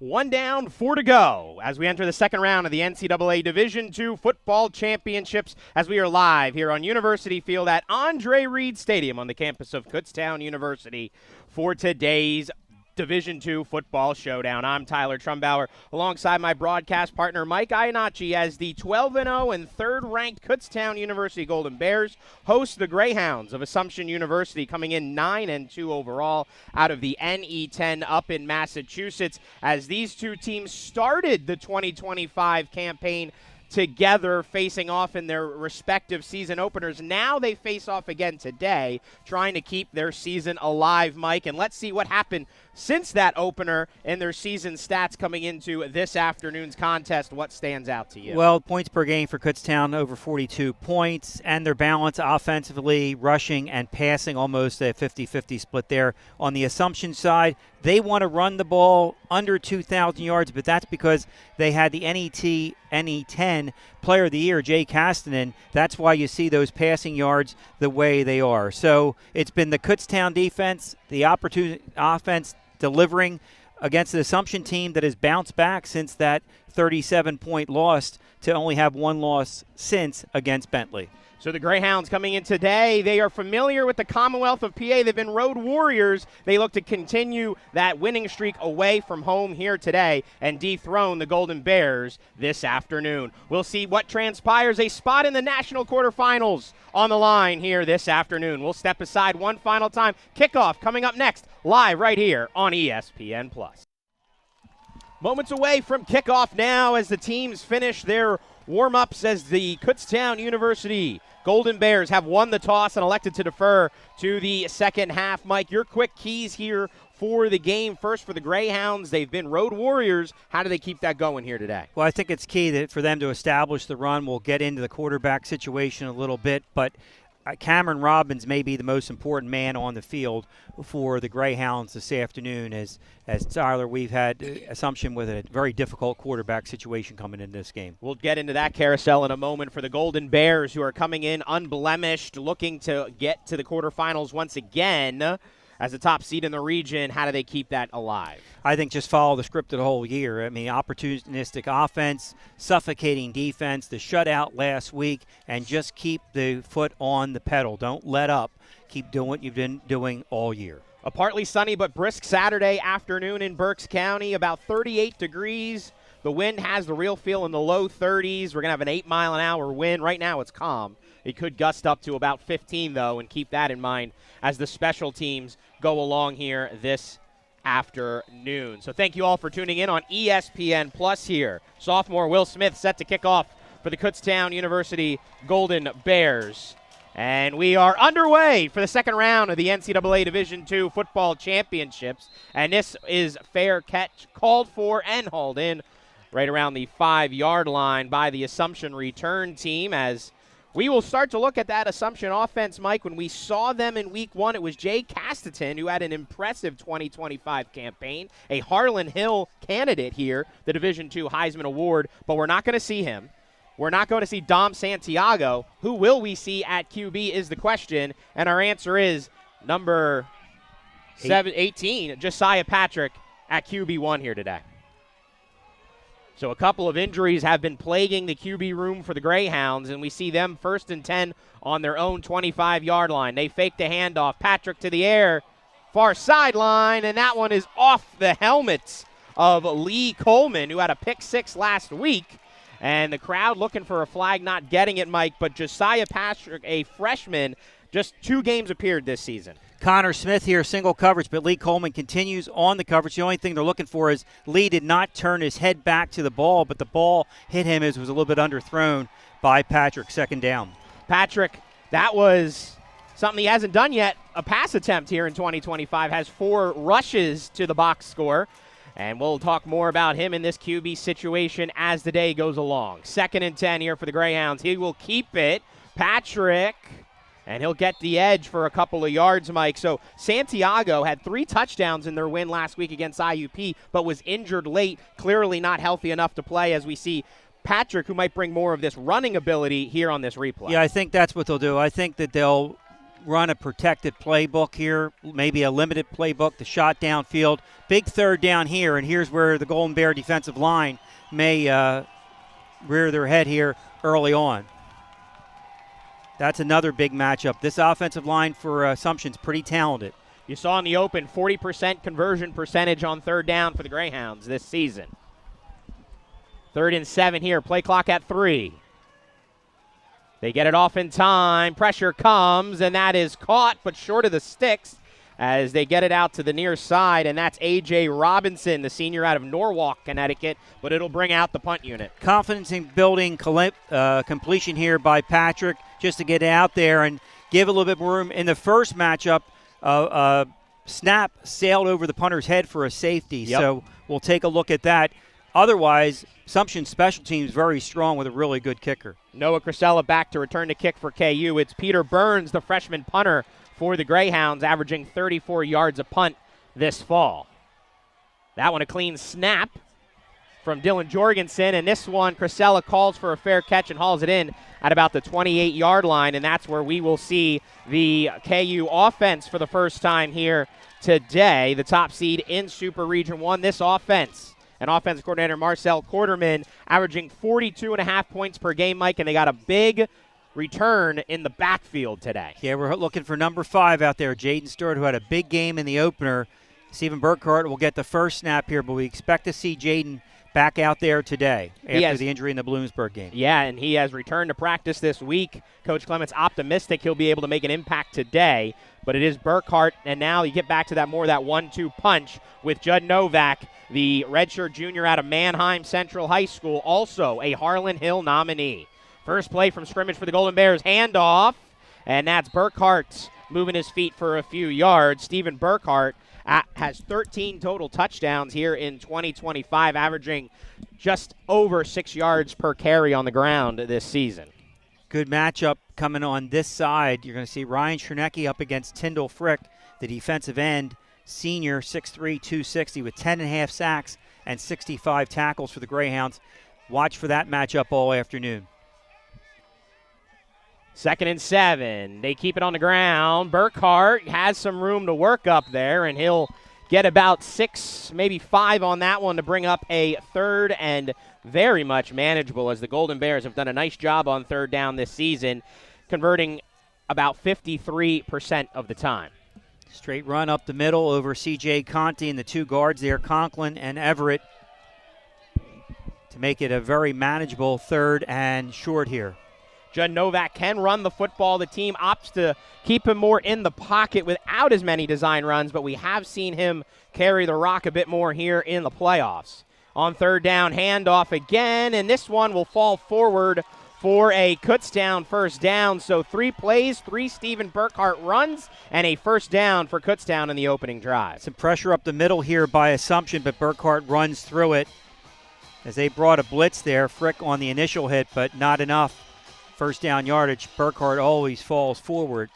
One down, 4 to go as we enter the second round of the NCAA Division II Football Championships as we are live here on University Field at Andre Reed Stadium on the campus of Kutztown University for today's Division II Football Showdown. I'm Tyler Trumbauer alongside my broadcast partner Mike Iannacci as the 12-0 and third-ranked Kutztown University Golden Bears host the Greyhounds of Assumption University, coming in 9-2 overall out of the NE10 up in Massachusetts, as these two teams started the 2025 campaign together, facing off in their respective season openers. Now they face off again today, trying to keep their season alive, Mike. And let's see what happened since that opener and their season stats coming into this afternoon's contest. What stands out to you? Well, points per game for Kutztown, over 42 points, and their balance offensively, rushing and passing, almost a 50-50 split there. On the Assumption side, they want to run the ball under 2,000 yards, but that's because they had the NE10 Player of the Year, Jay Castanen. That's why you see those passing yards the way they are. So it's been the Kutztown defense, the opportunity offense delivering against the Assumption team that has bounced back since that 37-point loss to only have one loss since against Bentley. So the Greyhounds coming in today, they are familiar with the Commonwealth of PA. They've been road warriors. They look to continue that winning streak away from home here today and dethrone the Golden Bears this afternoon. We'll see what transpires. A spot in the national quarterfinals on the line here this afternoon. We'll step aside one final time. Kickoff coming up next, live right here on ESPN+. Moments away from kickoff now as the teams finish their warm-ups, as the Kutztown University Golden Bears have won the toss and elected to defer to the second half. Mike, your quick keys here for the game. First, for the Greyhounds, they've been road warriors. How do they keep that going here today? Well, I think it's key that for them to establish the run. We'll get into the quarterback situation a little bit, but Cameron Robbins may be the most important man on the field for the Greyhounds this afternoon. As Tyler, we've had Assumption with a very difficult quarterback situation coming into this game. We'll get into that carousel in a moment. For the Golden Bears, who are coming in unblemished, looking to get to the quarterfinals once again as the top seed in the region, how do they keep that alive? I think just follow the script of the whole year. I mean, opportunistic offense, suffocating defense, the shutout last week, and just keep the foot on the pedal. Don't let up. Keep doing what you've been doing all year. A partly sunny but brisk Saturday afternoon in Berks County, about 38 degrees. The wind has the real feel in the low 30s. We're going to have an 8-mile-an-hour wind. Right now it's calm. It could gust up to about 15, though, and keep that in mind as the special teams go along here this afternoon. So thank you all for tuning in on ESPN Plus here. Sophomore Will Smith set to kick off for the Kutztown University Golden Bears. And we are underway for the second round of the NCAA Division II Football Championships. And this is fair catch called for and hauled in right around the 5-yard line by the Assumption return team, as we will start to look at that Assumption offense, Mike. When we saw them in week one, it was Jay Castanen who had an impressive 2025 campaign, a Harlan Hill candidate here, the Division II Heisman Award, but we're not going to see him. We're not going to see Dom Santiago. Who will we see at QB is the question, and our answer is number 18, Josiah Patrick at QB1 here today. So a couple of injuries have been plaguing the QB room for the Greyhounds, and we see them 1st and 10 on their own 25-yard line. They fake the handoff. Patrick to the air, far sideline, and that one is off the helmets of Lee Coleman, who had a pick six last week. And the crowd looking for a flag, not getting it, Mike. But Josiah Patrick, a freshman, just 2 games appeared this season. Connor Smith here, single coverage, but Lee Coleman continues on the coverage. The only thing they're looking for is Lee did not turn his head back to the ball, but the ball hit him as it was a little bit underthrown by Patrick, second down. Patrick, that was something he hasn't done yet. A pass attempt here in 2025, has 4 rushes to the box score. And we'll talk more about him in this QB situation as the day goes along. 2nd and 10 here for the Greyhounds. He will keep it. Patrick, and he'll get the edge for a couple of yards, Mike. So Santiago had 3 touchdowns in their win last week against IUP, but was injured late, clearly not healthy enough to play, as we see Patrick, who might bring more of this running ability here on this replay. Yeah, I think that's what they'll do. I think that they'll run a protected playbook here, maybe a limited playbook, the shot downfield. Big third down here, and here's where the Golden Bear defensive line may rear their head here early on. That's another big matchup. This offensive line for Assumption's pretty talented. You saw in the open 40% conversion percentage on third down for the Greyhounds this season. 3rd and 7 here, play clock at 3. They get it off in time. Pressure comes, and that is caught, but short of the sticks as they get it out to the near side, and that's A.J. Robinson, the senior out of Norwalk, Connecticut, but it'll bring out the punt unit. Confidence in building completion here by Patrick just to get it out there and give a little bit more room. In the first matchup, snap sailed over the punter's head for a safety, Yep. So we'll take a look at that. Otherwise, Assumption special teams very strong with a really good kicker. Noah Crisella back to return to kick for KU. It's Peter Burns, the freshman punter for the Greyhounds, averaging 34 yards a punt this fall. That one a clean snap from Dylan Jorgensen, and this one Crisella calls for a fair catch and hauls it in at about the 28-yard line, and that's where we will see the KU offense for the first time here today, the top seed in Super Region 1. This offense, and offensive coordinator Marcel Quarterman averaging 42.5 points per game, Mike, and they got a big return in the backfield today. Yeah, we're looking for number 5 out there, Jaden Stewart, who had a big game in the opener. Stephen Burkhart will get the first snap here, but we expect to see Jaden back out there today after the injury in the Bloomsburg game. Yeah, and he has returned to practice this week. Coach Clement's optimistic he'll be able to make an impact today, but it is Burkhart, and now you get back to that 1-2 punch with Judd Novak, the redshirt junior out of Manheim Central High School, also a Harlan Hill nominee. First play from scrimmage for the Golden Bears, handoff, and that's Burkhart moving his feet for a few yards. Stephen Burkhart has 13 total touchdowns here in 2025, averaging just over 6 yards per carry on the ground this season. Good matchup coming on this side. You're going to see Ryan Chernecki up against Tyndall Frick, the defensive end, senior, 6'3", 260, with 10.5 sacks and 65 tackles for the Greyhounds. Watch for that matchup all afternoon. 2nd and 7. They keep it on the ground. Burkhart has some room to work up there, and he'll get about 6, maybe 5 on that one to bring up a 3rd and very much manageable, as the Golden Bears have done a nice job on 3rd down this season, converting about 53% of the time. Straight run up the middle over C.J. Conti and the 2 guards there, Conklin and Everett, to make it a very manageable 3rd and short here. Judd Novak can run the football. The team opts to keep him more in the pocket without as many design runs, but we have seen him carry the rock a bit more here in the playoffs. On 3rd down, handoff again, and this one will fall forward for a Kutztown first down. So 3 plays, 3 Stephen Burkhart runs, and a first down for Kutztown in the opening drive. Some pressure up the middle here by Assumption, but Burkhart runs through it as they brought a blitz there. Frick on the initial hit, but not enough. First down yardage. Burkhart always falls forward.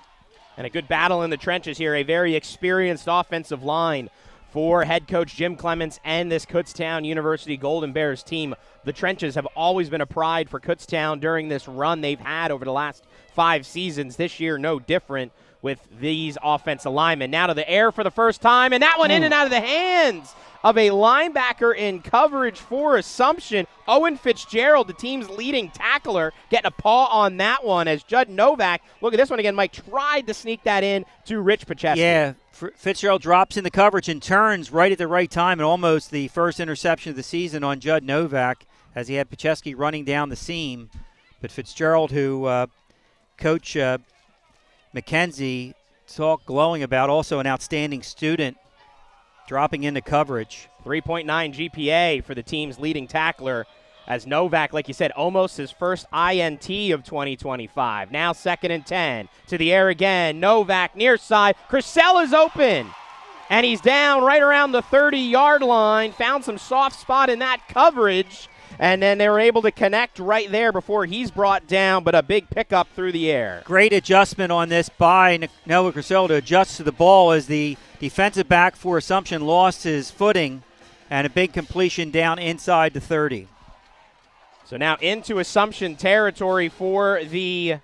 And a good battle in the trenches here. A very experienced offensive line for head coach Jim Clements and this Kutztown University Golden Bears team. The trenches have always been a pride for Kutztown during this run they've had over the last 5 seasons. This year, no different with these offensive linemen. Now to the air for the first time, and that one in and out of the hands of a linebacker in coverage for Assumption. Owen Fitzgerald, the team's leading tackler, getting a paw on that one as Judd Novak, look at this one again, Mike, tried to sneak that in to Rich Pacheski. Yeah, Fitzgerald drops in the coverage and turns right at the right time, and almost the first interception of the season on Judd Novak as he had Pacheski running down the seam. But Fitzgerald, who Coach McKenzie talked glowing about, also an outstanding student, dropping into coverage. 3.9 GPA for the team's leading tackler as Novak, like you said, almost his first INT of 2025. Now 2nd and 10. To the air again. Novak near side. Crisella's open. And he's down right around the 30-yard line. Found some soft spot in that coverage. And then they were able to connect right there before he's brought down, but a big pickup through the air. Great adjustment on this by Noah Crisella to adjust to the ball as the defensive back for Assumption lost his footing, and a big completion down inside the 30. So now into Assumption territory for the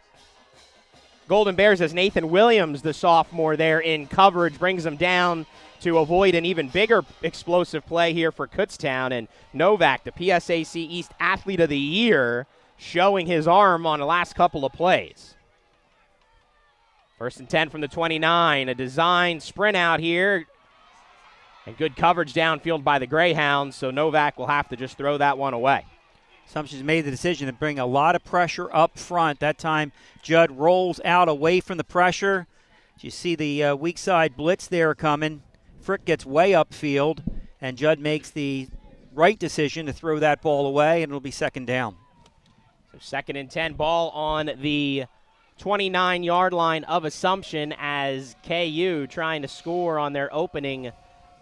Golden Bears as Nathan Williams, the sophomore there in coverage, brings them down to avoid an even bigger explosive play here for Kutztown. And Novak, the PSAC East Athlete of the Year, showing his arm on the last couple of plays. 1st and 10 from the 29. A design sprint out here. And good coverage downfield by the Greyhounds, so Novak will have to just throw that one away. Assumption's made the decision to bring a lot of pressure up front. That time, Judd rolls out away from the pressure. You see the weak side blitz there coming. Frick gets way upfield, and Judd makes the right decision to throw that ball away, and it'll be 2nd down. So 2nd and 10, ball on the 29-yard line of Assumption as KU trying to score on their opening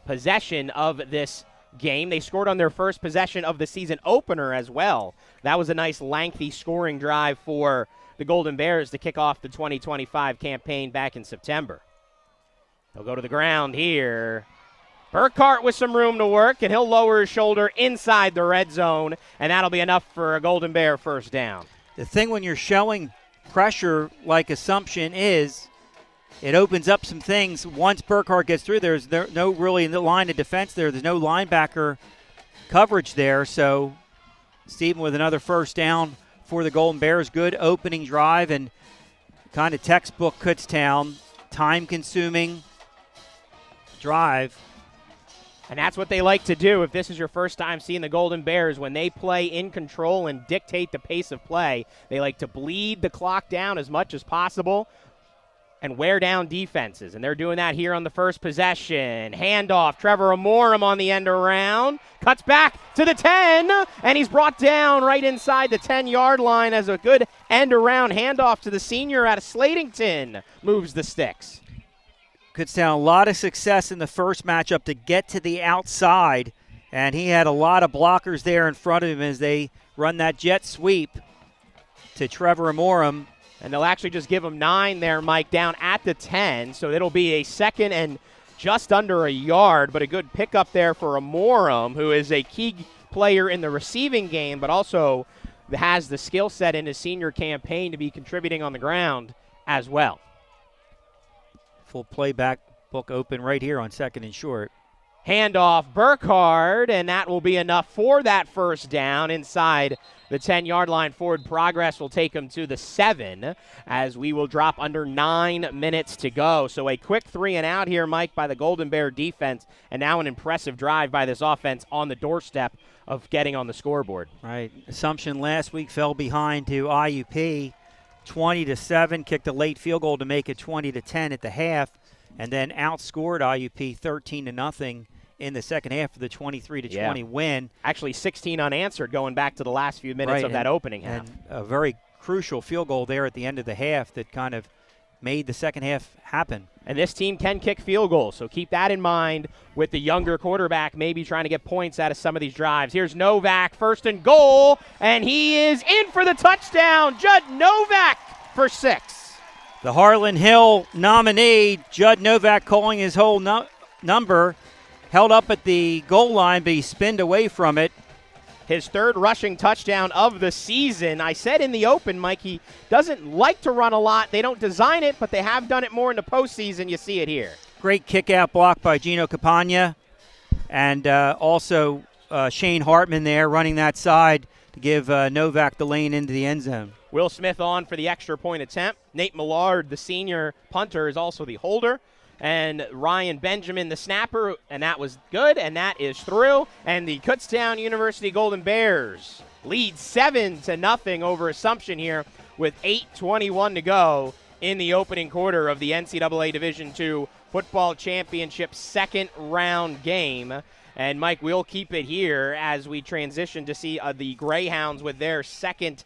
possession of this game. They scored on their first possession of the season opener as well. That was a nice lengthy scoring drive for the Golden Bears to kick off the 2025 campaign back in September. They'll go to the ground here. Burkhart with some room to work, and he'll lower his shoulder inside the red zone, and that'll be enough for a Golden Bear 1st down. The thing when you're showing pressure like Assumption is, it opens up some things. Once Burkhart gets through, there's no really line of defense there. There's no linebacker coverage there. So Stephen with another 1st down for the Golden Bears. Good opening drive and kind of textbook Kutztown, time-consuming drive. And that's what they like to do. If this is your first time seeing the Golden Bears, when they play in control and dictate the pace of play, they like to bleed the clock down as much as possible and wear down defenses. And they're doing that here on the first possession. Handoff, Trevor Amorum on the end around. Cuts back to the 10, and he's brought down right inside the 10-yard line as a good end around handoff to the senior out of Slatington. Moves the sticks. Kutztown, a lot of success in the first matchup to get to the outside, and he had a lot of blockers there in front of him as they run that jet sweep to Trevor Amorum. And they'll actually just give him 9 there, Mike, down at the 10. So it'll be a 2nd and just under a yard, but a good pickup there for Amorum, who is a key player in the receiving game, but also has the skill set in his senior campaign to be contributing on the ground as well. Full playback book open right here on 2nd and short. Handoff, Burkhart, and that will be enough for that 1st down inside the 10-yard line. Forward progress will take him to the 7 as we will drop under 9 minutes to go. So a quick 3 and out here, Mike, by the Golden Bear defense, and now an impressive drive by this offense on the doorstep of getting on the scoreboard. Right. Assumption last week fell behind to IUP 20-7, kicked a late field goal to make it 20-10 at the half, and then outscored IUP 13-0 in the second half of the 23-20 win. Actually 16 unanswered going back to the last few minutes of that opening half. And a very crucial field goal there at the end of the half that kind of made the second half happen. And this team can kick field goals, so keep that in mind with the younger quarterback maybe trying to get points out of some of these drives. Here's Novak, 1st and goal, and he is in for the touchdown. Judd Novak for 6. The Harlan Hill nominee, Judd Novak, calling his whole number, held up at the goal line, but he spinned away from it. His 3rd rushing touchdown of the season. I said in the open, Mike, he doesn't like to run a lot. They don't design it, but they have done it more in the postseason. You see it here. Great kick-out block by Gino Campagna, and also Shane Hartman there running that side to give Novak the lane into the end zone. Will Smith on for the extra point attempt. Nate Millard, the senior punter, is also the holder. And Ryan Benjamin, the snapper, and that was good, and that is through. And the Kutztown University Golden Bears lead 7-0 over Assumption here with 8:21 to go in the opening quarter of the NCAA Division II Football Championship 2nd round game. And, Mike, we'll keep it here as we transition to see the Greyhounds with their 2nd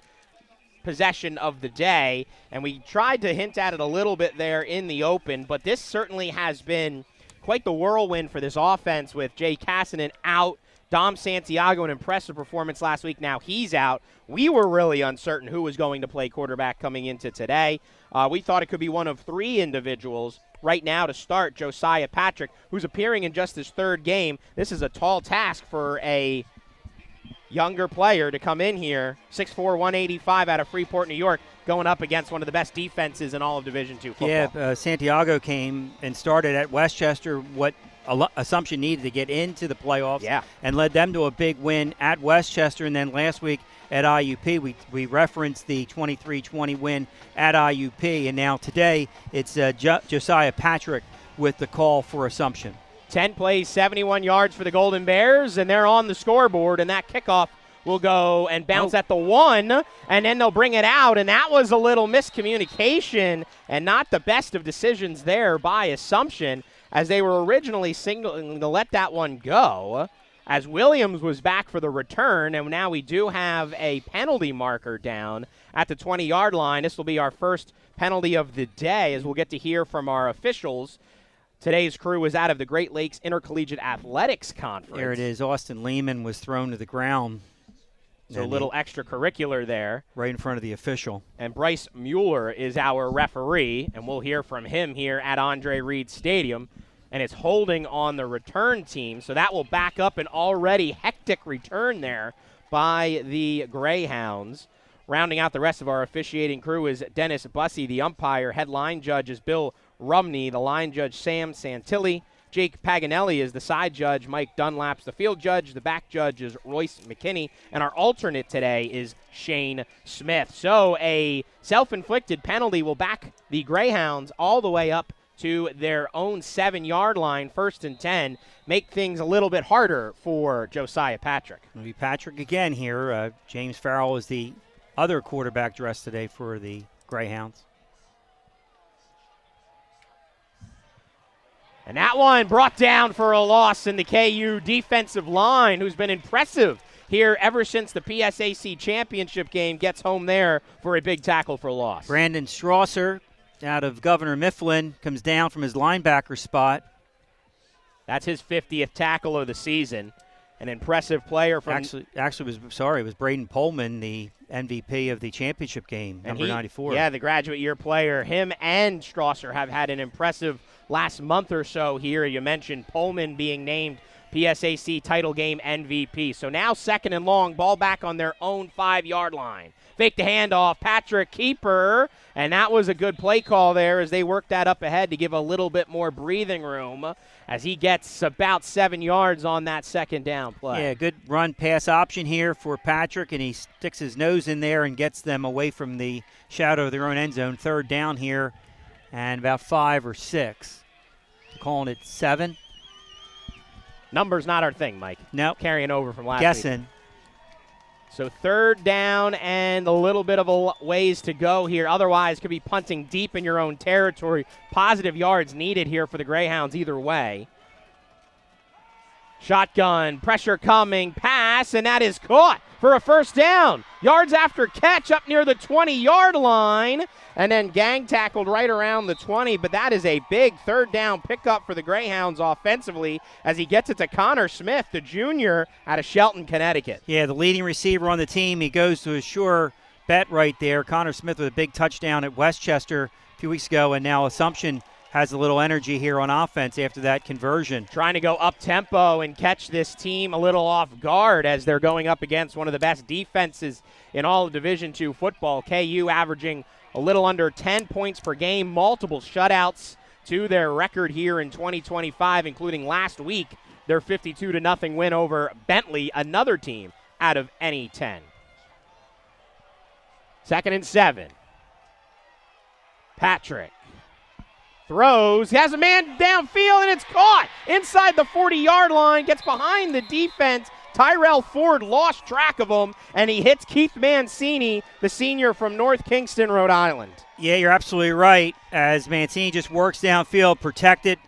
possession of the day, and we tried to hint at it a little bit there in the open, but this certainly has been quite the whirlwind for this offense with Jay Cassinan out. Dom Santiago, an impressive performance last week. Now he's out. We were really uncertain who was going to play quarterback coming into today. We thought it could be one of 3 individuals right now to start. Josiah Patrick, who's appearing in just his 3rd game. This is a tall task for a younger player to come in here, 6'4", 185 out of Freeport, New York. going up against one of the best defenses in all of Division II football. Yeah, Santiago came and started at Westchester, what Assumption needed to get into the playoffs, and led them to a big win at Westchester. And then last week at IUP, we referenced the 23-20 win at IUP, and now today it's Josiah Patrick with the call for Assumption. 10 plays, 71 yards for the Golden Bears, and they're on the scoreboard, and that kickoff will go and bounce at the 1, and then they'll bring it out, and that was a little miscommunication and not the best of decisions there by Assumption, as they were originally signaling to let that one go, as Williams was back for the return, and now we do have a penalty marker down at the 20-yard line. This will be our first penalty of the day, as we'll get to hear from our officials. Today's crew is out of the Great Lakes Intercollegiate Athletics Conference. There it is. Austin Lehman was thrown to the ground. So a little extracurricular there. Right in front of the official. And Bryce Mueller is our referee, and we'll hear from him here at Andre Reed Stadium. And it's holding on the return team, so that will back up an already hectic return there by the Greyhounds. Rounding out the rest of our officiating crew is Dennis Bussey, the umpire. Head line judge is Bill Rumney. The line judge, Sam Santilli. Jake Paganelli is the side judge. Mike Dunlap's the field judge. The back judge is Royce McKinney. And our alternate today is Shane Smith. So a self-inflicted penalty will back the Greyhounds all the way up to their own 7-yard line, 1st and 10, make things a little bit harder for Josiah Patrick. It'll be Patrick again here. James Farrell is the other quarterback dressed today for the Greyhounds. And that one brought down for a loss in the KU defensive line, who's been impressive here ever since the PSAC championship game, gets home there for a big tackle for a loss. Brandon Strasser out of Governor Mifflin comes down from his linebacker spot. That's his 50th tackle of the season. An impressive player from... It was Braden Pullman, the MVP of the championship game, number 94. Yeah, the graduate year player. Him and Strasser have had an impressive last month or so here. You mentioned Pullman being named PSAC title game MVP. So now 2nd and long, ball back on their own 5-yard line. Fake the handoff, Patrick keeper, and that was a good play call there as they worked that up ahead to give a little bit more breathing room as he gets about 7 yards on that 2nd down play. Yeah, good run pass option here for Patrick, and he sticks his nose in there and gets them away from the shadow of their own end zone. 3rd down here and about 5 or 6. I'm calling it 7. Numbers not our thing, Mike. Nope. Carrying over from last week. Guessing. So 3rd down and a little bit of a ways to go here. Otherwise, could be punting deep in your own territory. Positive yards needed here for the Greyhounds either way. Shotgun, pressure coming, pass, and that is caught for a 1st down. Yards after catch up near the 20-yard line, and then gang tackled right around the 20, but that is a big 3rd down pickup for the Greyhounds offensively as he gets it to Connor Smith, the junior out of Shelton, Connecticut. Yeah, the leading receiver on the team. He goes to a sure bet right there. Connor Smith with a big touchdown at Westchester a few weeks ago, and now Assumption has a little energy here on offense after that conversion. Trying to go up-tempo and catch this team a little off guard as they're going up against one of the best defenses in all of Division II football. KU averaging a little under 10 points per game, multiple shutouts to their record here in 2025, including last week, their 52-0 win over Bentley, another team out of NE10. 2nd and 7. Patrick throws, has a man downfield, and it's caught inside the 40-yard line, gets behind the defense. Tyrell Ford lost track of him, and he hits Keith Mancini, the senior from North Kingston, Rhode Island. Yeah, you're absolutely right. As Mancini just works downfield, protected,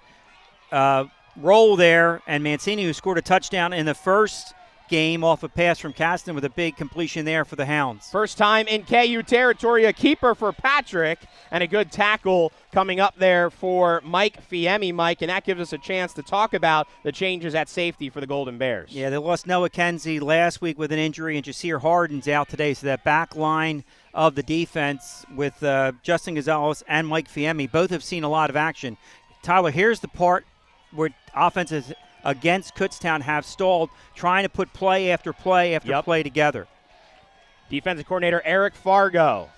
roll there, and Mancini, who scored a touchdown in the first game off a pass from Caston with a big completion there for the Hounds. First time in KU territory, a keeper for Patrick, and a good tackle coming up there for Mike Fiemme, Mike, and that gives us a chance to talk about the changes at safety for the Golden Bears. Yeah, they lost Noah Kenzie last week with an injury, and Jasir Harden's out today, so that back line of the defense with Justin Gonzalez and Mike Fiemme both have seen a lot of action. Tyler, here's the part where offenses against Kutztown have stalled, trying to put play after play after play together. Defensive coordinator Eric Fargo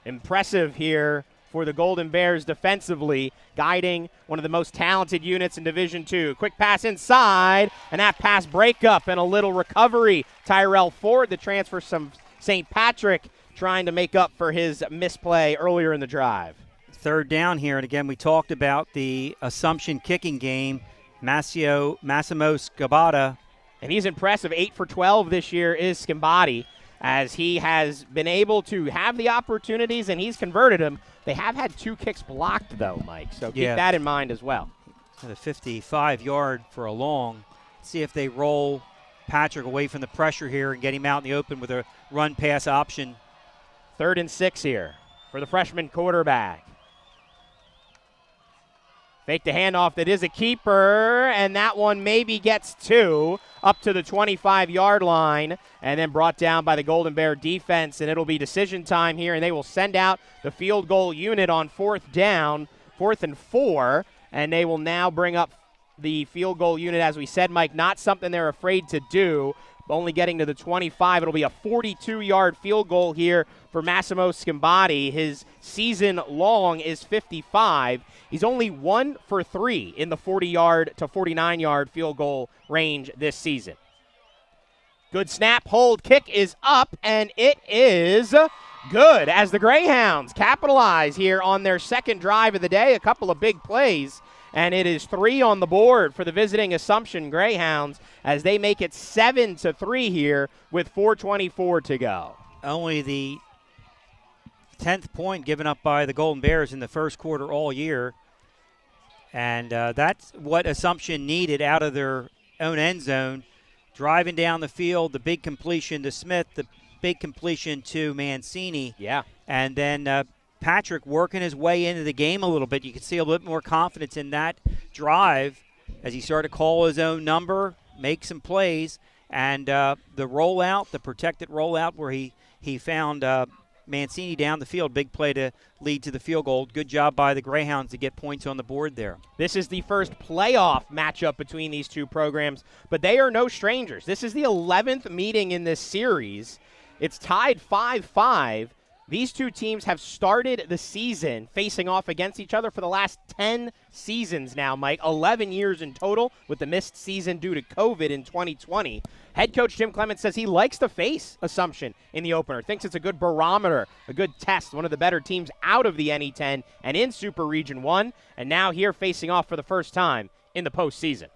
Impressive here for the Golden Bears defensively, guiding one of the most talented units in Division II. Quick pass inside, and that pass breakup and a little recovery. Tyrell Ford, the transfer from St. Patrick, trying to make up for his misplay earlier in the drive. Third down here, and again, we talked about the Assumption kicking game. Massimo Scabata. And he's impressive. 8 for 12 this year is Scimbati, as he has been able to have the opportunities, and he's converted them. They have had 2 kicks blocked, though, Mike, so keep that in mind as well. The 55-yard for a long. See if they roll Patrick away from the pressure here and get him out in the open with a run-pass option. 3rd and 6 here for the freshman quarterback. Fake the handoff. That is a keeper, and that one maybe gets 2 up to the 25-yard line, and then brought down by the Golden Bear defense, and it'll be decision time here, and they will send out the field goal unit on 4th down, 4th and 4, and they will now bring up the field goal unit, as we said, Mike, not something they're afraid to do, only getting to the 25. It'll be a 42-yard field goal here for Massimo Scimbati. His season long is 55. He's only 1 for 3 in the 40-yard to 49-yard field goal range this season. Good snap, hold, kick is up, and it is good as the Greyhounds capitalize here on their second drive of the day. A couple of big plays, and it is 3 on the board for the visiting Assumption Greyhounds as they make it 7-3 here with 4:24 to go. Only the 10th point given up by the Golden Bears in the first quarter all year. And that's what Assumption needed out of their own end zone. Driving down the field, the big completion to Smith, the big completion to Mancini. Yeah. And then Patrick working his way into the game a little bit. You can see a little bit more confidence in that drive as he started to call his own number, make some plays. And the rollout, the protected rollout where he found Mancini down the field, big play to lead to the field goal. Good job by the Greyhounds to get points on the board there. This is the first playoff matchup between these two programs, but they are no strangers. This is the 11th meeting in this series. It's tied 5-5. These two teams have started the season facing off against each other for the last 10 seasons now, Mike. 11 years in total with the missed season due to COVID in 2020. Head coach Jim Clements says he likes to face Assumption in the opener, thinks it's a good barometer, a good test, one of the better teams out of the NE10 and in Super Region 1, and now here facing off for the first time in the postseason.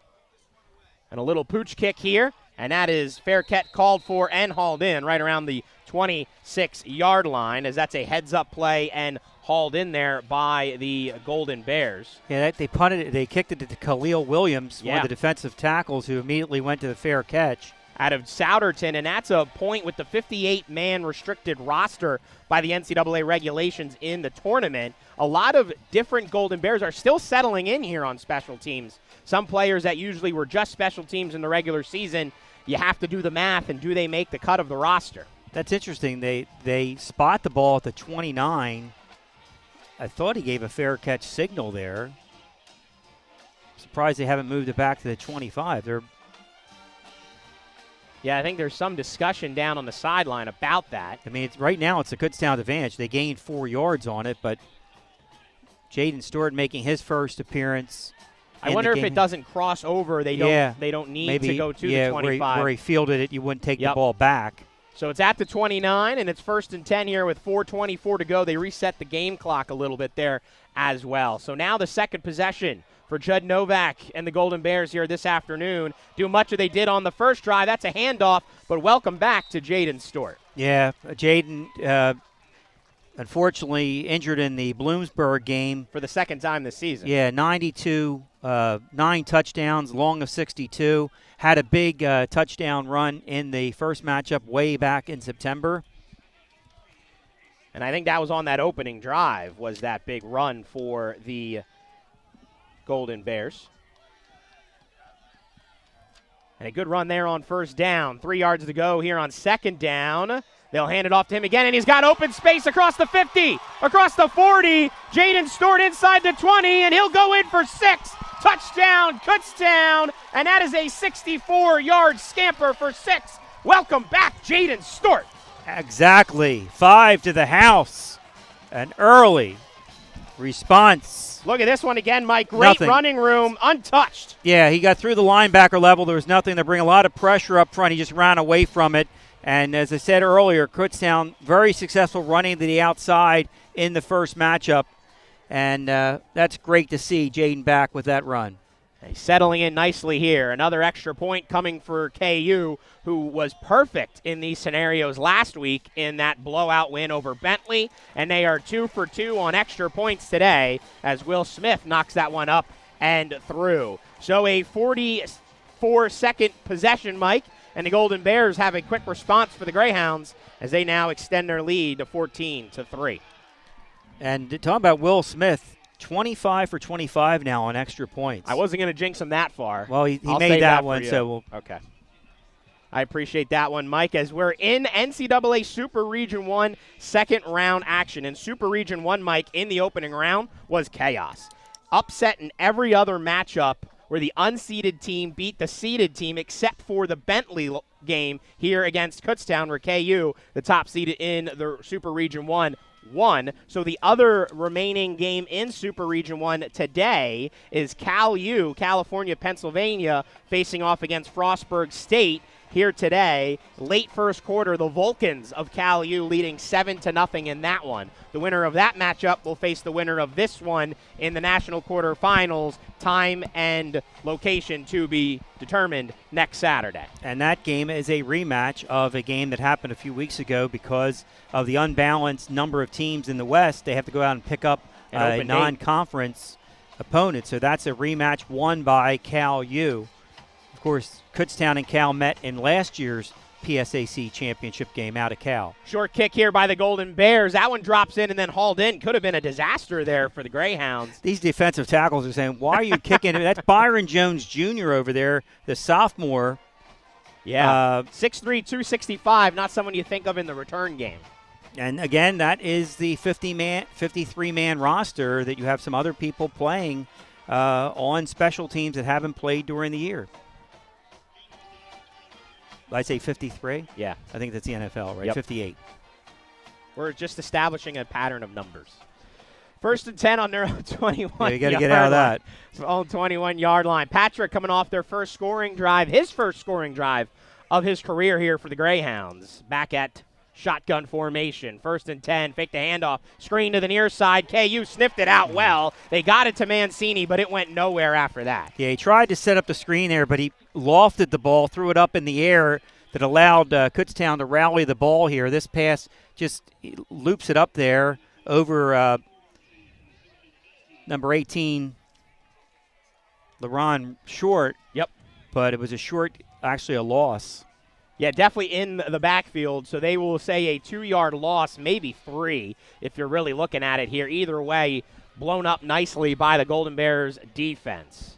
And a little pooch kick here, and that is fair catch called for and hauled in right around the 26-yard line, as that's a heads-up play and hauled in there by the Golden Bears. Yeah, they punted it. They kicked it to Khalil Williams, one of the defensive tackles, who immediately went to the fair catch. Out of Souderton, and that's a point with the 58-man restricted roster by the NCAA regulations in the tournament. A lot of different Golden Bears are still settling in here on special teams. Some players that usually were just special teams in the regular season, you have to do the math, and do they make the cut of the roster? That's interesting. They spot the ball at the 29. I thought he gave a fair catch signal there. Surprised they haven't moved it back to the 25. Yeah, I think there's some discussion down on the sideline about that. I mean, right now it's a Kutztown advantage. They gained 4 yards on it, but Jaden Stewart making his first appearance. I wonder if it doesn't cross over. They don't need to go to the 25. Where he fielded it, you wouldn't take the ball back. So it's at the 29, and it's 1st and 10 here with 4:24 to go. They reset the game clock a little bit there as well. So now the second possession for Judd Novak and the Golden Bears here this afternoon. Do much of they did on the first drive. That's a handoff, but welcome back to Jaden Stewart. Yeah, Jaden unfortunately injured in the Bloomsburg game. For the second time this season. Yeah, 92, 9 touchdowns, long of 62. Had a big touchdown run in the first matchup way back in September. And I think that was on that opening drive, was that big run for the Golden Bears. And a good run there on first down. 3 yards to go here on second down. They'll hand it off to him again, and he's got open space across the 50, across the 40. Jaden Stewart inside the 20, and he'll go in for 6. Touchdown, Kutztown, and that is a 64-yard scamper for 6. Welcome back, Jaden Stewart. Exactly. 5 to the house. An early response. Look at this one again, Mike. Great running room, untouched. Yeah, he got through the linebacker level. There was nothing to bring a lot of pressure up front. He just ran away from it. And as I said earlier, Kutztown very successful running to the outside in the first matchup. And that's great to see Jaden back with that run. He's settling in nicely here. Another extra point coming for KU, who was perfect in these scenarios last week in that blowout win over Bentley. And they are 2 for 2 on extra points today as Will Smith knocks that one up and through. So a 44-second possession, Mike, and the Golden Bears have a quick response for the Greyhounds as they now extend their lead to 14-3. And talking about Will Smith, 25 for 25 now on extra points. I wasn't going to jinx him that far. Well, he made that one, so we'll. Okay. I appreciate that one, Mike, as we're in NCAA Super Region 1 second round action. And Super Region 1, Mike, in the opening round was chaos. Upset in every other matchup where the unseeded team beat the seeded team except for the Bentley game here against Kutztown, where KU, the top seeded in the Super Region 1, won. So the other remaining game in Super Region 1 today is Cal U, California, Pennsylvania, facing off against Frostburg State here today. Late first quarter, the Vulcans of Cal U leading 7-0 in that one. The winner of that matchup will face the winner of this one in the national quarterfinals. Time and location to be determined next Saturday. And that game is a rematch of a game that happened a few weeks ago because of the unbalanced number of teams in the West. They have to go out and pick up a non-conference opponent. So that's a rematch won by Cal U. Of course, Kutztown and Cal met in last year's PSAC championship game out of Cal. Short kick here by the Golden Bears. That one drops in and then hauled in. Could have been a disaster there for the Greyhounds. These defensive tackles are saying, why are you kicking it? That's Byron Jones Jr. over there, the sophomore. Yeah, 6'3", 265, not someone you think of in the return game. And again, that is the 53-man roster that you have some other people playing on special teams that haven't played during the year. I say 53? Yeah. I think that's the NFL, right? Yep. 58. We're just establishing a pattern of numbers. First and 10 on their own 21 Yeah, you got to get out of that. Own 21-yard line. Patrick coming off their first scoring drive, his first scoring drive of his career here for the Greyhounds. Back at shotgun formation. First and 10, fake the handoff. Screen to the near side. KU sniffed it out well. They got it to Mancini, but it went nowhere after that. Yeah, he tried to set up the screen there, but he lofted the ball, threw it up in the air that allowed Kutztown to rally the ball here. This pass just loops it up there over number 18, LaRon Short. Yep. But it was a short, actually a loss. Yeah, definitely in the backfield, so they will say a 2-yard loss, maybe 3, if you're really looking at it here. Either way, blown up nicely by the Golden Bears defense.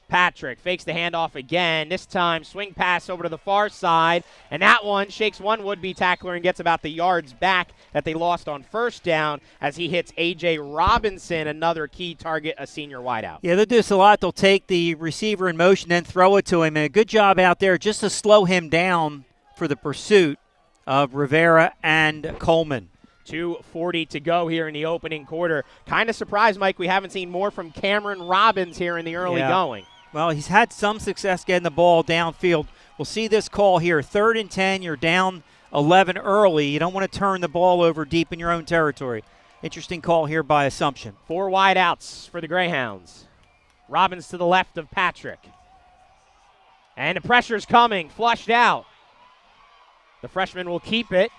Patrick fakes the handoff again. This time, swing pass over to the far side, and that one shakes one would-be tackler and gets about the yards back that they lost on first down as he hits A.J. Robinson, another key target, a senior wideout. Yeah, they'll do this a lot. They'll take the receiver in motion and throw it to him. And a good job out there just to slow him down for the pursuit of Rivera and Coleman. 2:40 to go here in the opening quarter. Kind of surprised, Mike, we haven't seen more from Cameron Robbins here in the early going. Well, he's had some success getting the ball downfield. We'll see this call here. 3rd and 10, you're down 11 early. You don't want to turn the ball over deep in your own territory. Interesting call here by Assumption. 4 wide outs for the Greyhounds. Robbins to the left of Patrick. And the pressure's coming, flushed out. The freshman will keep it.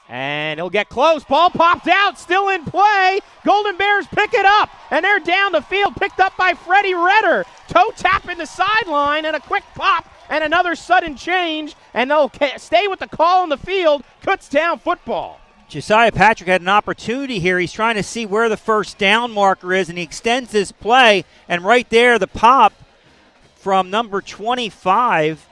And he'll get close. Ball popped out, still in play. Golden Bears pick it up, and they're down the field, picked up by Freddie Redder. Toe tap in the sideline, and a quick pop, and another sudden change, and they'll stay with the call on the field. Kutztown football. Josiah Patrick had an opportunity here. He's trying to see where the first down marker is, and he extends his play, and right there, the pop from number 25.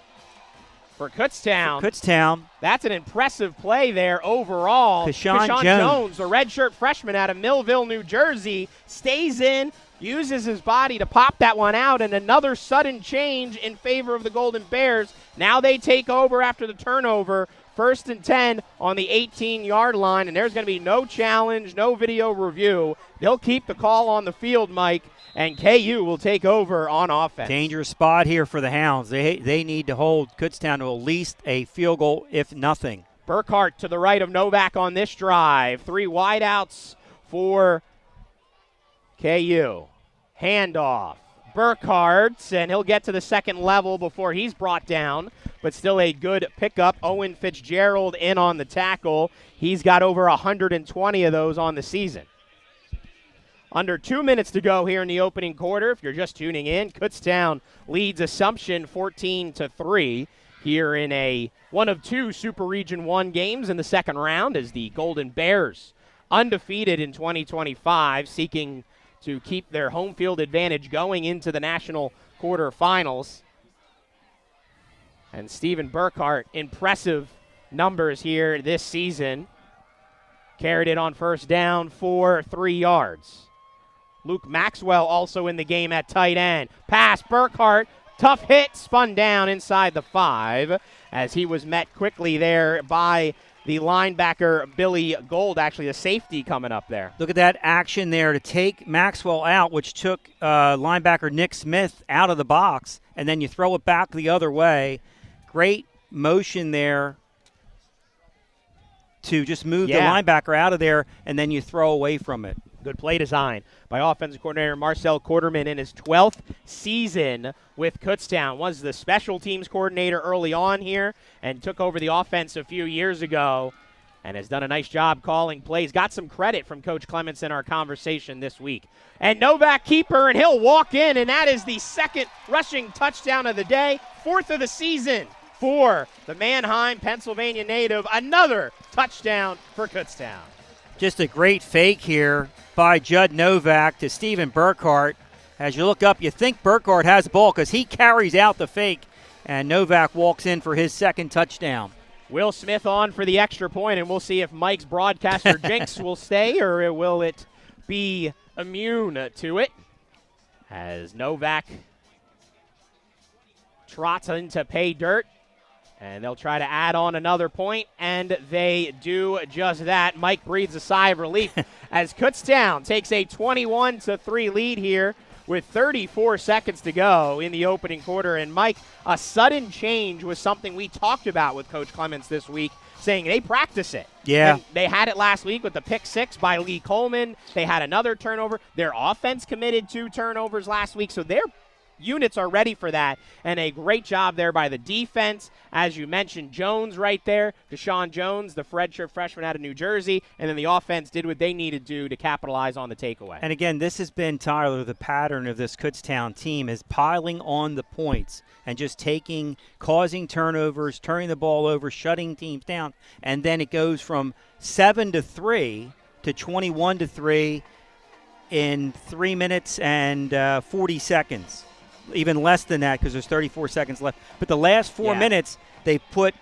For Kutztown. Kutztown. That's an impressive play there overall. Kashawn Jones, the redshirt freshman out of Millville, New Jersey, stays in, uses his body to pop that one out, and another sudden change in favor of the Golden Bears. Now they take over after the turnover first and 10 on the 18-yard line, and there's going to be no challenge, no video review. They'll keep the call on the field, Mike, and KU will take over on offense. Dangerous spot here for the Hounds. They need to hold Kutztown to at least a field goal, if nothing. Burkhart to the right of Novak on this drive. 3 wideouts for KU. Handoff. Burkhart, and he'll get to the second level before he's brought down, but still a good pickup. Owen Fitzgerald in on the tackle. He's got over 120 of those on the season. Under 2 minutes to go here in the opening quarter. If you're just tuning in, Kutztown leads Assumption 14-3 here in a one of 2 Super Region 1 games in the second round as the Golden Bears, undefeated in 2025, seeking to keep their home field advantage going into the national quarterfinals. And Stephen Burkhart, impressive numbers here this season. Carried it on first down for 3 yards. Luke Maxwell also in the game at tight end. Pass, Burkhart, tough hit, spun down inside the 5 as he was met quickly there by the linebacker, Billy Gold, actually a safety coming up there. Look at that action there to take Maxwell out, which took linebacker Nick Smith out of the box, and then you throw it back the other way. Great motion there to just move the linebacker out of there, and then you throw away from it. Good play design by offensive coordinator Marcel Quarterman in his 12th season with Kutztown. Was the special teams coordinator early on here and took over the offense a few years ago and has done a nice job calling plays. Got some credit from Coach Clements in our conversation this week. And Novak keeper, and he'll walk in, and that is the second rushing touchdown of the day, 4th of the season for the Mannheim, Pennsylvania native. Another touchdown for Kutztown. Just a great fake here by Judd Novak to Stephen Burkhart. As you look up, you think Burkhart has the ball because he carries out the fake, and Novak walks in for his second touchdown. Will Smith on for the extra point, and we'll see if Mike's broadcaster jinx will stay or will it be immune to it. As Novak trots into pay dirt. And they'll try to add on another point, and they do just that. Mike breathes a sigh of relief as Kutztown takes a 21-3 lead here with 34 seconds to go in the opening quarter. And, Mike, a sudden change was something we talked about with Coach Clements this week, saying they practice it. Yeah. And they had it last week with the pick 6 by Lee Coleman. They had another turnover. Their offense committed 2 turnovers last week, so they're units are ready for that, and a great job there by the defense. As you mentioned, Jones right there, Deshaun Jones, the redshirt freshman out of New Jersey, and then the offense did what they needed to do to capitalize on the takeaway. And again, this has been, Tyler, the pattern of this Kutztown team is piling on the points and just causing turnovers, turning the ball over, shutting teams down, and then it goes from 7-3 to 21-3 in 3 minutes and 40 seconds. Even less than that because there's 34 seconds left. But the last 4 minutes, they put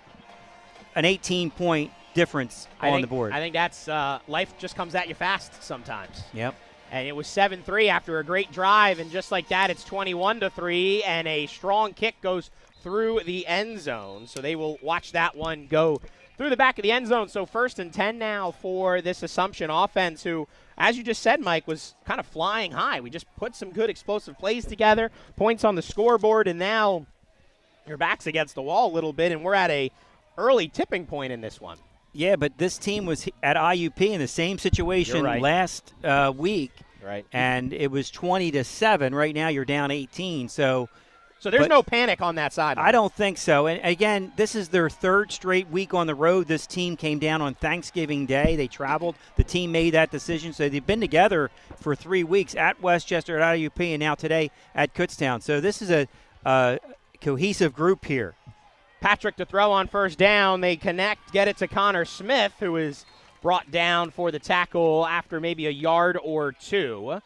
an 18-point difference on the board. I think that's life just comes at you fast sometimes. Yep. And it was 7-3 after a great drive, and just like that, it's 21-3, and a strong kick goes through the end zone. So they will watch that one go through the back of the end zone. So 1st and 10 now for this Assumption offense who, as you just said, Mike, was kind of flying high. We just put some good explosive plays together, points on the scoreboard, and now your back's against the wall a little bit, and we're at a early tipping point in this one. Yeah, but this team was at IUP in the same situation last week, and it was 20-7. Right now you're down 18, so there's no panic on that side. I don't think so. And, again, this is their 3rd straight week on the road. This team came down on Thanksgiving Day. They traveled. The team made that decision. So they've been together for 3 weeks at Westchester, at IUP, and now today at Kutztown. So this is a cohesive group here. Patrick to throw on first down. They connect, get it to Connor Smith, who is brought down for the tackle after maybe a yard or 2.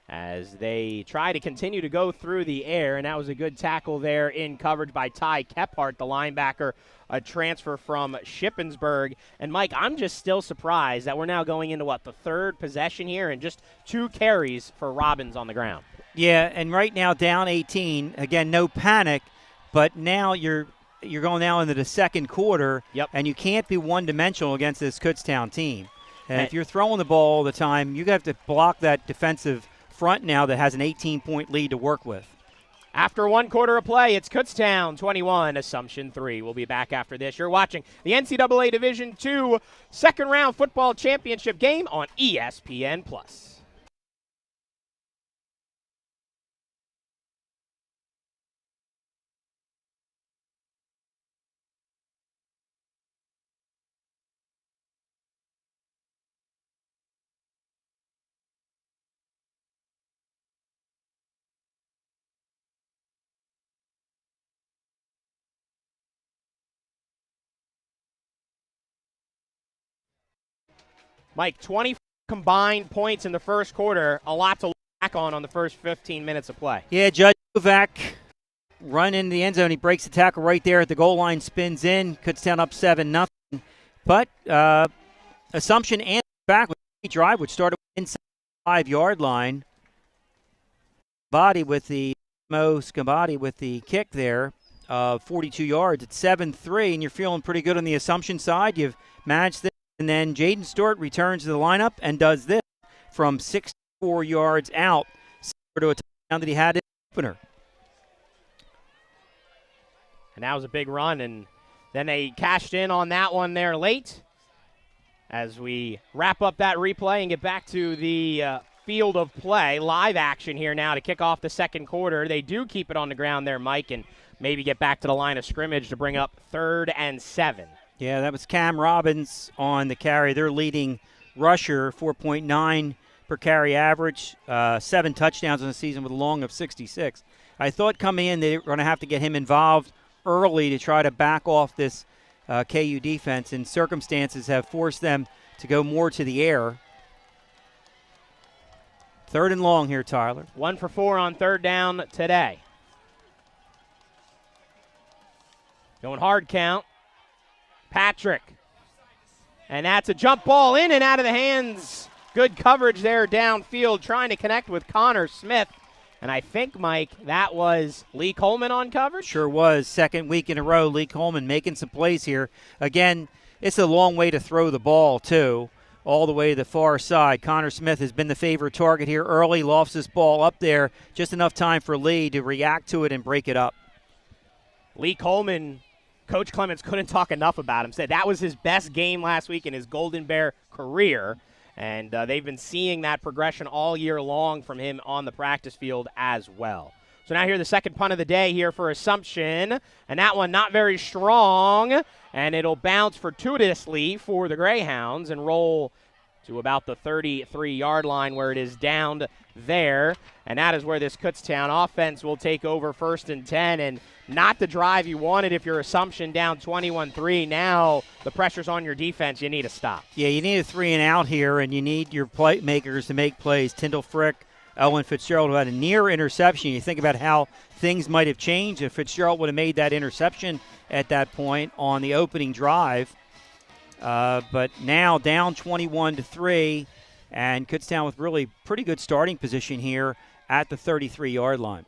As they try to continue to go through the air, and that was a good tackle there in coverage by Ty Kephart, the linebacker, a transfer from Shippensburg. And, Mike, I'm just still surprised that we're now going into, the 3rd possession here and just 2 carries for Robbins on the ground. Yeah, and right now down 18. Again, no panic, but now you're you're going now into the second quarter, Yep. and you can't be one-dimensional against this Kutztown team. And if you're throwing the ball all the time, you have to block that defensive front now that has an 18-point lead to work with. After one quarter of play, it's Kutztown 21, Assumption 3. We'll be back after this. You're watching the NCAA Division II second-round football championship game on ESPN+. Mike, 20 combined points in the first quarter, a lot to look back on the first 15 minutes of play. Yeah, Judge Novak run into the end zone. He breaks the tackle right there at the goal line, spins in, Kutztown up 7-0. But Assumption and back with a drive, which started inside the 5-yard line. Scabati with the kick there, 42 yards at 7-3, and you're feeling pretty good on the Assumption side. You've managed this. And then Jaden Stewart returns to the lineup and does this from 64 yards out, to a touchdown that he had in the opener. And that was a big run, and then they cashed in on that one there late. As we wrap up that replay and get back to the field of play, live action here now to kick off the second quarter. They do keep it on the ground there, Mike, and maybe get back to the line of scrimmage to bring up 3rd and 7. Yeah, that was Cam Robbins on the carry. Their leading rusher, 4.9 per carry average, 7 touchdowns in the season with a long of 66. I thought coming in they were going to have to get him involved early to try to back off this KU defense, and circumstances have forced them to go more to the air. 3rd and long here, Tyler. 1 for 4 on 3rd down today. Going hard count. Patrick. And that's a jump ball in and out of the hands. Good coverage there downfield, trying to connect with Connor Smith. And I think, Mike, that was Lee Coleman on coverage? Sure was. Second week in a row, Lee Coleman making some plays here. Again, it's a long way to throw the ball, too, all the way to the far side. Connor Smith has been the favorite target here early, lofts this ball up there. Just enough time for Lee to react to it and break it up. Lee Coleman, Coach Clements couldn't talk enough about him. Said that was his best game last week in his Golden Bear career. And they've been seeing that progression all year long from him on the practice field as well. So now here the second punt of the day here for Assumption. And that one not very strong. And it'll bounce fortuitously for the Greyhounds and roll to about the 33-yard line where it is downed there. And that is where this Kutztown offense will take over 1st and 10. And not the drive you wanted if you're Assumption down 21-3. Now the pressure's on your defense. You need to stop. Yeah, you need a 3-and-out here, and you need your playmakers to make plays. Tyndall Frick, Owen Fitzgerald, who had a near interception. You think about how things might have changed if Fitzgerald would have made that interception at that point on the opening drive. But now down 21-3, and Kutztown with really pretty good starting position here at the 33-yard line.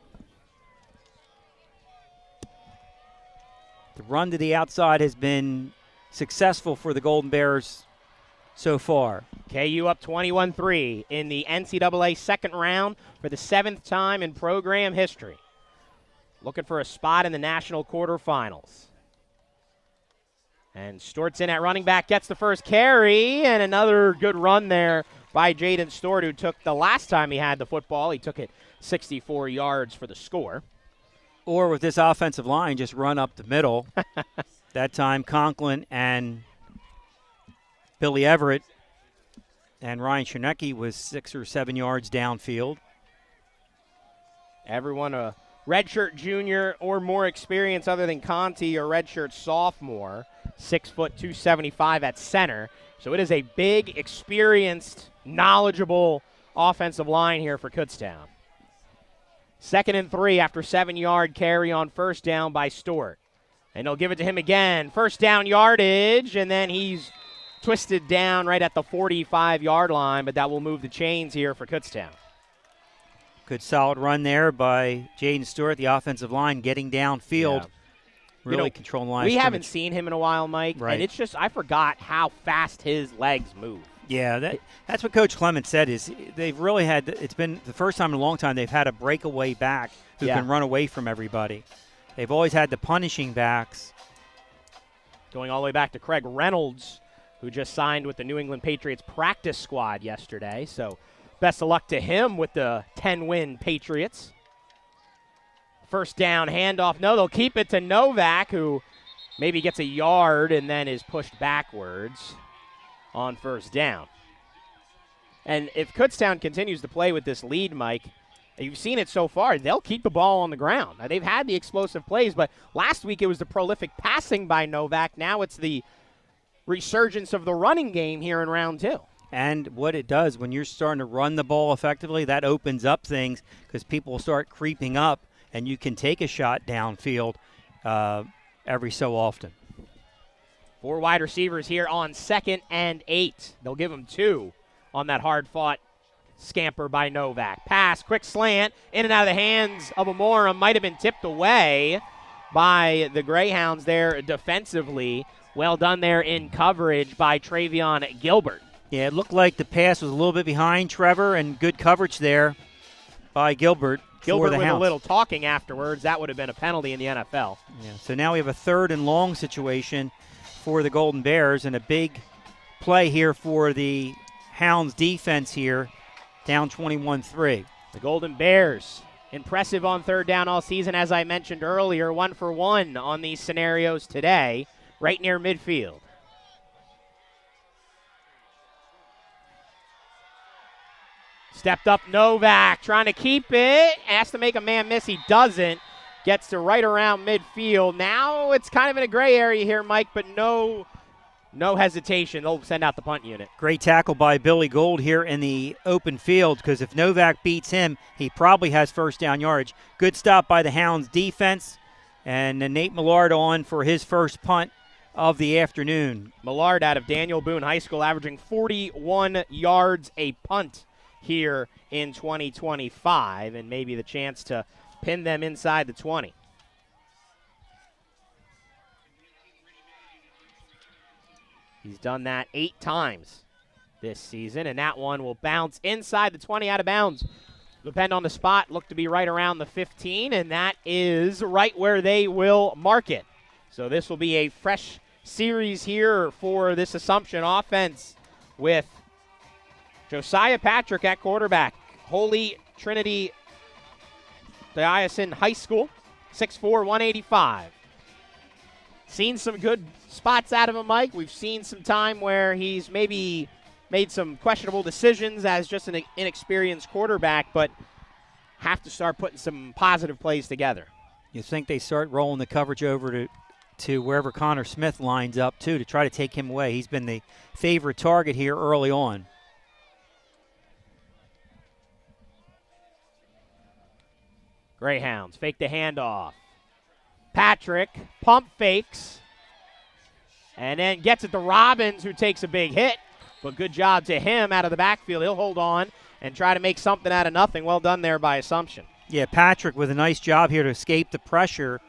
The run to the outside has been successful for the Golden Bears so far. KU up 21-3 in the NCAA second round for the 7th time in program history. Looking for a spot in the national quarterfinals. And Stewart's in at running back, gets the first carry, and another good run there by Jaden Stewart, who took the last time he had the football. He took it 64 yards for the score. Or with this offensive line, just run up the middle. That time Conklin and Billy Everett and Ryan Chernecki was 6 or 7 yards downfield. Everyone a redshirt junior or more experience other than Conti, or redshirt sophomore. 6 foot 275 at center. So it is a big, experienced, knowledgeable offensive line here for Kutztown. 2nd and 3 after 7-yard carry on 1st down by Stewart. And they'll give it to him again. 1st down yardage, and then he's twisted down right at the 45-yard line, but that will move the chains here for Kutztown. Good solid run there by Jaden Stewart, the offensive line, getting downfield. Yeah. Really controlling the line. We haven't seen him in a while, Mike, right. And it's just I forgot how fast his legs move. Yeah, that's what Coach Clement said is they've really had – it's been the first time in a long time they've had a breakaway back who can run away from everybody. They've always had the punishing backs. Going all the way back to Craig Reynolds, who just signed with the New England Patriots practice squad yesterday. So best of luck to him with the 10-win Patriots. First down handoff. No, they'll keep it to Novak, who maybe gets a yard and then is pushed backwards on first down. And if Kutztown continues to play with this lead, Mike, you've seen it so far, they'll keep the ball on the ground. Now, they've had the explosive plays, but last week it was the prolific passing by Novak. Now it's the resurgence of the running game here in round 2. And what it does, when you're starting to run the ball effectively, that opens up things because people will start creeping up, and you can take a shot downfield every so often. 4 wide receivers here on 2nd and 8. They'll give them 2 on that hard-fought scamper by Novak. Pass, quick slant, in and out of the hands of Amora. Might have been tipped away by the Greyhounds there defensively. Well done there in coverage by Travion Gilbert. Yeah, it looked like the pass was a little bit behind Trevor, and good coverage there by Gilbert. Gilbert with Hounds. A little talking afterwards. That would have been a penalty in the NFL. Yeah, so now we have a 3rd and long situation for the Golden Bears, and a big play here for the Hounds defense here, down 21-3. The Golden Bears, impressive on 3rd down all season, as I mentioned earlier, 1 for 1 on these scenarios today, right near midfield. Stepped up Novak, trying to keep it, asked to make a man miss, he doesn't. Gets to right around midfield. Now it's kind of in a gray area here, Mike, but no hesitation. They'll send out the punt unit. Great tackle by Billy Gold here in the open field, because if Novak beats him, he probably has first down yardage. Good stop by the Hounds defense, and Nate Millard on for his first punt of the afternoon. Millard out of Daniel Boone High School, averaging 41 yards a punt here in 2025, and maybe the chance to pin them inside the 20. He's done that 8 times this season, and that one will bounce inside the 20 out of bounds. Depend on the spot, look to be right around the 15, and that is right where they will mark it. So this will be a fresh series here for this Assumption offense with Josiah Patrick at quarterback. Holy Trinity Diocesan High School, 6'4", 185. Seen some good spots out of him, Mike. We've seen some time where he's maybe made some questionable decisions as just an inexperienced quarterback, but have to start putting some positive plays together. You think they start rolling the coverage over to wherever Connor Smith lines up, too, to try to take him away. He's been the favorite target here early on. Greyhounds fake the handoff. Patrick pump fakes and then gets it to Robbins, who takes a big hit. But good job to him out of the backfield. He'll hold on and try to make something out of nothing. Well done there by Assumption. Yeah, Patrick with a nice job here to escape the pressure,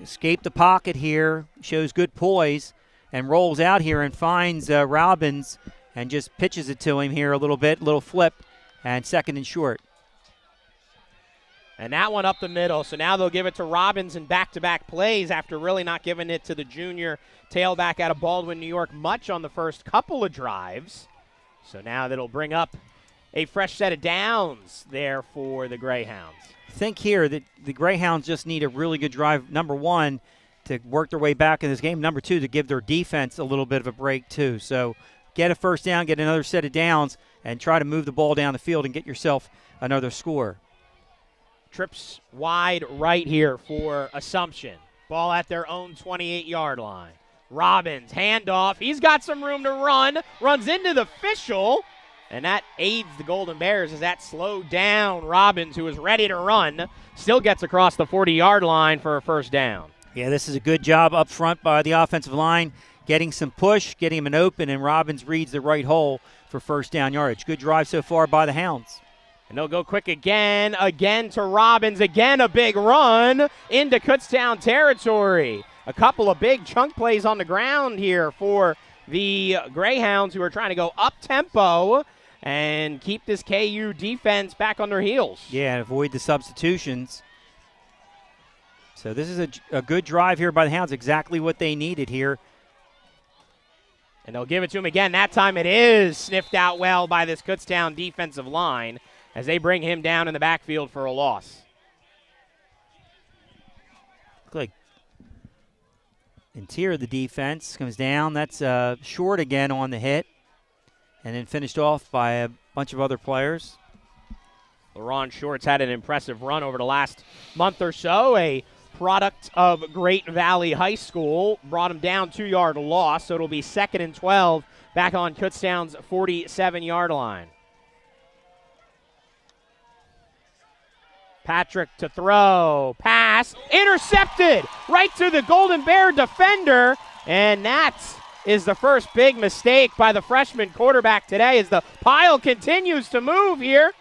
escape the pocket here, shows good poise, and rolls out here and finds Robbins and just pitches it to him here a little bit, little flip, and 2nd and short. And that one up the middle. So now they'll give it to Robbins in back-to-back plays after really not giving it to the junior tailback out of Baldwin, New York, much on the first couple of drives. So now that'll bring up a fresh set of downs there for the Greyhounds. I think here that the Greyhounds just need a really good drive, number 1, to work their way back in this game. Number 2, to give their defense a little bit of a break, too. So get a first down, get another set of downs, and try to move the ball down the field and get yourself another score. Trips wide right here for Assumption. Ball at their own 28-yard line. Robbins, handoff. He's got some room to run. Runs into the official, and that aids the Golden Bears as that slowed down Robbins, who is ready to run. Still gets across the 40-yard line for a first down. Yeah, this is a good job up front by the offensive line, getting some push, getting him an open, and Robbins reads the right hole for first down yardage. Good drive so far by the Hounds. And they'll go quick again to Robbins. Again, a big run into Kutztown territory. a couple of big chunk plays on the ground here for the Greyhounds, who are trying to go up-tempo and keep this KU defense back on their heels. Yeah, and avoid the substitutions. So this is a good drive here by the Hounds, exactly what they needed here. And they'll give it to him again. That time it is sniffed out well by this Kutztown defensive line as they bring him down in the backfield for a loss. Look like interior of the defense comes down. That's short again on the hit. And then finished off by a bunch of other players. LaRon Short's had an impressive run over the last month or so. A product of Great Valley High School. Brought him down 2-yard loss, so it'll be 2nd and 12 back on Kutztown's 47-yard line. Patrick to throw. Pass. Intercepted right to the Golden Bear defender. And that's is the first big mistake by the freshman quarterback today as the pile continues to move here.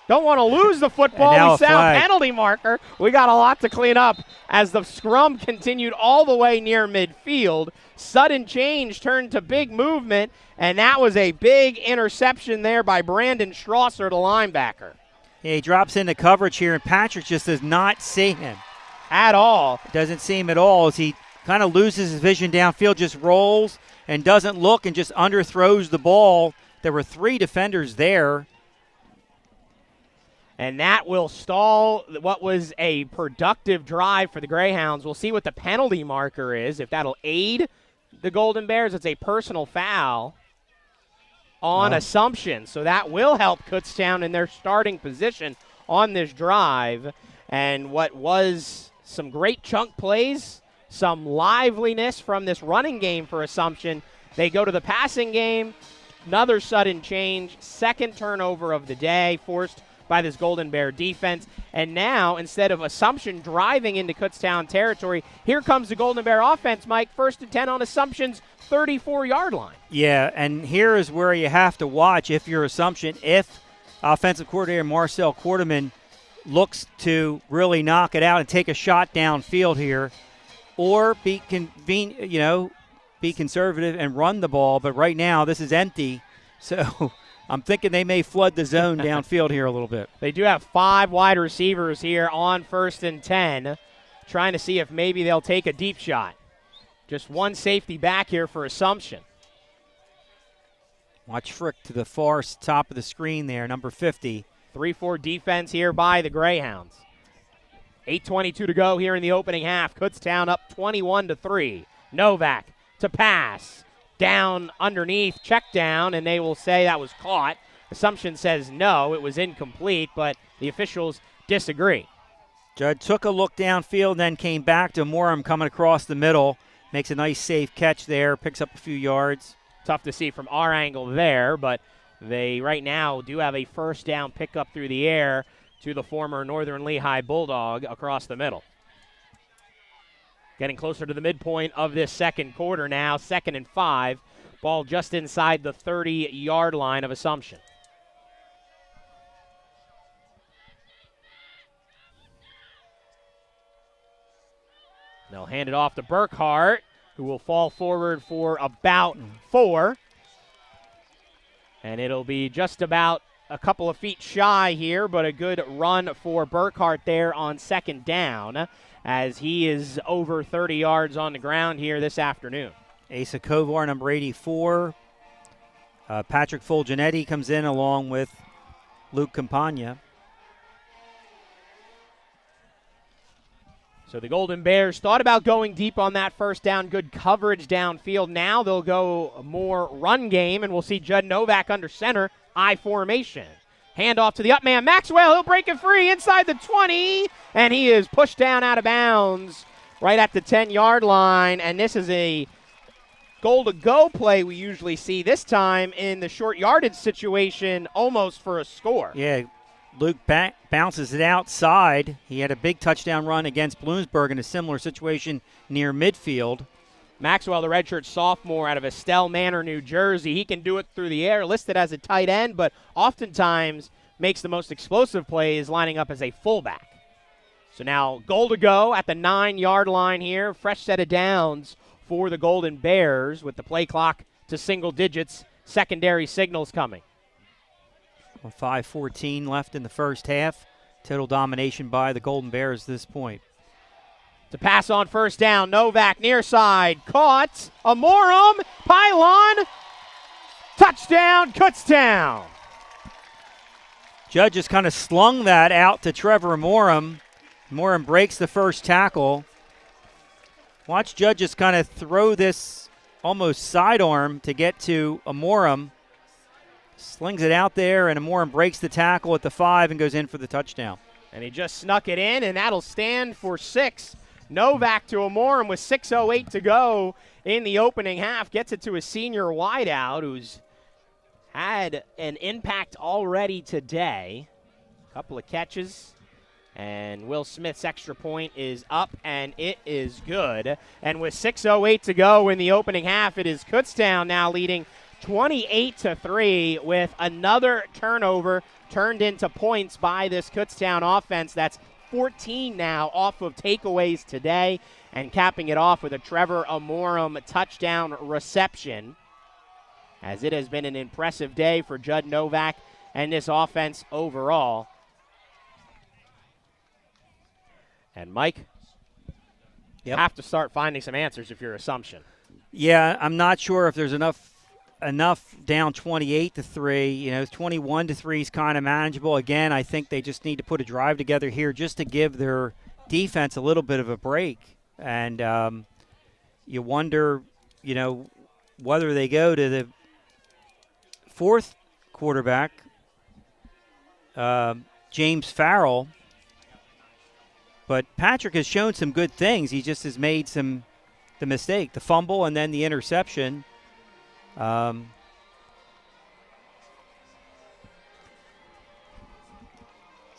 Don't want to lose the football. We sound penalty marker. We got a lot to clean up as the scrum continued all the way near midfield. Sudden change turned to big movement, and that was a big interception there by Brandon Strasser, the linebacker. Yeah, he drops into coverage here, and Patrick just does not see him. At all. Doesn't see him at all as he kind of loses his vision downfield, just rolls and doesn't look and just underthrows the ball. There were 3 defenders there. And that will stall what was a productive drive for the Greyhounds. We'll see what the penalty marker is, if that'll aid the Golden Bears. It's a personal foul on Assumption. So that will help Kutztown in their starting position on this drive. And what was some great chunk plays, some liveliness from this running game for Assumption. They go to the passing game. Another sudden change. 2nd turnover of the day forced by this Golden Bear defense. And now, instead of Assumption driving into Kutztown territory, here comes the Golden Bear offense, Mike. 1st and 10 on Assumption's 34-yard line. Yeah, and here is where you have to watch if you're Assumption, if offensive coordinator Marcel Quarterman looks to really knock it out and take a shot downfield here, or be conservative and run the ball. But right now, this is empty, so I'm thinking they may flood the zone downfield here a little bit. They do have 5 wide receivers here on 1st and 10, trying to see if maybe they'll take a deep shot. Just one safety back here for Assumption. Watch Frick to the far top of the screen there, number 50. 3-4 defense here by the Greyhounds. 8:22 to go here in the opening half. Kutztown up 21-3. Novak to pass. Down underneath, check down, and they will say that was caught. Assumption says no, it was incomplete, but the officials disagree. Judd took a look downfield, then came back to Morum coming across the middle. Makes a nice safe catch there, picks up a few yards. Tough to see from our angle there, but they right now do have a 1st down pickup through the air to the former Northern Lehigh Bulldog across the middle. Getting closer to the midpoint of this 2nd quarter now, 2nd and 5. Ball just inside the 30-yard line of Assumption. They'll hand it off to Burkhart, who will fall forward for about 4. And it'll be just about a couple of feet shy here, but a good run for Burkhart there on 2nd down, as he is over 30 yards on the ground here this afternoon. Asa Kovar, number 84. Patrick Fulgenetti comes in along with Luke Campagna. So the Golden Bears thought about going deep on that 1st down, good coverage downfield. Now they'll go more run game, and we'll see Judd Novak under center, I formation. Handoff to the up man, Maxwell. He'll break it free inside the 20, and he is pushed down out of bounds right at the 10-yard line. And this is a goal-to-go play we usually see, this time in the short yardage situation, almost for a score. Yeah, Luke bounces it outside. He had a big touchdown run against Bloomsburg in a similar situation near midfield. Maxwell, the redshirt sophomore out of Estelle Manor, New Jersey. He can do it through the air, listed as a tight end, but oftentimes makes the most explosive plays lining up as a fullback. So now goal to go at the 9-yard line here. Fresh set of downs for the Golden Bears with the play clock to single digits. Secondary signals coming. 5:14 left in the first half. Total domination by the Golden Bears at this point. To pass on first down, Novak near side, caught, Amorum, pylon, touchdown, Kutztown. Judge just kind of slung that out to Trevor Amorum. Amorum breaks the first tackle. Watch Judge just kind of throw this almost sidearm to get to Amorum. Slings it out there, and Amorum breaks the tackle at the 5 and goes in for the touchdown. And he just snuck it in, and that'll stand for 6. Novak to Amorum with 6:08 to go in the opening half. Gets it to a senior wideout who's had an impact already today. Couple of catches. And Will Smith's extra point is up, and it is good. And with 6:08 to go in the opening half, it is Kutztown now leading 28-3 with another turnover turned into points by this Kutztown offense. That's 14 now off of takeaways today, and capping it off with a Trevor Amorum touchdown reception, as it has been an impressive day for Judd Novak and this offense overall. And Mike, you have to start finding some answers if your assumption. Yeah, I'm not sure if there's enough down 28-3. You know, 21-3 is kind of manageable. Again, I think they just need to put a drive together here just to give their defense a little bit of a break. And you wonder, you know, whether they go to the fourth quarterback, James Farrell. But Patrick has shown some good things. He just has made the mistake, the fumble and then the interception. So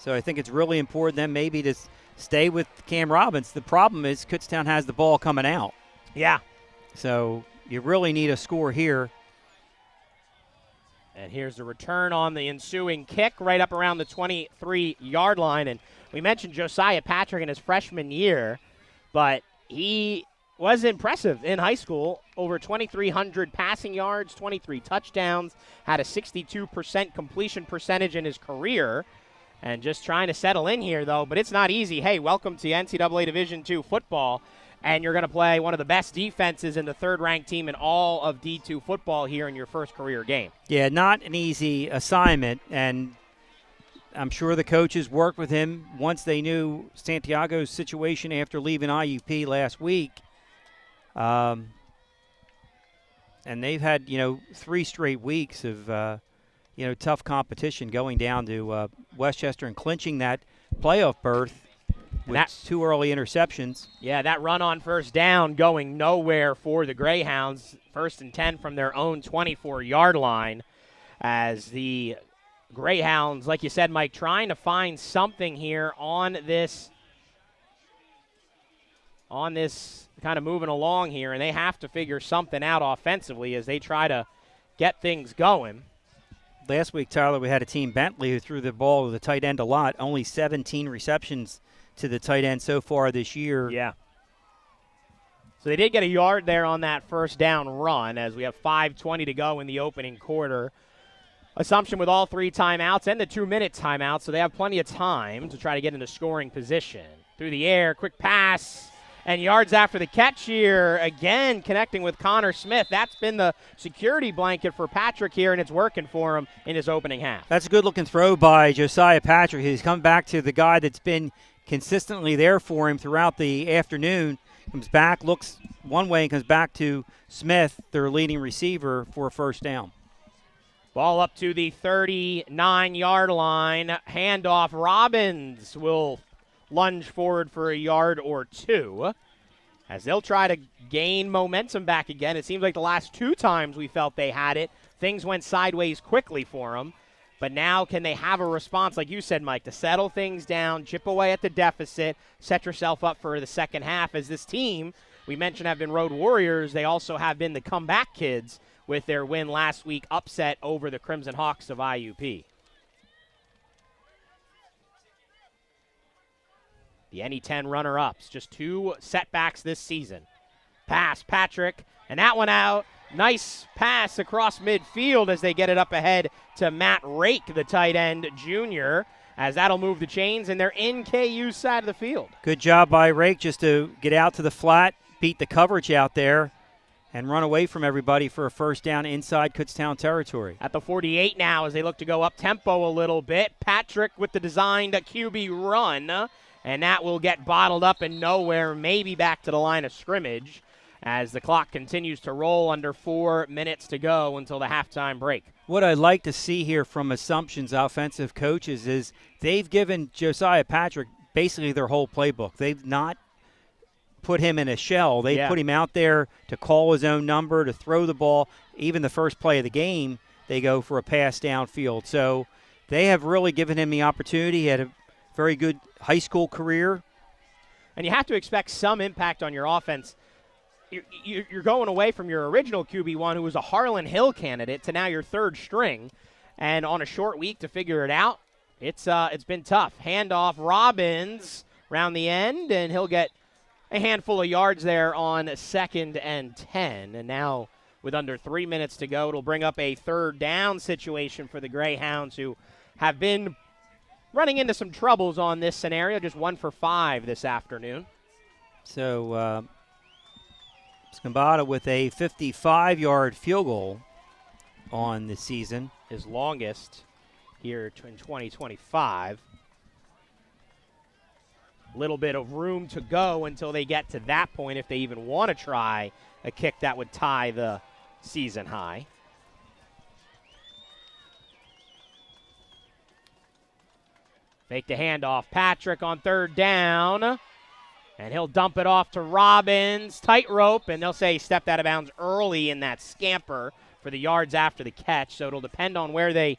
I think it's really important then maybe to stay with Cam Robbins. The problem is Kutztown has the ball coming out. Yeah. So you really need a score here. And here's the return on the ensuing kick right up around the 23-yard line. And we mentioned Josiah Patrick in his freshman year, but he was impressive in high school. Over 2,300 passing yards, 23 touchdowns, had a 62% completion percentage in his career. And just trying to settle in here, though, but it's not easy. Hey, welcome to NCAA Division II football, and you're going to play one of the best defenses in the third-ranked team in all of D2 football here in your first career game. Yeah, not an easy assignment, and I'm sure the coaches worked with him once they knew Santiago's situation after leaving IUP last week. And they've had, 3 straight weeks of, tough competition going down to Westchester and clinching that playoff berth with 2 early interceptions. Yeah, that run on first down going nowhere for the Greyhounds. 1st and 10 from their own 24-yard line, as the Greyhounds, like you said, Mike, trying to find something here on this kind of moving along here, and they have to figure something out offensively as they try to get things going. Last week, Tyler, we had a team, Bentley, who threw the ball to the tight end a lot. Only 17 receptions to the tight end so far this year. Yeah. So they did get a yard there on that first down run as we have 5:20 to go in the opening quarter. Assumption with all 3 timeouts and the 2-minute timeout, so they have plenty of time to try to get into scoring position. Through the air, quick pass, and yards after the catch here, again connecting with Connor Smith. That's been the security blanket for Patrick here, and it's working for him in his opening half. That's a good-looking throw by Josiah Patrick. He's come back to the guy that's been consistently there for him throughout the afternoon. Comes back, looks one way, and comes back to Smith, their leading receiver, for a first down. Ball up to the 39-yard line. Handoff. Robbins will lunge forward for a yard or 2 as they'll try to gain momentum back again. It seems like the last 2 times we felt they had it, things went sideways quickly for them. But now can they have a response, like you said, Mike, to settle things down, chip away at the deficit, set yourself up for the second half, as this team, we mentioned, have been road warriors. They also have been the comeback kids with their win last week, upset over the Crimson Hawks of IUP. the NE10 runner-ups. Just 2 setbacks this season. Pass, Patrick, and that one out. Nice pass across midfield as they get it up ahead to Matt Rake, the tight end junior, as that'll move the chains, and they're in KU's side of the field. Good job by Rake just to get out to the flat, beat the coverage out there, and run away from everybody for a first down inside Kutztown territory. At the 48 now as they look to go up tempo a little bit. Patrick with the designed QB run, and that will get bottled up and nowhere, maybe back to the line of scrimmage as the clock continues to roll under 4 minutes to go until the halftime break. What I'd like to see here from Assumption's offensive coaches is they've given Josiah Patrick basically their whole playbook. They've not put him in a shell. They put him out there to call his own number, to throw the ball. Even the first play of the game, they go for a pass downfield. So they have really given him the opportunity. He had a very good high school career. And you have to expect some impact on your offense. You're going away from your original QB1, who was a Harlan Hill candidate, to now your third string. And on a short week to figure it out, it's been tough. Handoff, Robbins around the end, and he'll get a handful of yards there on 2nd and 10. And now with under 3 minutes to go, it'll bring up a third down situation for the Greyhounds, who have been running into some troubles on this scenario, just 1 for 5 this afternoon. So Scambata with a 55-yard field goal on the season. His longest here in 2025. Little bit of room to go until they get to that point if they even want to try a kick that would tie the season high. Fake the handoff. Patrick on 3rd down. And he'll dump it off to Robbins. Tightrope, and they'll say he stepped out of bounds early in that scamper for the yards after the catch. So it'll depend on where they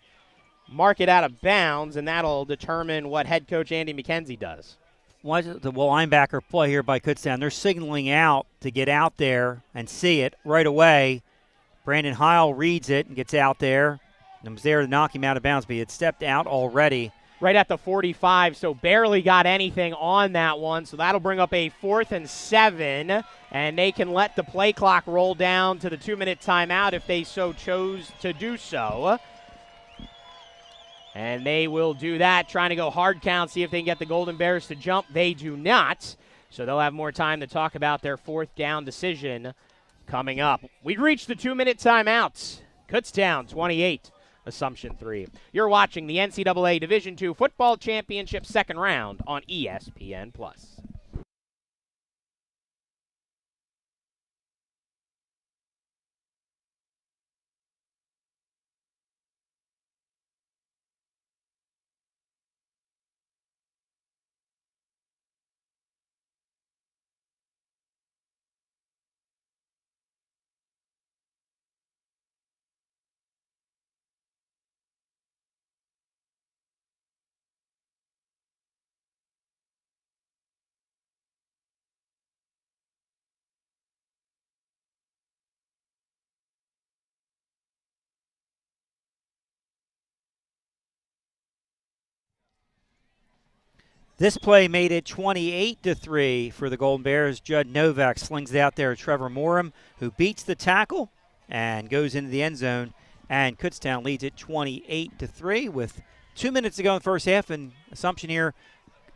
mark it out of bounds, and that'll determine what head coach Andy McKenzie does. The linebacker play here by Kutztown. They're signaling out to get out there and see it right away. Brandon Heil reads it and gets out there and was there to knock him out of bounds, but he had stepped out already. Right at the 45, so barely got anything on that one. So that'll bring up a 4th and 7, and they can let the play clock roll down to the 2-minute timeout if they so chose to do so. And they will do that, trying to go hard count, see if they can get the Golden Bears to jump. They do not, so they'll have more time to talk about their 4th down decision coming up. We've reached the 2-minute timeouts. Kutztown 28, Assumption 3. You're watching the NCAA Division II Football Championship 2nd round on ESPN+. This play made it 28-3 for the Golden Bears. Judd Novak slings it out there to Trevor Morum, who beats the tackle and goes into the end zone. And Kutztown leads it 28-3 with 2 minutes to go in the first half. And Assumption here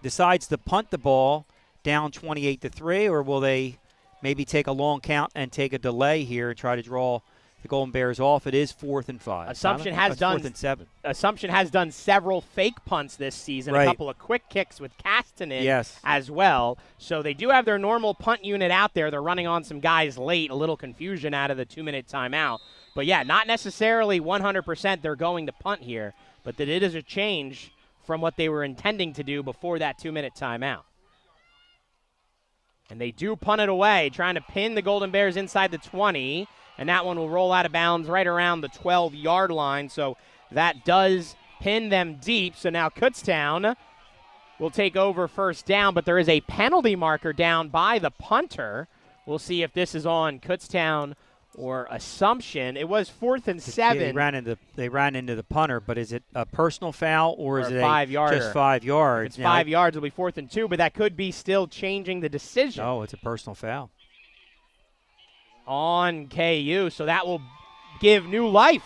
decides to punt the ball down 28-3, or will they maybe take a long count and take a delay here and try to draw the Golden Bears off? It is 4th and 5. Assumption has done 4th and 7. Assumption has done several fake punts this season, right. A couple of quick kicks with Castanen yes. as well. So they do have their normal punt unit out there. They're running on some guys late, a little confusion out of the 2-minute timeout. But yeah, not necessarily 100% they're going to punt here, but that it is a change from what they were intending to do before that 2-minute timeout. And they do punt it away, trying to pin the Golden Bears inside the 20. And that one will roll out of bounds right around the 12-yard line. So that does pin them deep. So now Kutztown will take over first down, but there is a penalty marker down by the punter. We'll see if this is on Kutztown or Assumption. It was 4th and 7. They ran into the punter, but is it a personal foul or is a it 5-yarder? Just 5 yards? If it's 5 yards, it'll be 4th and 2, but that could be still changing the decision. Oh, it's a personal foul on KU, so that will give new life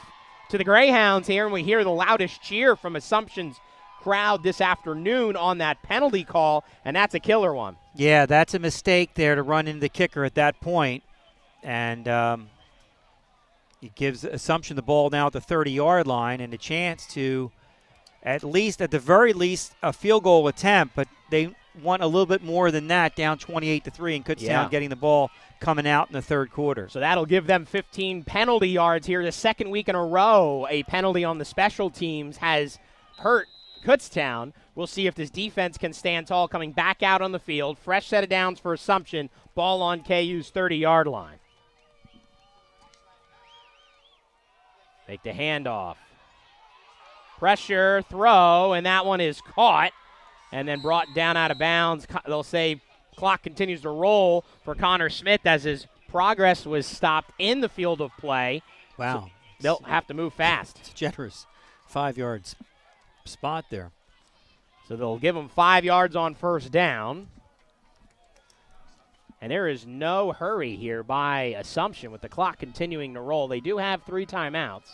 to the Greyhounds here, and we hear the loudest cheer from Assumption's crowd this afternoon on that penalty call, and that's a killer one. Yeah, that's a mistake there to run into the kicker at that point, and it gives Assumption the ball now at the 30-yard line and a chance to at the very least, a field goal attempt, but they want a little bit more than that, down 28-3, and Kutztown getting the ball coming out in the third quarter. So that'll give them 15 penalty yards here. The second week in a row, a penalty on the special teams has hurt Kutztown. We'll see if this defense can stand tall coming back out on the field. Fresh set of downs for Assumption. Ball on KU's 30-yard line. Make the handoff. Pressure, throw, and that one is caught and then brought down out of bounds. They'll say clock continues to roll for Connor Smith as his progress was stopped in the field of play. Wow. So they'll have to move fast. It's a generous 5-yard spot there. So they'll give them 5 yards on first down. And there is no hurry here by Assumption with the clock continuing to roll. They do have 3 timeouts.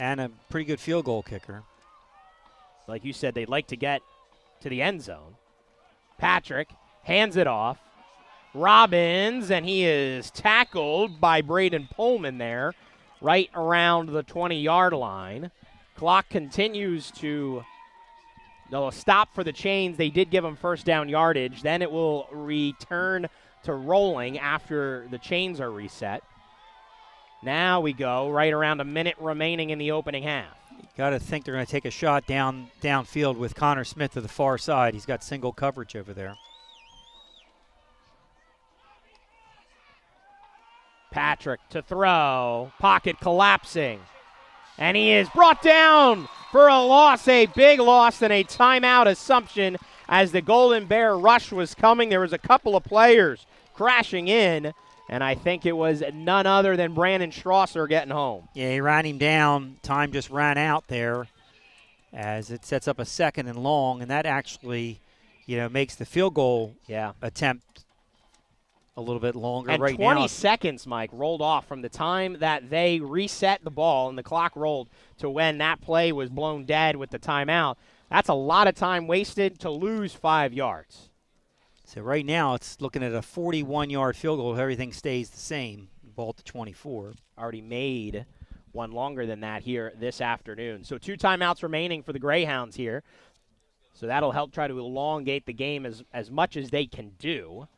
And a pretty good field goal kicker. Like you said, they'd like to get to the end zone. Patrick hands it off. Robbins, and he is tackled by Braden Pullman there, right around the 20-yard line. Clock continues to they'll stop for the chains. They did give them first down yardage. Then it will return to rolling after the chains are reset. Now we go right around a minute remaining in the opening half. Got to think they're going to take a shot downfield with Connor Smith to the far side. He's got single coverage over there. Patrick to throw. Pocket collapsing. And he is brought down for a loss, a big loss, and a timeout Assumption as the Golden Bear rush was coming. There was a couple of players crashing in, and I think it was none other than Brandon Strasser getting home. Yeah, he ran him down. Time just ran out there as it sets up a 2nd and long, and that actually, makes the field goal attempt a little bit longer. And right 20 now, seconds, Mike, rolled off from the time that they reset the ball and the clock rolled to when that play was blown dead with the timeout. That's a lot of time wasted to lose 5 yards. So right now it's looking at a 41-yard field goal if everything stays the same. Ball to 24. Already made one longer than that here this afternoon. So 2 timeouts remaining for the Greyhounds here. So that'll help try to elongate the game as much as they can do.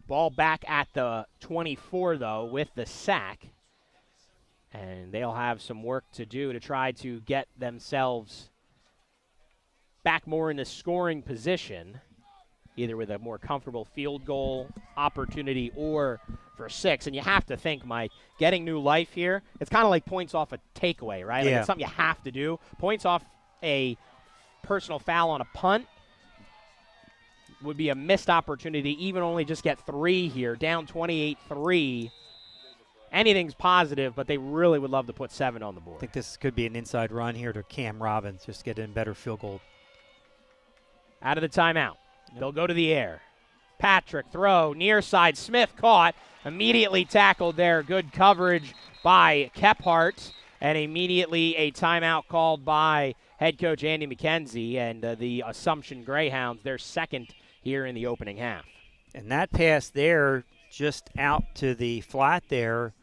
Ball back at the 24, though, with the sack. And they'll have some work to do to try to get themselves back more in the scoring position, either with a more comfortable field goal opportunity or for 6. And you have to think, Mike, getting new life here, it's kind of like points off a takeaway, right? Like it's something you have to do. Points off a personal foul on a punt would be a missed opportunity, even only just get 3 here, down 28-3. Anything's positive, but they really would love to put 7 on the board. I think this could be an inside run here to Cam Robbins, just get in better field goal. Out of the timeout. They'll go to the air. Patrick, throw, near side. Smith caught, immediately tackled there. Good coverage by Kephart, and immediately a timeout called by head coach Andy McKenzie and the Assumption Greyhounds, their second here in the opening half. And that pass there, just out to the flat there,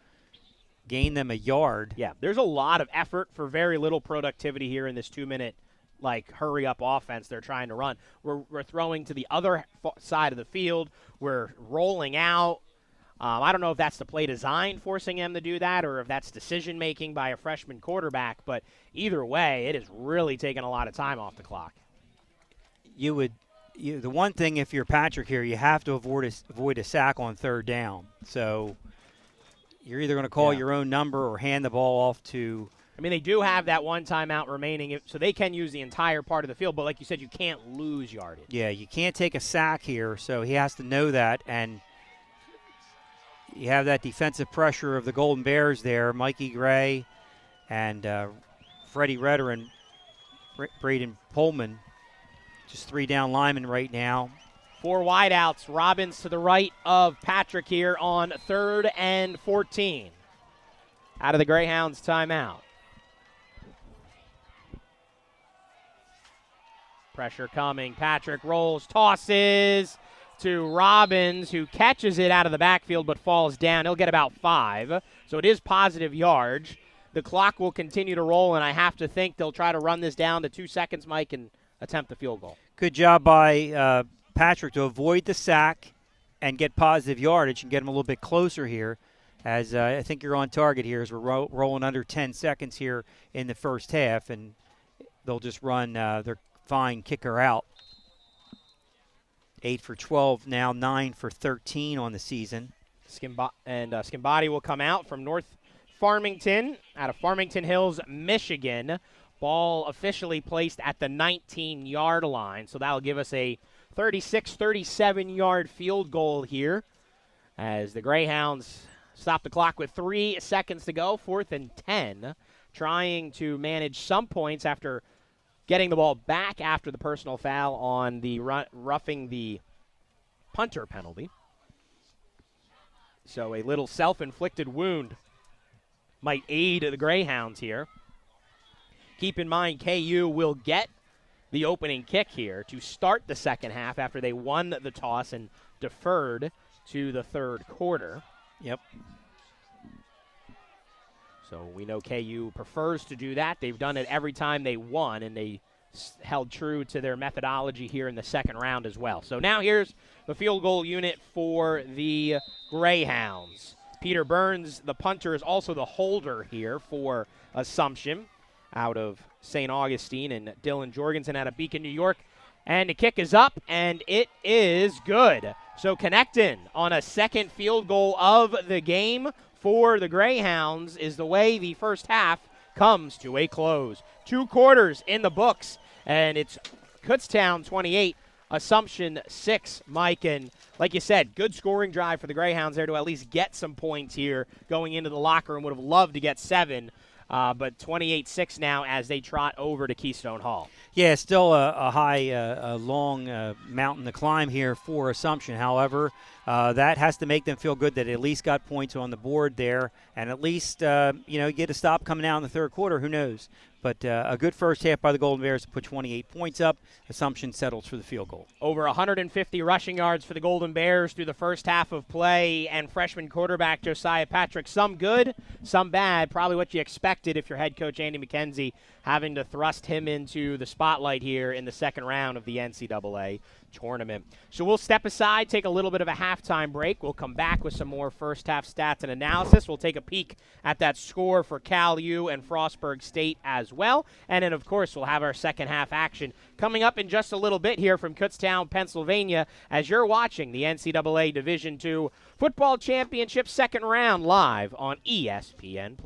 gained them a yard. Yeah, there's a lot of effort for very little productivity here in this 2-minute hurry-up offense they're trying to run. We're throwing to the other side of the field. We're rolling out. I don't know if that's the play design forcing them to do that or if that's decision-making by a freshman quarterback, but either way, it is really taking a lot of time off the clock. The one thing, if you're Patrick here, you have to avoid a sack on 3rd down. So you're either going to call your own number or hand the ball off to – I mean, they do have that 1 timeout remaining, so they can use the entire part of the field. But like you said, you can't lose yardage. Yeah, you can't take a sack here, so he has to know that. And you have that defensive pressure of the Golden Bears there. Mikey Gray and Freddie Redder and Braden Pullman, just 3 down linemen right now. 4 wideouts. Robbins to the right of Patrick here on 3rd and 14. Out of the Greyhounds timeout. Pressure coming. Patrick rolls, tosses to Robbins, who catches it out of the backfield but falls down. He'll get about 5, so it is positive yards. The clock will continue to roll, and I have to think they'll try to run this down to 2 seconds, Mike, and attempt the field goal. Good job by Patrick to avoid the sack and get positive yardage and get him a little bit closer here, as I think you're on target here as we're rolling under 10 seconds here in the first half, and they'll just run their fine kicker out. 8 for 12 now, 9 for 13 on the season. Skimbody will come out from North Farmington, out of Farmington Hills, Michigan. Ball officially placed at the 19-yard line, so that'll give us a 36, 37-yard field goal here as the Greyhounds stop the clock with 3 seconds to go, 4th and 10, trying to manage some points after getting the ball back after the personal foul on the roughing the punter penalty. So a little self-inflicted wound might aid the Greyhounds here. Keep in mind, KU will get the opening kick here to start the second half after they won the toss and deferred to the third quarter. Yep. So we know KU prefers to do that. They've done it every time they won, and they held true to their methodology here in the second round as well. So now here's the field goal unit for the Greyhounds. Peter Burns, the punter, is also the holder here for Assumption out of St. Augustine, and Dylan Jorgensen out of Beacon, New York. And the kick is up, and it is good. So connecting on a second field goal of the game for the Greyhounds is the way the first half comes to a close. 2 quarters in the books, and it's Kutztown 28, Assumption 6, Mike. And like you said, good scoring drive for the Greyhounds there to at least get some points here going into the locker room. Would have loved to get 7. But 28-6 now as they trot over to Keystone Hall. Yeah, still a high, long mountain to climb here for Assumption. However, that has to make them feel good that they at least got points on the board there, and at least get a stop coming out in the third quarter. Who knows? But a good first half by the Golden Bears to put 28 points up. Assumption settles for the field goal. Over 150 rushing yards for the Golden Bears through the first half of play, and freshman quarterback Josiah Patrick. Some good, some bad. Probably what you expected if you're head coach Andy McKenzie having to thrust him into the spotlight here in the second round of the NCAA tournament. So we'll step aside, take a little bit of a halftime break. We'll come back with some more first half stats and analysis. We'll take a peek at that score for Cal U and Frostburg State as well. And then, of course, we'll have our second half action coming up in just a little bit here from Kutztown, Pennsylvania, as you're watching the NCAA Division II Football Championship second round live on ESPN+.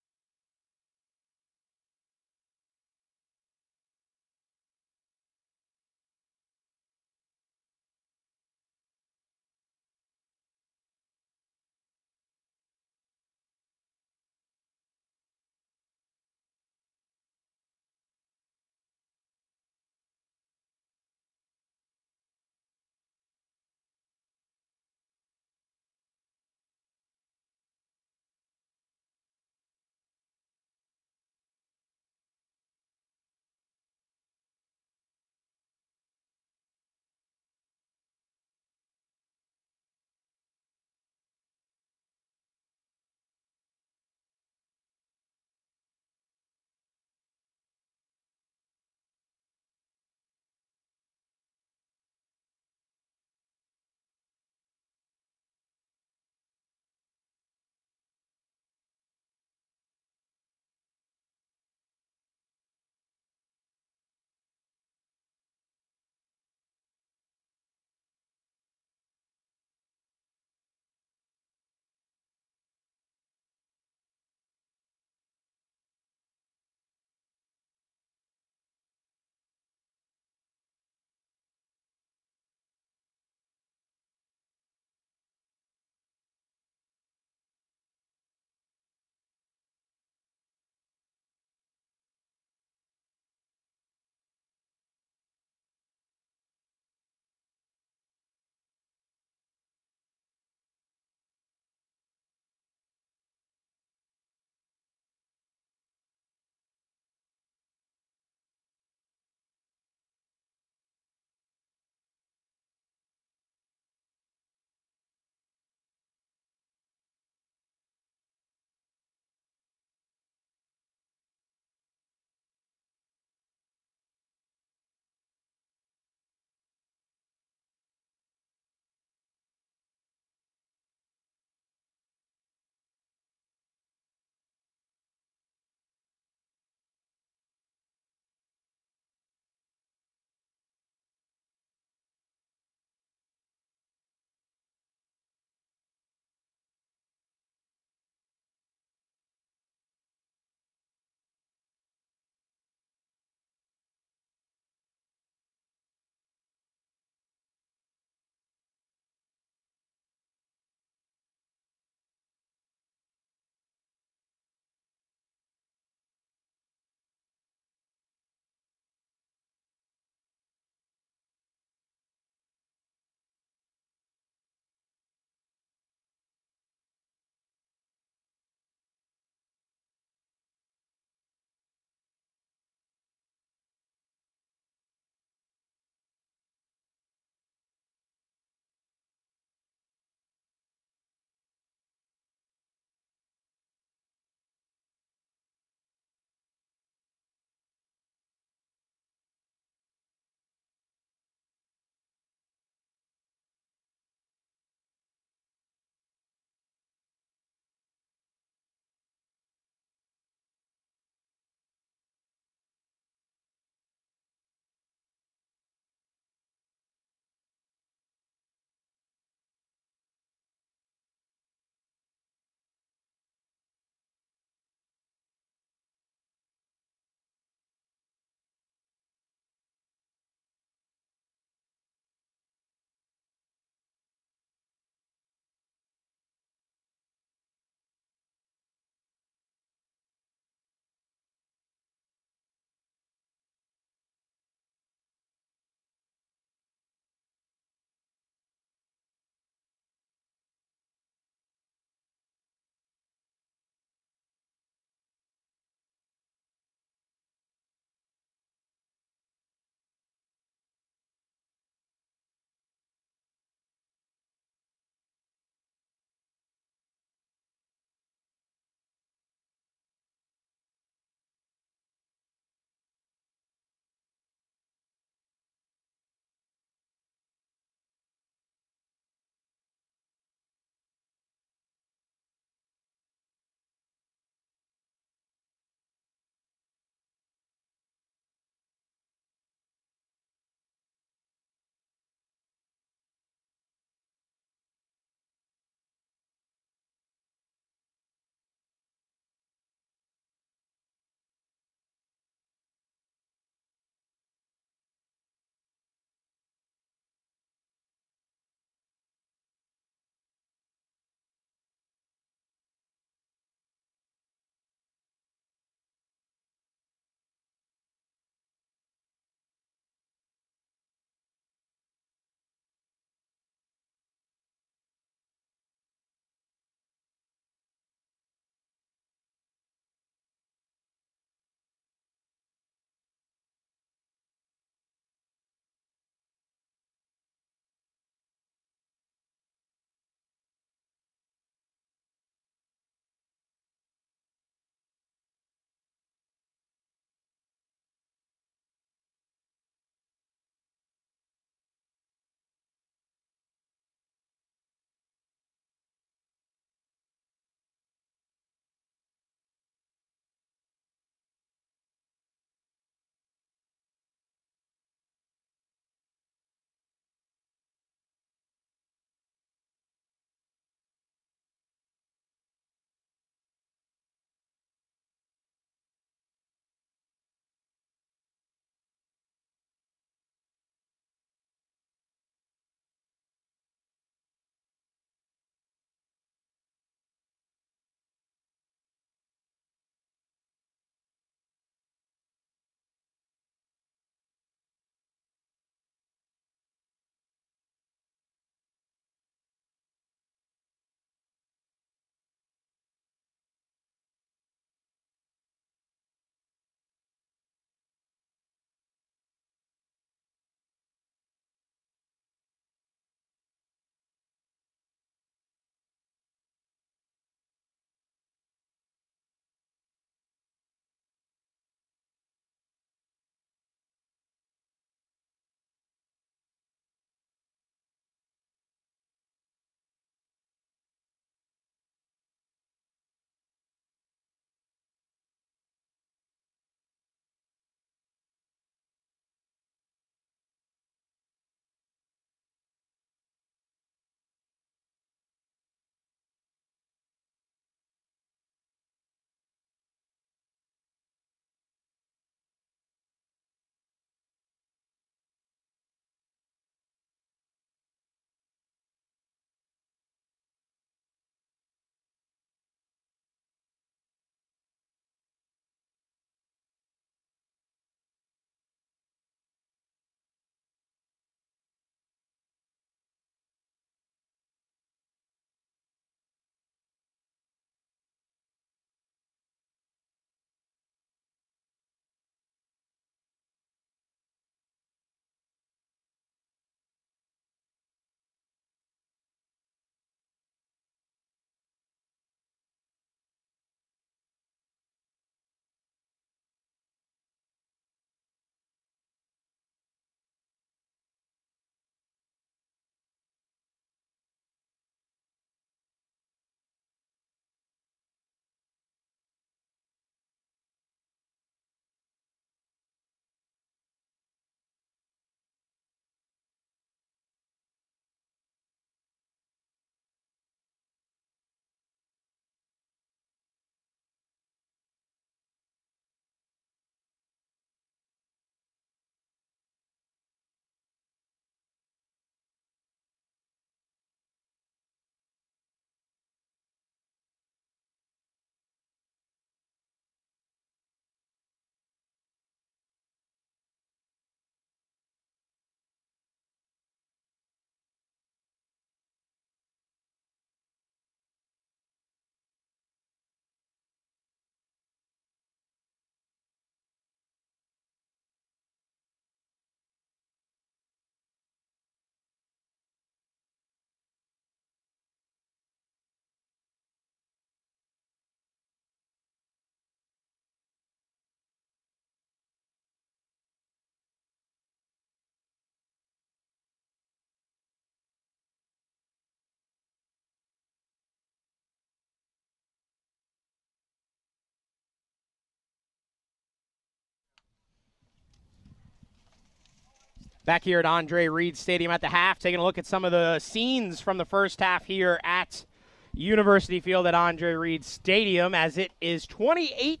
Back here at Andre Reed Stadium at the half, taking a look at some of the scenes from the first half here at University Field at Andre Reed Stadium, as it is 28-6.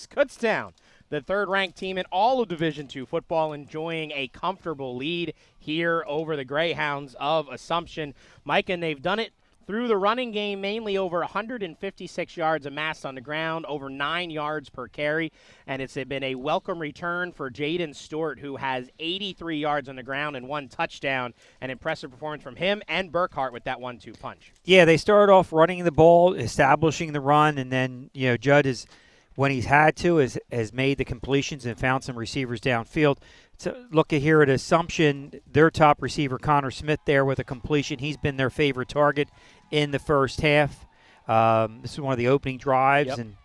Kutztown, the third-ranked team in all of Division II football, enjoying a comfortable lead here over the Greyhounds of Assumption. Mike, and they've done it through the running game, mainly over 156 yards amassed on the ground, over 9 yards per carry, and it's been a welcome return for Jaden Stewart, who has 83 yards on the ground and 1 touchdown. An impressive performance from him and Burkhart with that 1-2 punch. Yeah, they started off running the ball, establishing the run, and then, Judd is, when he's had to, has made the completions and found some receivers downfield. So look at here at Assumption, their top receiver, Connor Smith, there with a completion. He's been their favorite target in the first half. This is one of the opening drives. Yep. And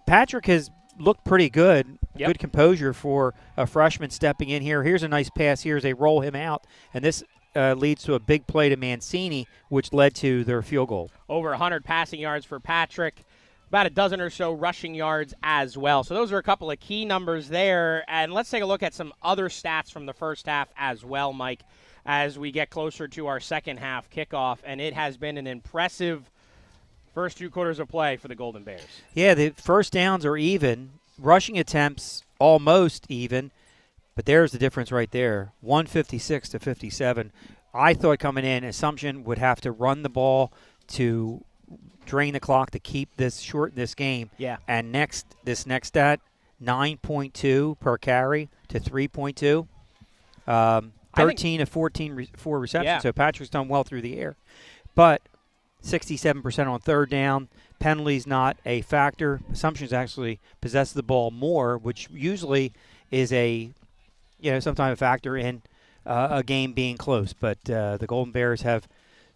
Patrick has looked pretty good. Yep. Good composure for a freshman stepping in here. Here's a nice pass here as they roll him out. And this leads to a big play to Mancini, which led to their field goal. Over 100 passing yards for Patrick. About a dozen or so rushing yards as well. So those are a couple of key numbers there. And let's take a look at some other stats from the first half as well, Mike, as we get closer to our second half kickoff. And it has been an impressive first 2 quarters of play for the Golden Bears. Yeah, the first downs are even. Rushing attempts almost even. But there's the difference right there, 156-57. I thought coming in, Assumption would have to run the ball to drain the clock to keep this short in this game. Yeah. And this next stat, 9.2 per carry to 3.2. 13 of 14 for receptions. Yeah. So Patrick's done well through the air. But 67% on third down. Penalties not a factor. Assumption's actually possessed the ball more, which usually is sometimes a factor in a game being close. But the Golden Bears have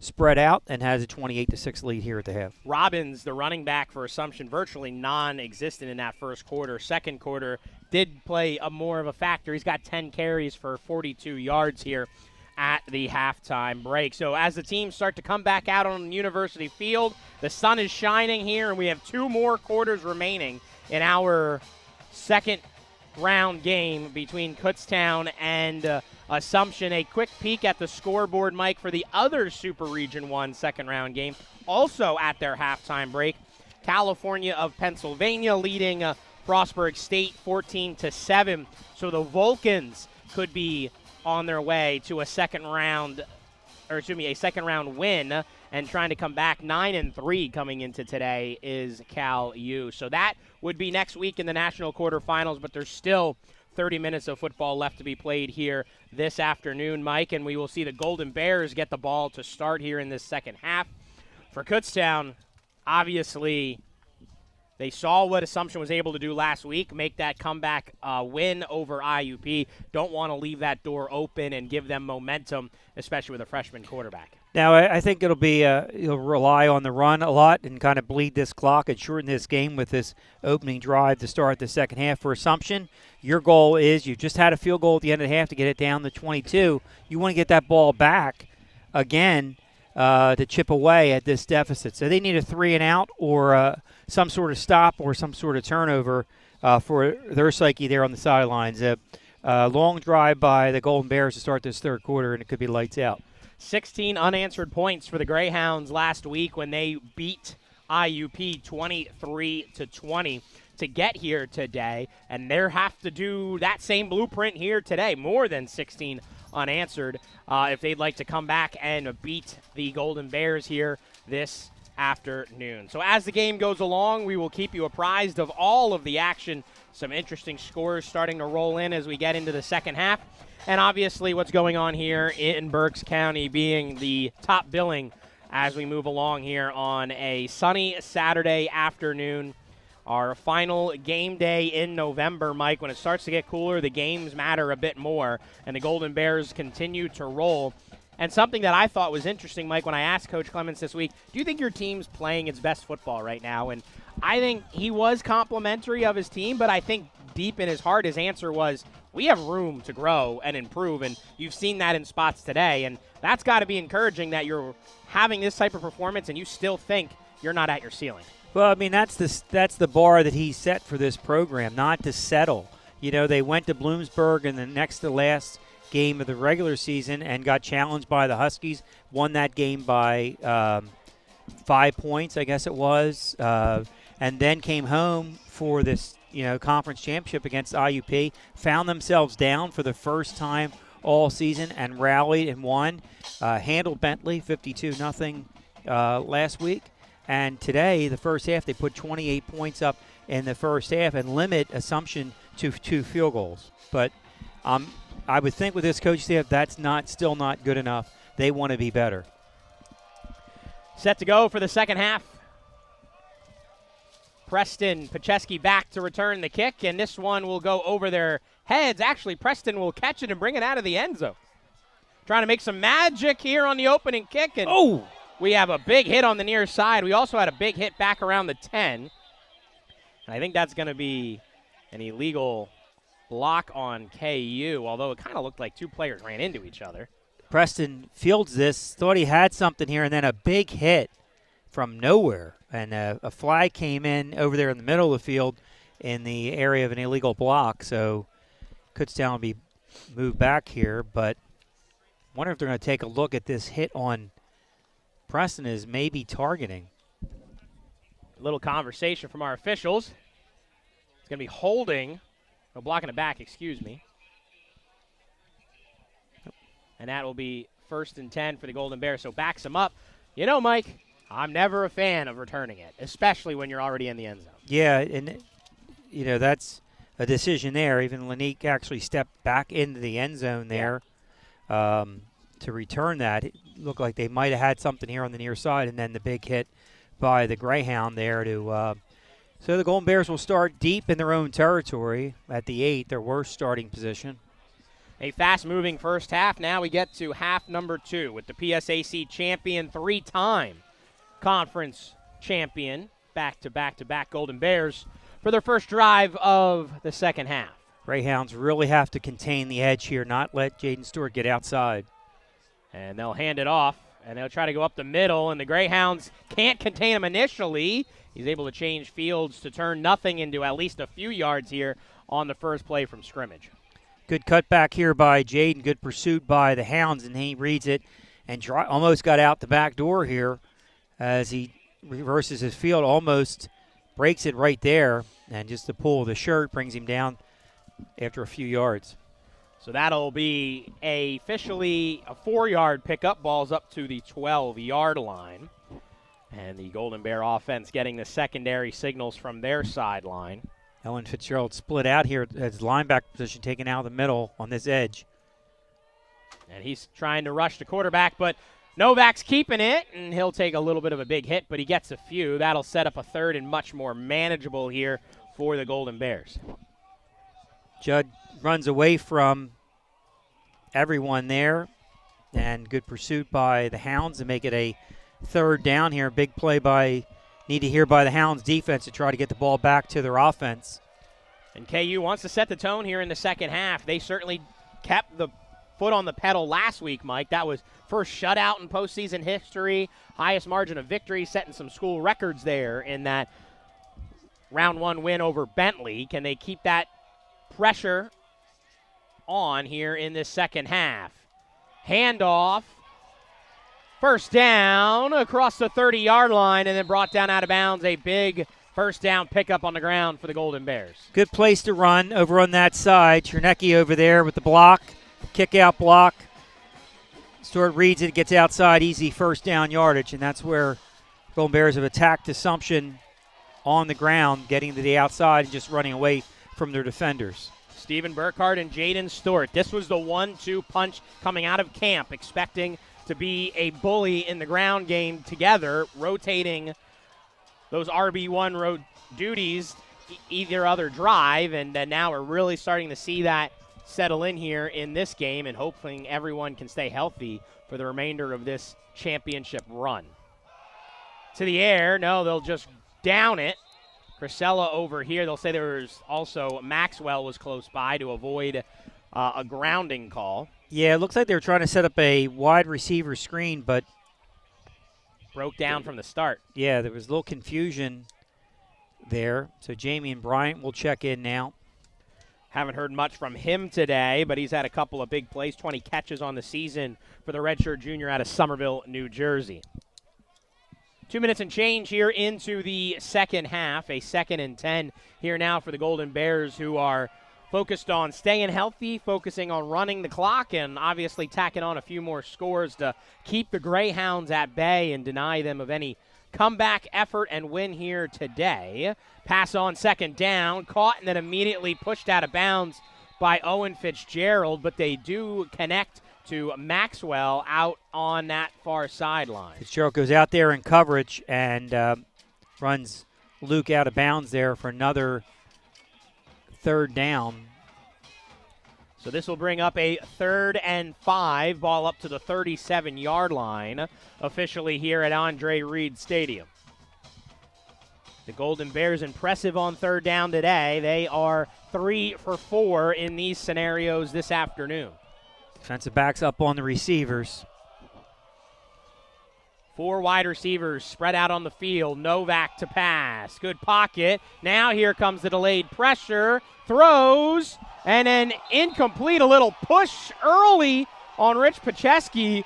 spread out and has a 28-6 lead here at the half. Robbins, the running back for Assumption, virtually non-existent in that first quarter. Second quarter did play more of a factor. He's got 10 carries for 42 yards here at the halftime break. So as the teams start to come back out on University Field, the sun is shining here, and we have 2 more quarters remaining in our second round game between Kutztown and Assumption. A quick peek at the scoreboard, Mike, for the other Super Region 1 second round game, also at their halftime break. California of Pennsylvania leading Frostburg State 14-7. So the Vulcans could be on their way to a second round win and trying to come back. 9-3 coming into today is Cal U. So that would be next week in the national quarterfinals, but there's still 30 minutes of football left to be played here this afternoon, Mike, and we will see the Golden Bears get the ball to start here in this second half. For Kutztown, obviously, they saw what Assumption was able to do last week, make that comeback win over IUP. Don't want to leave that door open and give them momentum, especially with a freshman quarterback. Now, I think it'll be you'll rely on the run a lot and kind of bleed this clock and shorten this game with this opening drive to start the second half. For Assumption, your goal is you just had a field goal at the end of the half to get it down to 22. You want to get that ball back again to chip away at this deficit. So they need a 3-and-out or some sort of stop or some sort of turnover for their psyche there on the sidelines. A long drive by the Golden Bears to start this third quarter, and it could be lights out. 16 unanswered points for the Greyhounds last week when they beat IUP 23-20 to get here today, and they'll have to do that same blueprint here today, more than 16 unanswered, if they'd like to come back and beat the Golden Bears here this afternoon. So as the game goes along, we will keep you apprised of all of the action. Some interesting scores starting to roll in as we get into the second half. And obviously what's going on here in Berks County being the top billing as we move along here on a sunny Saturday afternoon. Our final game day in November, Mike. When it starts to get cooler, the games matter a bit more, and the Golden Bears continue to roll. And something that I thought was interesting, Mike, when I asked Coach Clements this week, do you think your team's playing its best football right now? And I think he was complimentary of his team, but I think deep in his heart his answer was, we have room to grow and improve, and you've seen that in spots today. And that's got to be encouraging that you're having this type of performance and you still think you're not at your ceiling. Well, I mean, that's the bar that he set for this program, not to settle. You know, they went to Bloomsburg in the next to last game of the regular season and got challenged by the Huskies. Won that game by 5 points, I guess it was, and then came home for this conference championship against IUP. Found themselves down for the first time all season and rallied and won. Handled Bentley 52-0 last week. And today, the first half, they put 28 points up in the first half and limit Assumption to 2 field goals. But I would think with this coaching staff, that's still not good enough. They want to be better. Set to go for the second half. Preston Pacheski back to return the kick, and this one will go over their heads. Actually, Preston will catch it and bring it out of the end zone. Trying to make some magic here on the opening kick, and we have a big hit on the near side. We also had a big hit back around the 10. And I think that's going to be an illegal block on KU, although it kind of looked like 2 players ran into each other. Preston fields this, thought he had something here, and then a big hit from nowhere. And a flag came in over there in the middle of the field in the area of an illegal block. So Kutztown will be moved back here, but I wonder if they're going to take a look at this hit on Preston is maybe targeting. A little conversation from our officials. It's going to be holding, no, blocking it back, excuse me. And that will be 1st and 10 for the Golden Bears, so backs him up. Mike, I'm never a fan of returning it, especially when you're already in the end zone. Yeah, and, that's a decision there. Even Lanique actually stepped back into the end zone there to return that. It looked like they might have had something here on the near side, and then the big hit by the Greyhound there to so the Golden Bears will start deep in their own territory at the 8, their worst starting position. A fast-moving first half. Now we get to half number 2 with the PSAC champion, 3-time conference champion, back-to-back-to-back Golden Bears for their first drive of the second half. Greyhounds really have to contain the edge here, not let Jaden Stewart get outside. And they'll hand it off, and they'll try to go up the middle, and the Greyhounds can't contain him initially. He's able to change fields to turn nothing into at least a few yards here on the first play from scrimmage. Good cutback here by Jaden, good pursuit by the Hounds, and he reads it and almost got out the back door here as he reverses his field, almost breaks it right there, and just the pull of the shirt brings him down after a few yards. So that'll be officially a 4-yard pickup. Ball's up to the 12-yard line. And the Golden Bear offense getting the secondary signals from their sideline. Ellen Fitzgerald split out here as linebacker position taken out of the middle on this edge. And he's trying to rush the quarterback, but Novak's keeping it, and he'll take a little bit of a big hit, but he gets a few. That'll set up a 3rd and much more manageable here for the Golden Bears. Judd runs away from everyone there, and good pursuit by the Hounds to make it a 3rd down here. Big play by the Hounds defense to try to get the ball back to their offense. And KU wants to set the tone here in the second half. They certainly kept the foot on the pedal last week, Mike. That was first shutout in postseason history, highest margin of victory, setting some school records there in that round 1 win over Bentley. Can they keep that pressure on here in this second half? Handoff. First down across the 30-yard line, and then brought down out of bounds. A big first down pickup on the ground for the Golden Bears. Good place to run over on that side. Chernecki over there with the block, kick-out block. Stewart reads it, gets outside, easy first down yardage, and that's where Golden Bears have attacked Assumption on the ground, getting to the outside and just running away from their defenders. Stephen Burkhardt and Jaden Stewart. This was the 1-2 punch coming out of camp, expecting to be a bully in the ground game together, rotating those RB1 duties either other drive, and now we're really starting to see that settle in here in this game, and hoping everyone can stay healthy for the remainder of this championship run. To the air, no, they'll just down it. Crisella over here, they'll say there was also Maxwell was close by to avoid a grounding call. Yeah, it looks like they were trying to set up a wide receiver screen, but broke down from the start. Yeah, there was a little confusion there. So Jamie and Bryant will check in now. Haven't heard much from him today, but he's had a couple of big plays, 20 catches on the season for the redshirt junior out of Somerville, New Jersey. 2 minutes and change here into the second half, a 2nd and 10 here now for the Golden Bears, who are focused on staying healthy, focusing on running the clock, and obviously tacking on a few more scores to keep the Greyhounds at bay and deny them of any comeback effort and win here today. Pass on 2nd down, caught and then immediately pushed out of bounds by Owen Fitzgerald, but they do connect to Maxwell out on that far sideline. Fitzgerald goes out there in coverage and runs Luke out of bounds there for another 3rd down. So this will bring up a 3rd and 5, ball up to the 37-yard line, officially here at Andre Reed Stadium. The Golden Bears impressive on 3rd down today. They are 3 for 4 in these scenarios this afternoon. Defensive backs up on the receivers. 4 wide receivers spread out on the field. Novak to pass. Good pocket. Now here comes the delayed pressure. Throws. And an incomplete. A little push early on Rich Pacheski.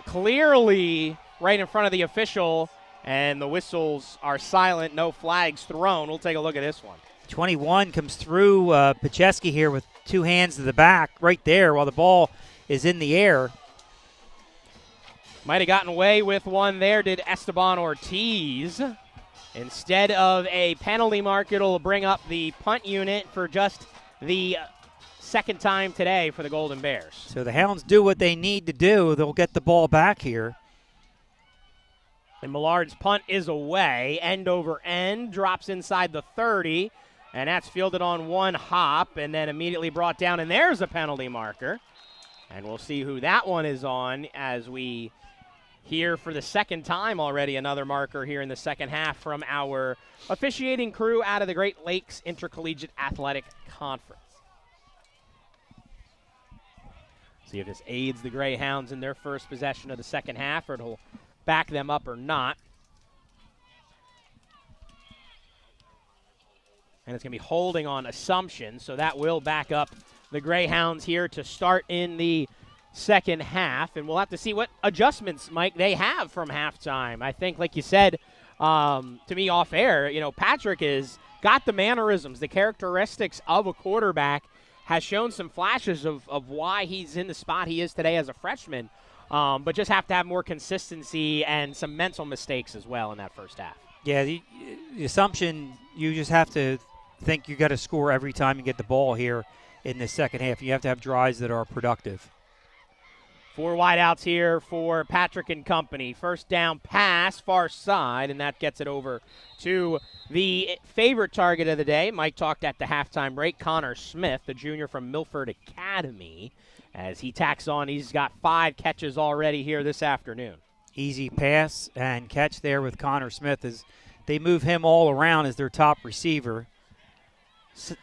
Clearly right in front of the official. And the whistles are silent. No flags thrown. We'll take a look at this one. 21 comes through Pacheski here with 2 hands to the back right there while the ball is in the air. Might have gotten away with one there, did Esteban Ortiz. Instead of a penalty mark, it'll bring up the punt unit for just the 2nd time today for the Golden Bears. So the Hounds do what they need to do. They'll get the ball back here. And Millard's punt is away, end over end, drops inside the 30, and that's fielded on one hop and then immediately brought down, and there's a penalty marker. And we'll see who that one is on as we hear for the 2nd time already another marker here in the 2nd half from our officiating crew out of the Great Lakes Intercollegiate Athletic Conference. See if this aids the Greyhounds in their first possession of the 2nd half, or it'll back them up or not. And it's going to be holding on Assumption, so that will back up the Greyhounds here to start in the 2nd half. And we'll have to see what adjustments, Mike, they have from halftime. I think, like you said to me off air, Patrick has got the mannerisms, the characteristics of a quarterback, has shown some flashes of why he's in the spot he is today as a freshman, but just have to have more consistency and some mental mistakes as well in that first half. Yeah, the Assumption, you just have to think you got to score every time you get the ball here in the 2nd half. You have to have drives that are productive. 4 wideouts here for Patrick and company. First down pass, far side, and that gets it over to the favorite target of the day. Mike talked at the halftime break, Connor Smith, the junior from Milford Academy. As he tacks on, he's got 5 catches already here this afternoon. Easy pass and catch there with Connor Smith as they move him all around as their top receiver.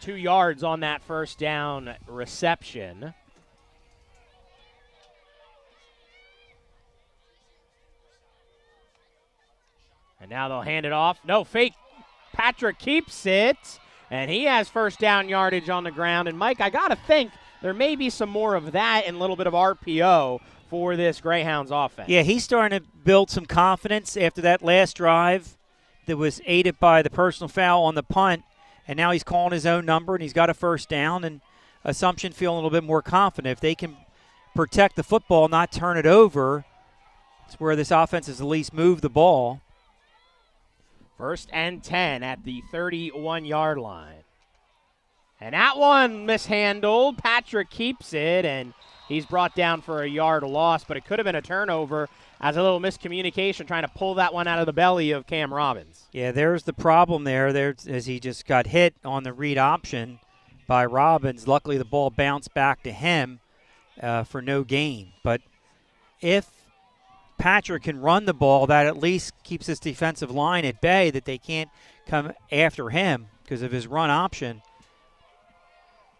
2 yards on that first down reception. And now they'll hand it off. No, fake. Patrick keeps it, and he has first down yardage on the ground. And, Mike, I got to think there may be some more of that and a little bit of RPO for this Greyhounds offense. Yeah, he's starting to build some confidence after that last drive that was aided by the personal foul on the punt. And now he's calling his own number, and he's got a first down, and Assumption feeling a little bit more confident. If they can protect the football, not turn it over, it's where this offense has at least moved the ball. 1st and 10 at the 31-yard line. And that one mishandled. Patrick keeps it, and he's brought down for a yard loss, but it could have been a turnover as a little miscommunication trying to pull that one out of the belly of Cam Robbins. Yeah, there's the problem there as he just got hit on the read option by Robbins. Luckily, the ball bounced back to him for no gain. But if Patrick can run the ball, that at least keeps this defensive line at bay, that they can't come after him because of his run option.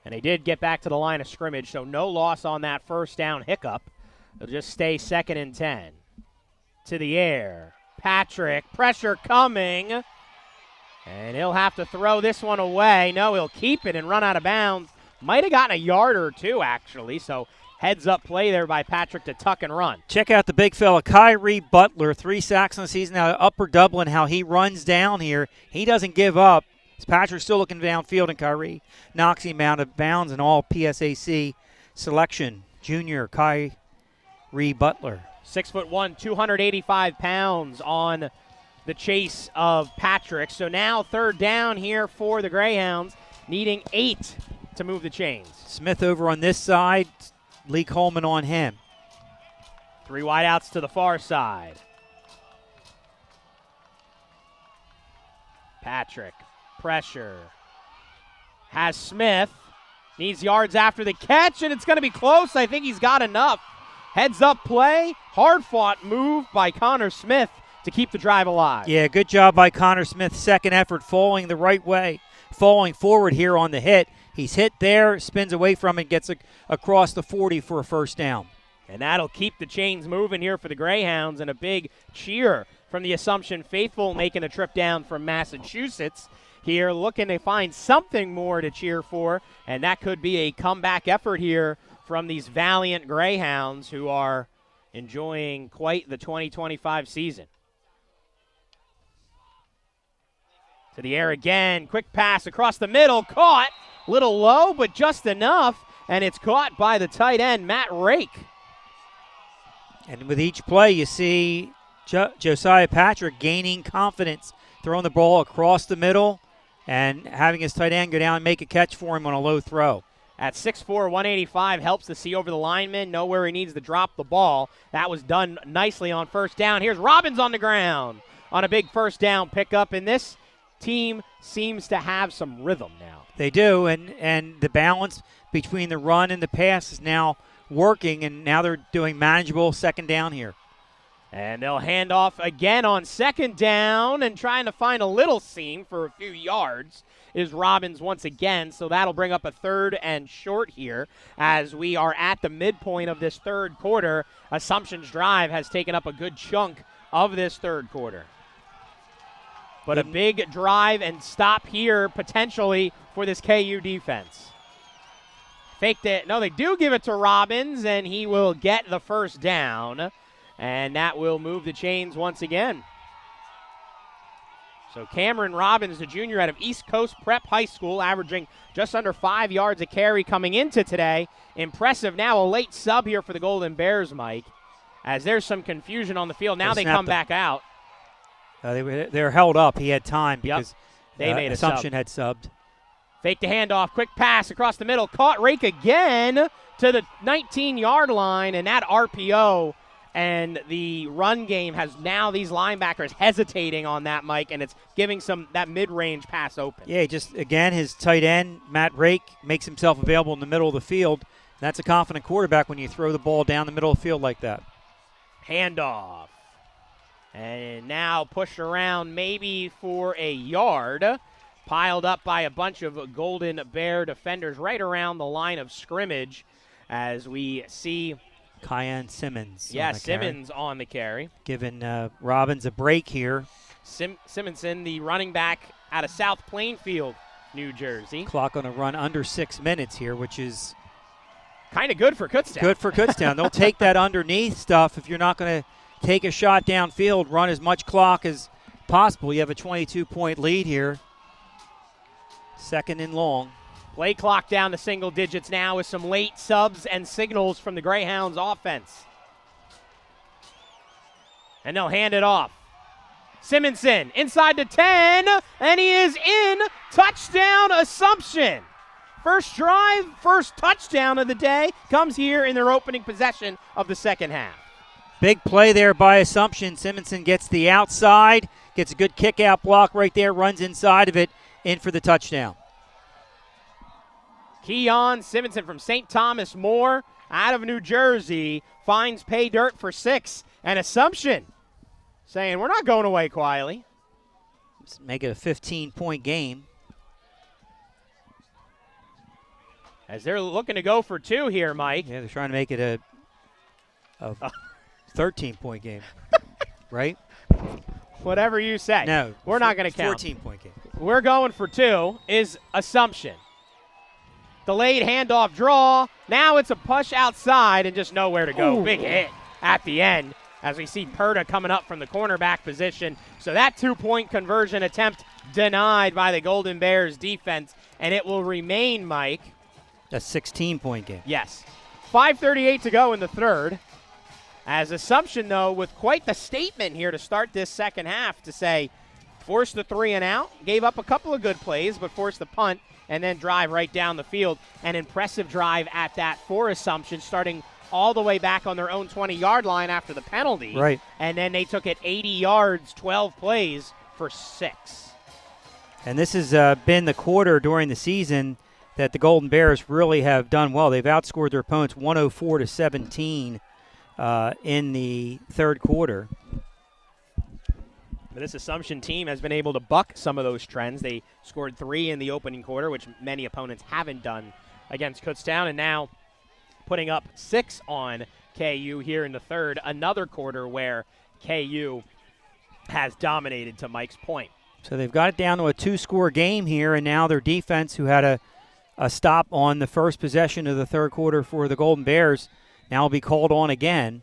And they did get back to the line of scrimmage, so no loss on that first down hiccup. They'll just stay 2nd and 10. To the air. Patrick, pressure coming. And he'll have to throw this one away. No, he'll keep it and run out of bounds Might have gotten a yard or two, actually, so heads-up play there by Patrick to tuck and run. Check out the big fella, Kyrie Butler, 3 sacks on the season. Now, Upper Dublin, how he runs down here. He doesn't give up. Patrick's still looking downfield, and Kyrie knocks him out of bounds, and all PSAC selection. Junior Kyrie Butler. 6'1", 285 pounds on the chase of Patrick. So now 3rd down here for the Greyhounds, needing 8 to move the chains. Smith over on this side, Lee Coleman on him. 3 wideouts to the far side. Patrick, pressure. Has Smith. Needs yards after the catch, and it's going to be close. I think he's got enough. Heads-up play. Hard-fought move by Connor Smith to keep the drive alive. Yeah, good job by Connor Smith. Second effort, falling the right way. Falling forward here on the hit. He's hit there, spins away from it, gets across the 40 for a 1st down. And that'll keep the chains moving here for the Greyhounds, and a big cheer from the Assumption faithful making a trip down from Massachusetts here, looking to find something more to cheer for, and that could be a comeback effort here from these valiant Greyhounds who are enjoying quite the 2025 season. To the air again, quick pass across the middle, caught, little low, but just enough, and it's caught by the tight end, Matt Rake. And with each play, you see Josiah Patrick gaining confidence, throwing the ball across the middle and having his tight end go down and make a catch for him on a low throw. At 6'4", 185, helps to see over the lineman, know where he needs to drop the ball. That was done nicely on 1st down. Here's Robbins on the ground on a big 1st down pickup, and this team seems to have some rhythm now. They do, and the balance between the run and the pass is now working, and now they're doing manageable 2nd down here. And they'll hand off again on 2nd down, and trying to find a little seam for a few yards is Robbins once again. So that'll bring up a 3rd and short here as we are at the midpoint of this 3rd quarter. Assumption's drive has taken up a good chunk of this 3rd quarter. But a big drive and stop here potentially for this KU defense. Faked it. No, they do give it to Robbins, and he will get the 1st down. And that will move the chains once again. So Cameron Robbins, the junior out of East Coast Prep High School, averaging just under 5 yards a carry coming into today. Impressive now, a late sub here for the Golden Bears, Mike, as there's some confusion on the field. Now they come back out. They're held up. He had time because they made Assumption had subbed. Fake the handoff, quick pass across the middle, caught Rake again to the 19-yard line, and that RPO and the run game has now these linebackers hesitating on that, Mike, and it's giving that mid-range pass open. Yeah, just, again, his tight end, Matt Rake, makes himself available in the middle of the field. That's a confident quarterback when you throw the ball down the middle of the field like that. Handoff. And now pushed around maybe for a yard. Piled up by a bunch of Golden Bear defenders right around the line of scrimmage as we see Kyan Simmons. Simmons on the carry. Giving Robbins a break here. Simonson, the running back out of South Plainfield, New Jersey. Clock on a run under 6 minutes here, which is kind of good for Kutztown. Good for Kutztown. They'll take that underneath stuff. If you're not going to take a shot downfield, run as much clock as possible. You have a 22-point lead here. 2nd and long. Play clock down to single digits now with some late subs and signals from the Greyhounds offense. And they'll hand it off. Simonson inside the 10, and he is in. Touchdown Assumption. First drive, first touchdown of the day comes here in their opening possession of the 2nd half. Big play there by Assumption. Simonson gets the outside, gets a good kick-out block right there, runs inside of it, in for the touchdown. Keon Simonson from St. Thomas More out of New Jersey finds pay dirt for 6. And Assumption saying, we're not going away quietly. Let's make it a 15-point game. As they're looking to go for 2 here, Mike. Yeah, they're trying to make it a 13-point game, right? Whatever you say. No. We're not going to count. 14-point game. We're going for 2 is Assumption. Delayed handoff draw. Now it's a push outside and just nowhere to go. Ooh. Big hit at the end as we see Perta coming up from the cornerback position. So that 2-point conversion attempt denied by the Golden Bears defense, and it will remain, Mike. A 16-point game. Yes. 5:38 to go in the third. As Assumption, though, with quite the statement here to start this second half to say, forced the 3 and out, gave up a couple of good plays, but forced the punt, and then drive right down the field. An impressive drive at that for Assumption, starting all the way back on their own 20-yard line after the penalty. Right. And then they took it 80 yards, 12 plays for 6. And this has been the quarter during the season that the Golden Bears really have done well. They've outscored their opponents 104-17 in the third quarter. But this Assumption team has been able to buck some of those trends. They scored 3 in the opening quarter, which many opponents haven't done against Kutztown, and now putting up 6 on KU here in the third. Another quarter where KU has dominated, to Mike's point. So they've got it down to a 2-score game here, and now their defense, who had a stop on the first possession of the third quarter for the Golden Bears, now will be called on again.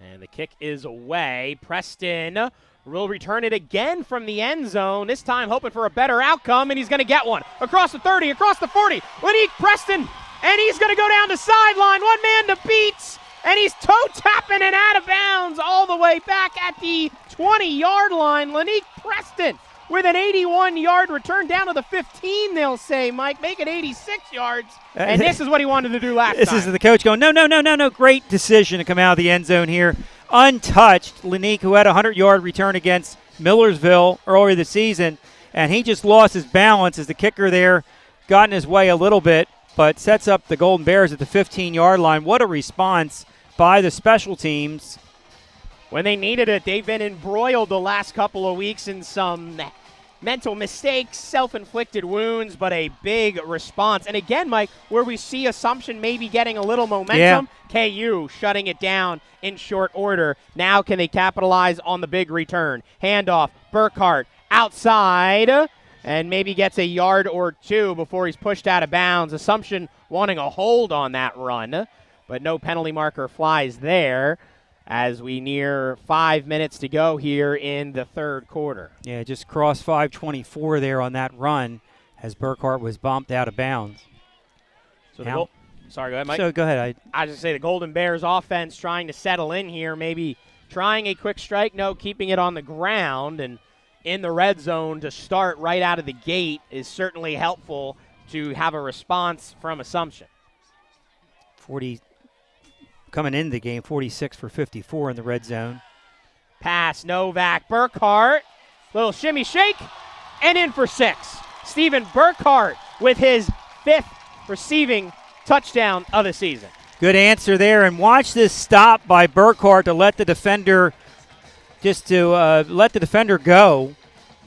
And the kick is away. Preston will return it again from the end zone, this time hoping for a better outcome, and he's going to get one. Across the 30, across the 40. Lanique Preston, and he's going to go down the sideline. One man to beat, and he's toe-tapping and out of bounds all the way back at the 20-yard line. Lanique Preston with an 81-yard return down to the 15, they'll say, Mike. Make it 86 yards, and this is what he wanted to do last time. This is the coach going, no. Great decision to come out of the end zone here. Untouched, Lanique, who had a 100-yard return against Millersville earlier this season, and he just lost his balance as the kicker there got in his way a little bit, but sets up the Golden Bears at the 15-yard line. What a response by the special teams. When they needed it, they've been embroiled the last couple of weeks in some mental mistakes, self-inflicted wounds, but a big response. And again, Mike, where we see Assumption maybe getting a little momentum, KU shutting it down in short order. Now can they capitalize on the big return? Handoff, Burkhart outside, and maybe gets a yard or 2 before he's pushed out of bounds. Assumption wanting a hold on that run, but no penalty marker flies there as we near 5 minutes to go here in the third quarter. Yeah, just crossed 5:24 there on that run as Burkhart was bumped out of bounds. So sorry, go ahead, Mike. So go ahead. I was just say the Golden Bears offense trying to settle in here, maybe trying a quick strike, no, keeping it on the ground, and in the red zone to start right out of the gate is certainly helpful to have a response from Assumption. Coming into the game, 46 for 54 in the red zone. Pass, Novak, Burkhart, little shimmy shake, and in for 6. Stephen Burkhart with his 5th receiving touchdown of the season. Good answer there, and watch this stop by Burkhart to let the defender go.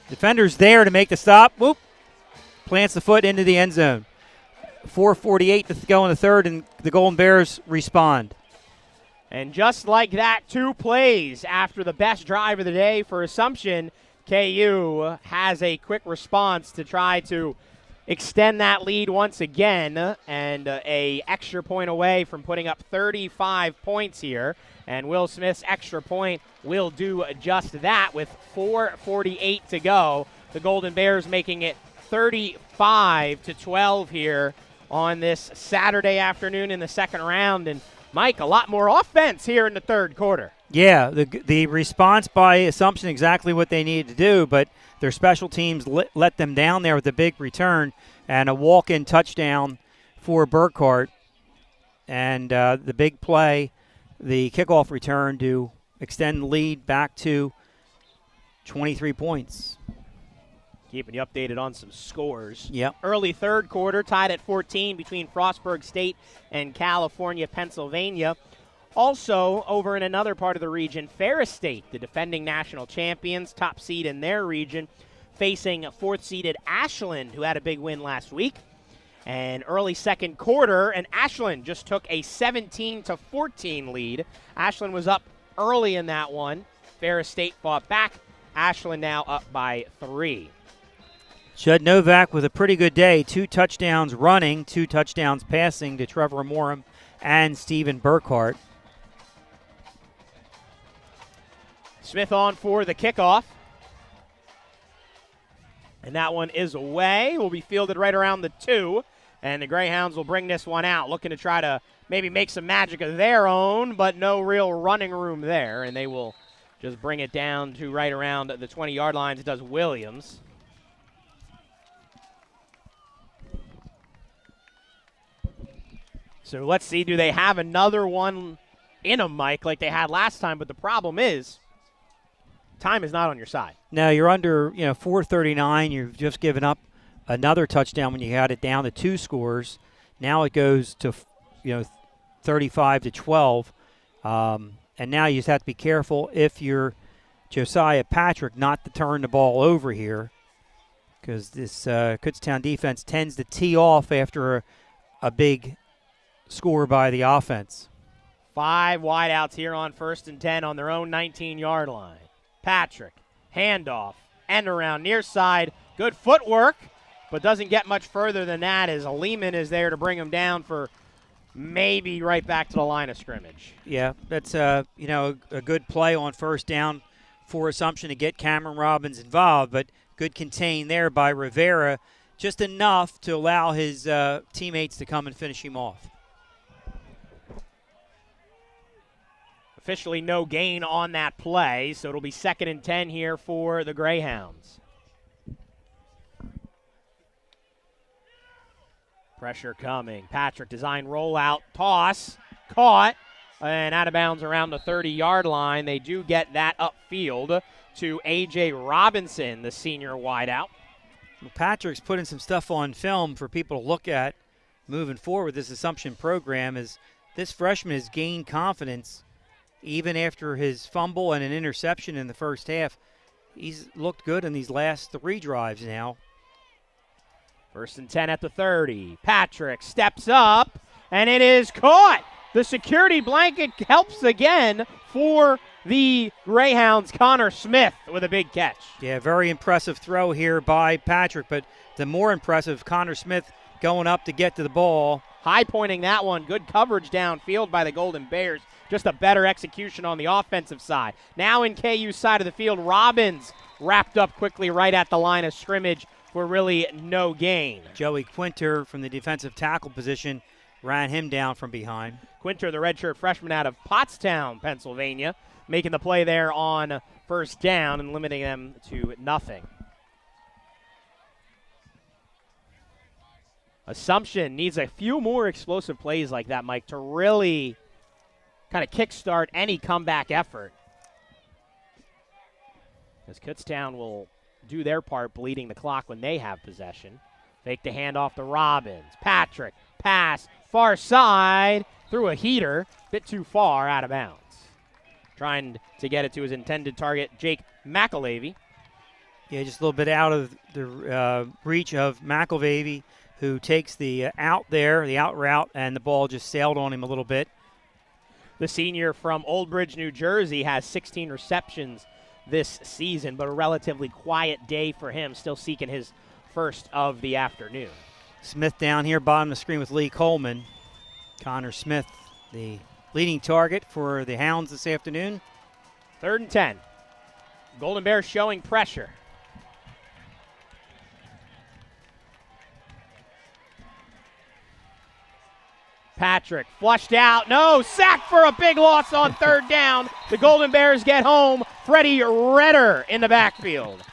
Defender's there to make the stop. Whoop, plants the foot into the end zone. 4:48 to go in the third, and the Golden Bears respond. And just like that, 2 plays after the best drive of the day for Assumption, KU has a quick response to try to extend that lead once again, and a extra point away from putting up 35 points here. And Will Smith's extra point will do just that with 4:48 to go. The Golden Bears making it 35-12 here on this Saturday afternoon in the second round. And Mike, a lot more offense here in the third quarter. Yeah, the response by Assumption exactly what they needed to do, but their special teams let them down there with a big return and a walk-in touchdown for Burkhart. And the big play, the kickoff return to extend the lead back to 23 points. Keeping you updated on some scores. Yep. Early third quarter, tied at 14 between Frostburg State and California, Pennsylvania. Also, over in another part of the region, Ferris State, the defending national champions, top seed in their region, facing 4th-seeded Ashland, who had a big win last week. And early second quarter, and Ashland just took a 17-14 lead. Ashland was up early in that one, Ferris State fought back. Ashland now up by 3. Judd Novak with a pretty good day. 2 touchdowns running, 2 touchdowns passing to Trevor Morum and Stephen Burkhart. Smith on for the kickoff. And that one is away. Will be fielded right around the 2. And the Greyhounds will bring this one out, looking to try to maybe make some magic of their own, but no real running room there. And they will just bring it down to right around the 20-yard line. It does Williams. So let's see, do they have another one in them, Mike, like they had last time? But the problem is time is not on your side. Now you're under, 4:39. You've just given up another touchdown when you had it down to 2 scores. Now it goes to, 35-12. And now you just have to be careful if you're Josiah Patrick not to turn the ball over here, because this Kutztown defense tends to tee off after a big score by the offense. 5 wideouts here on 1st and 10 on their own 19-yard line. Patrick, handoff, end around near side. Good footwork, but doesn't get much further than that as Lehman is there to bring him down for maybe right back to the line of scrimmage. Yeah, that's a good play on 1st down for Assumption to get Cameron Robbins involved, but good contain there by Rivera, just enough to allow his teammates to come and finish him off. Officially no gain on that play, so it'll be 2nd and 10 here for the Greyhounds. Pressure coming. Patrick design rollout, toss, caught, and out of bounds around the 30-yard line. They do get that upfield to A.J. Robinson, the senior wideout. Well, Patrick's putting some stuff on film for people to look at moving forward with this Assumption program. As this freshman has gained confidence even after his fumble and an interception in the first half. He's looked good in these last 3 drives now. 1st and 10 at the 30. Patrick steps up, and it is caught. The security blanket helps again for the Greyhounds. Connor Smith with a big catch. Yeah, very impressive throw here by Patrick, but the more impressive, Connor Smith going up to get to the ball. High pointing that one. Good coverage downfield by the Golden Bears. Just a better execution on the offensive side. Now in KU's side of the field, Robbins wrapped up quickly right at the line of scrimmage for really no gain. Joey Quinter from the defensive tackle position ran him down from behind. Quinter, the redshirt freshman out of Pottstown, Pennsylvania, making the play there on 1st down and limiting them to nothing. Assumption needs a few more explosive plays like that, Mike, to really kind of kickstart any comeback effort. As Kutztown will do their part bleeding the clock when they have possession. Fake the handoff to Robbins. Patrick, pass, far side, threw a heater, bit too far, out of bounds. Trying to get it to his intended target, Jake McElhavy. Yeah, just a little bit out of the reach of McElhavy, who takes the out there, the out route, and the ball just sailed on him a little bit. The senior from Old Bridge, New Jersey, has 16 receptions this season, but a relatively quiet day for him, still seeking his first of the afternoon. Smith down here, bottom of the screen with Lee Coleman. Connor Smith, the leading target for the Hounds this afternoon. 3rd and 10. Golden Bears showing pressure. Patrick flushed out. No, sack for a big loss on 3rd down. The Golden Bears get home. Freddie Redder in the backfield.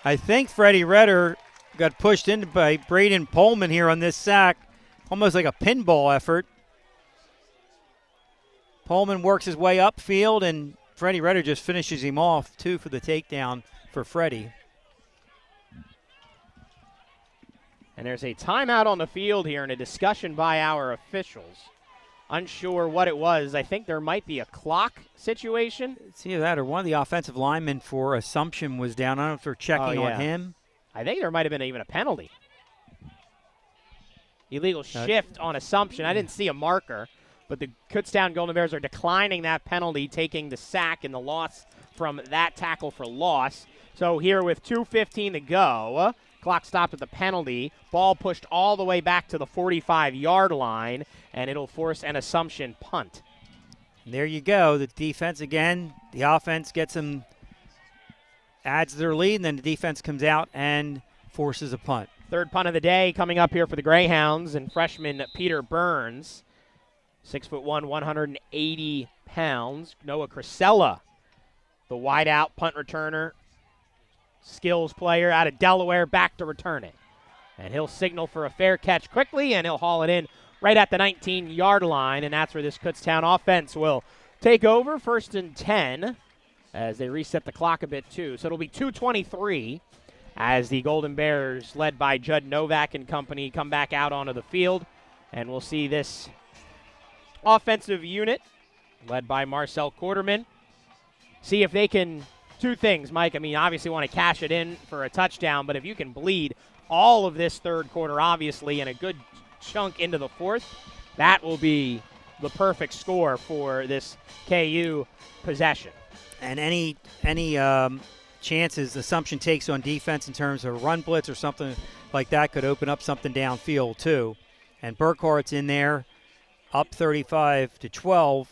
I think Freddie Redder got pushed in by Braden Pullman here on this sack. Almost like a pinball effort. Pullman works his way upfield, and Freddie Redder just finishes him off, too, for the takedown for Freddie. And there's a timeout on the field here and a discussion by our officials. Unsure what it was. I think there might be a clock situation. It's either that or one of the offensive linemen for Assumption was down. I don't know if they're checking on him. I think there might have been even a penalty. Illegal shift on Assumption. I didn't see a marker, but the Kutztown Golden Bears are declining that penalty, taking the sack and the loss from that tackle for loss. So here with 2:15 to go, clock stopped at the penalty. Ball pushed all the way back to the 45-yard line, and it'll force an Assumption punt. There you go. The defense again. The offense gets them, adds their lead, and then the defense comes out and forces a punt. Third punt of the day coming up here for the Greyhounds, and freshman Peter Burns, 6'1", 180 pounds. Noah Crisella, the wideout punt returner, skills player out of Delaware, back to return it. And he'll signal for a fair catch quickly, and he'll haul it in right at the 19-yard line, and that's where this Kutztown offense will take over, 1st and 10, as they reset the clock a bit too. So it'll be 2:23 as the Golden Bears, led by Judd Novak and company, come back out onto the field, and we'll see this offensive unit, led by Marcel Quarterman, see if they can, two things, Mike. I mean, obviously want to cash it in for a touchdown, but if you can bleed all of this third quarter, obviously, and a good chunk into the fourth, that will be the perfect score for this KU possession. And any chances Assumption takes on defense in terms of a run blitz or something like that could open up something downfield too. And Burkhart's in there, up 35-12,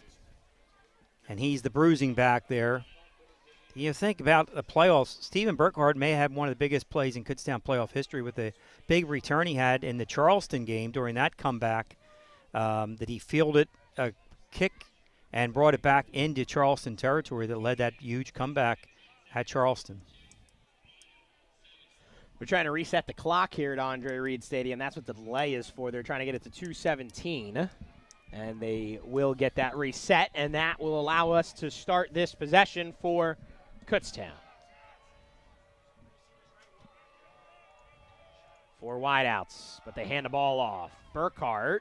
and he's the bruising back there. You think about the playoffs, Stephen Burkhart may have one of the biggest plays in Kutztown playoff history with the big return he had in the Charleston game during that comeback, that he fielded a kick and brought it back into Charleston territory that led that huge comeback at Charleston. We're trying to reset the clock here at Andre Reed Stadium. That's what the delay is for. They're trying to get it to 2:17, and they will get that reset, and that will allow us to start this possession for Kutztown. 4 wideouts, but they hand the ball off. Burkhart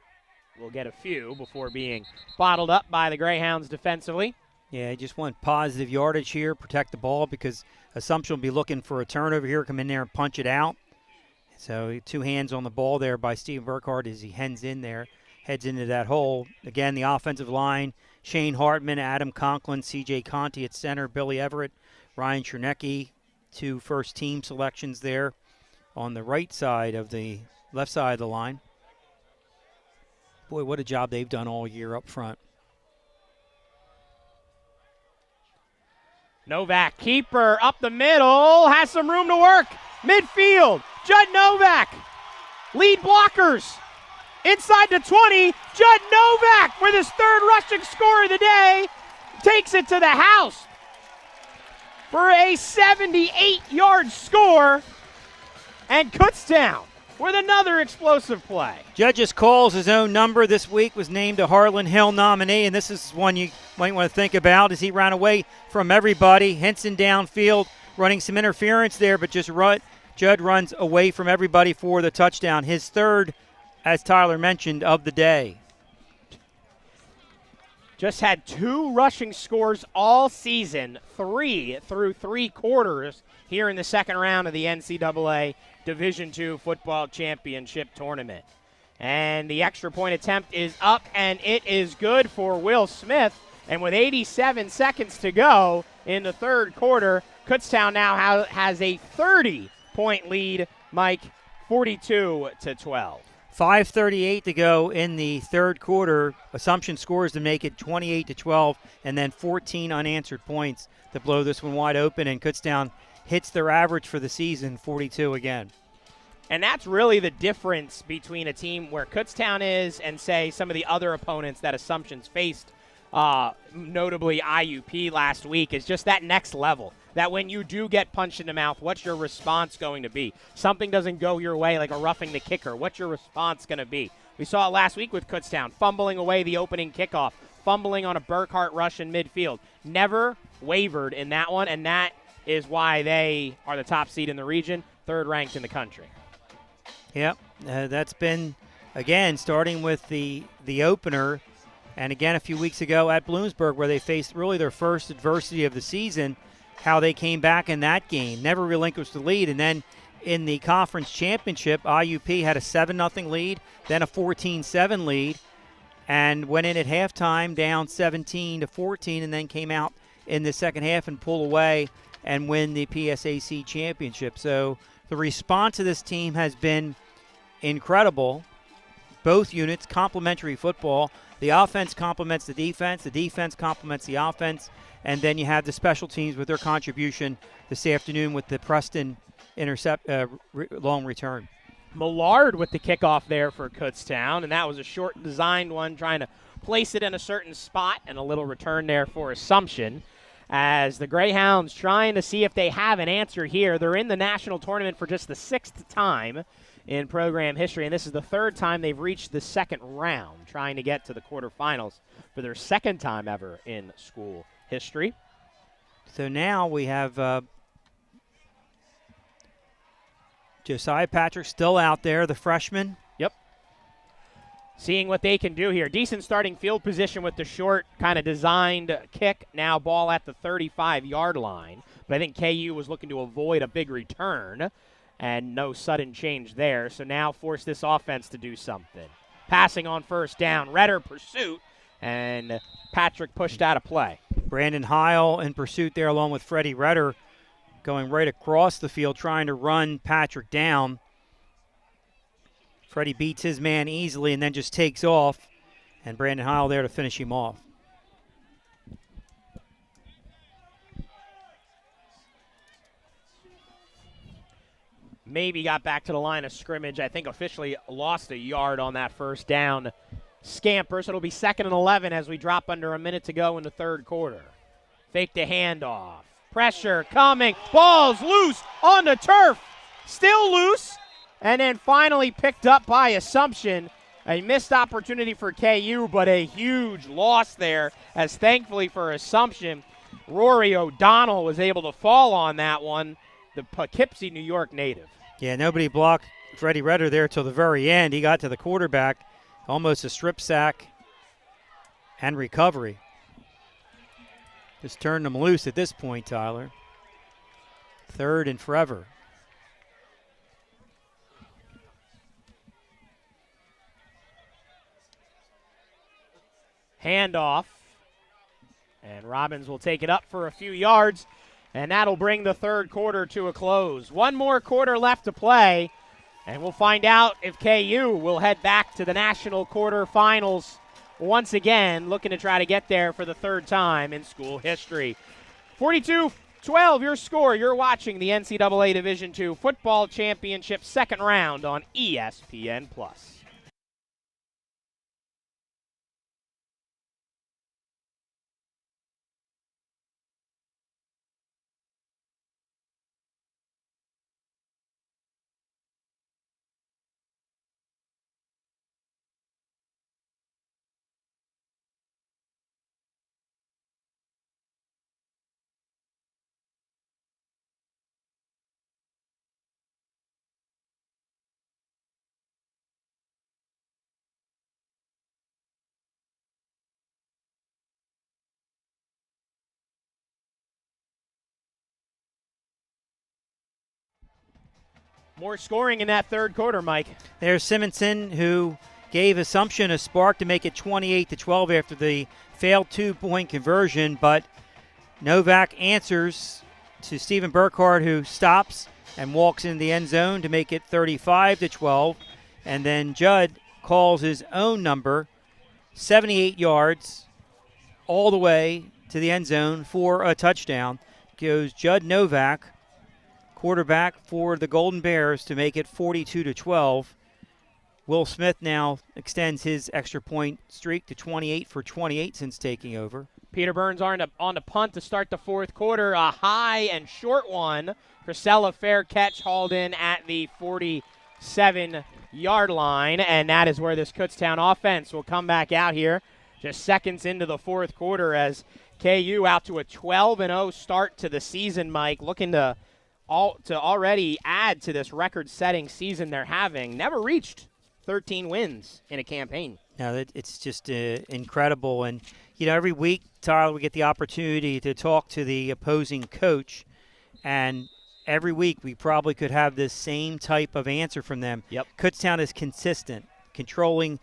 will get a few before being bottled up by the Greyhounds defensively. Yeah, just want positive yardage here, protect the ball, because Assumption will be looking for a turnover here, come in there and punch it out. So 2 hands on the ball there by Steve Burkhart as he heads into that hole. Again, the offensive line, Shane Hartman, Adam Conklin, C.J. Conti at center, Billy Everett, Ryan Chernecki, 2 first-team selections there on the right side of the left side of the line. Boy, what a job they've done all year up front. Novak, keeper up the middle, has some room to work. Midfield, Judd Novak, lead blockers. Inside the 20, Judd Novak with his 3rd rushing score of the day, takes it to the house for a 78-yard score, and Kutztown with another explosive play. Judd just calls his own number. This week was named a Harlan Hill nominee, and this is one you might want to think about as he ran away from everybody. Henson downfield, running some interference there, but Judd runs away from everybody for the touchdown. His 3rd, as Tyler mentioned, of the day. Just had 2 rushing scores all season, 3 through 3 quarters here in the second round of the NCAA Division II Football Championship Tournament. And the extra point attempt is up, and it is good for Will Smith. And with 87 seconds to go in the third quarter, Kutztown now has a 30-point lead, Mike, 42-12. 5:38 to go in the third quarter. Assumption scores to make it 28-12, and then 14 unanswered points to blow this one wide open, and Kutztown hits their average for the season, 42 again. And that's really the difference between a team where Kutztown is and, say, some of the other opponents that Assumption's faced, notably IUP last week, is just that next level. That when you do get punched in the mouth, what's your response going to be? Something doesn't go your way, like a roughing the kicker. What's your response going to be? We saw it last week with Kutztown, fumbling away the opening kickoff, fumbling on a Burkhart rush in midfield. Never wavered in that one, and that is why they are the top seed in the region, 3rd ranked in the country. Yep, that's been, again, starting with the opener, and again a few weeks ago at Bloomsburg, where they faced really their first adversity of the season, how they came back in that game, never relinquished the lead. And then in the conference championship, IUP had a 7-0 lead, then a 14-7 lead, and went in at halftime down 17-14, and then came out in the second half and pull away and win the PSAC championship. So the response of this team has been incredible. Both units, complementary football. The offense complements the defense complements the offense, and then you have the special teams with their contribution this afternoon with the Preston long return. Millard with the kickoff there for Kutztown, and that was a short designed one, trying to place it in a certain spot, and a little return there for Assumption. As the Greyhounds trying to see if they have an answer here. They're in the national tournament for just the 6th time in program history, and this is the 3rd time they've reached the second round, trying to get to the quarterfinals for their 2nd time ever in school history. So now we have Josiah Patrick still out there, the freshman. Yep. Seeing what they can do here. Decent starting field position with the short kind of designed kick. Now ball at the 35-yard line. But I think KU was looking to avoid a big return, and no sudden change there. So now force this offense to do something. Passing on first down. Redder pursuit, and Patrick pushed out of play. Brandon Heil in pursuit there along with Freddie Redder, going right across the field trying to run Patrick down. Freddie beats his man easily and then just takes off, and Brandon Heil there to finish him off. Maybe got back to the line of scrimmage. I think officially lost a yard on that first down scamper, so it'll be 2nd and 11 as we drop under a minute to go in the 3rd quarter. Fake the handoff. Pressure coming. Ball's loose on the turf. Still loose. And then finally picked up by Assumption. A missed opportunity for KU, but a huge loss there, as thankfully for Assumption, Rory O'Donnell was able to fall on that one, the Poughkeepsie, New York native. Yeah, nobody blocked Freddie Redder there till the very end. He got to the quarterback, almost a strip sack and recovery. Just turned him loose at this point, Tyler. 3rd and forever. Handoff, and Robbins will take it up for a few yards, and that'll bring the 3rd quarter to a close. One more quarter left to play, and we'll find out if KU will head back to the national quarterfinals once again, looking to try to get there for the 3rd time in school history. 42-12, your score. You're watching the NCAA Division II Football Championship 2nd round on ESPN+. More scoring in that 3rd quarter, Mike. There's Simonson, who gave Assumption a spark to make it 28-12 after the failed 2-point conversion, but Novak answers to Stephen Burkhardt, who stops and walks in the end zone to make it 35-12, and then Judd calls his own number, 78 yards, all the way to the end zone for a touchdown. Goes Judd Novak, quarterback for the Golden Bears, to make it 42-12. Will Smith now extends his extra point streak to 28 for 28 since taking over. Peter Burns on the punt to start the 4th quarter. A high and short one. Priscilla, fair catch, hauled in at the 47-yard line, and that is where this Kutztown offense will come back out here just seconds into the 4th quarter, as KU out to a 12-0 start to the season, Mike, looking to already add to this record-setting season they're having. Never reached 13 wins in a campaign. No, it's just incredible. And, you know, every week, Tyler, we get the opportunity to talk to the opposing coach, and every week we probably could have this same type of answer from them. Yep. Kutztown is consistent, controlling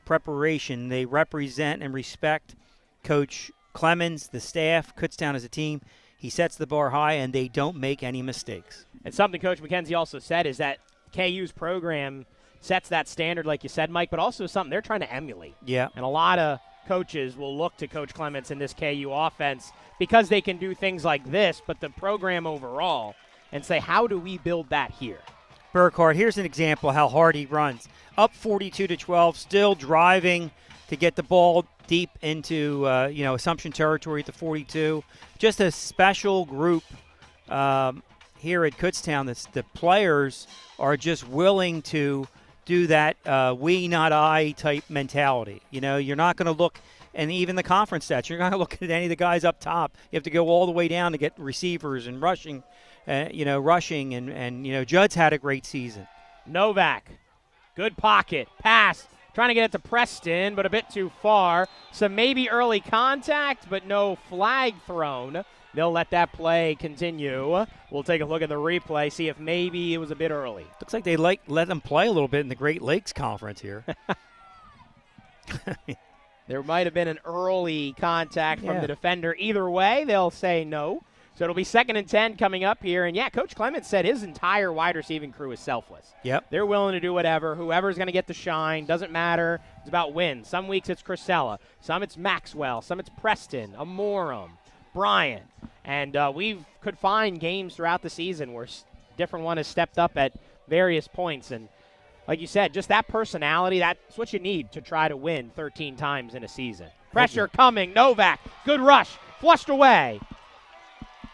preparation. They represent and respect Coach Clemens, the staff, Kutztown as a team, he sets the bar high, and they don't make any mistakes. And something Coach McKenzie also said is that KU's program sets that standard, like you said, Mike, but also something they're trying to emulate. Yeah. And a lot of coaches will look to Coach Clements in this KU offense because they can do things like this, but the program overall, and say, how do we build that here? Burkhardt, here's an example how hard he runs. Up 42-12, still driving to get the ball deep into Assumption territory at the 42. Just a special group here at Kutztown. The players are just willing to do that we, not I type mentality. You're not going to look, and even the conference stats, you're not going to look at any of the guys up top. You have to go all the way down to get receivers and rushing. Judd's had a great season. Novak, good pocket, pass, trying to get it to Preston, but a bit too far. Some maybe early contact, but no flag thrown. They'll let that play continue. We'll take a look at the replay, see if maybe it was a bit early. Looks like they let them play a little bit in the Great Lakes Conference here. There might have been an early contact from the defender. Either way, they'll say no. So it'll be 2nd and 10 coming up here. And, Coach Clements said his entire wide receiving crew is selfless. Yep. They're willing to do whatever. Whoever's going to get the shine. Doesn't matter. It's about wins. Some weeks it's Chrisella. Some it's Maxwell. Some it's Preston, Amorum, Bryant. And we could find games throughout the season where different one has stepped up at various points. And like you said, just that personality, that's what you need to try to win 13 times in a season. Pressure coming. Novak. Good rush. Flushed away.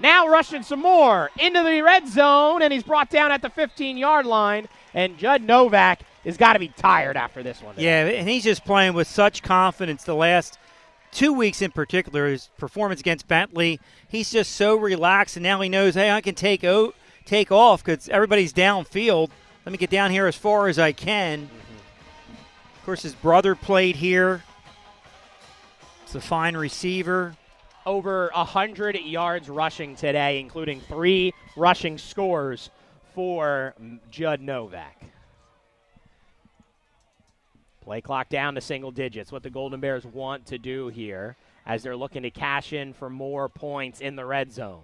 Now rushing some more into the red zone, and he's brought down at the 15-yard line. And Judd Novak has got to be tired after this one. Yeah, and he's just playing with such confidence the last 2 weeks in particular. His performance against Bentley, he's just so relaxed, and now he knows, hey, I can take off because everybody's downfield. Let me get down here as far as I can. Of course, his brother played here. It's a fine receiver. Over 100 yards rushing today, including 3 rushing scores for Judd Novak. Play clock down to single digits, what the Golden Bears want to do here as they're looking to cash in for more points in the red zone.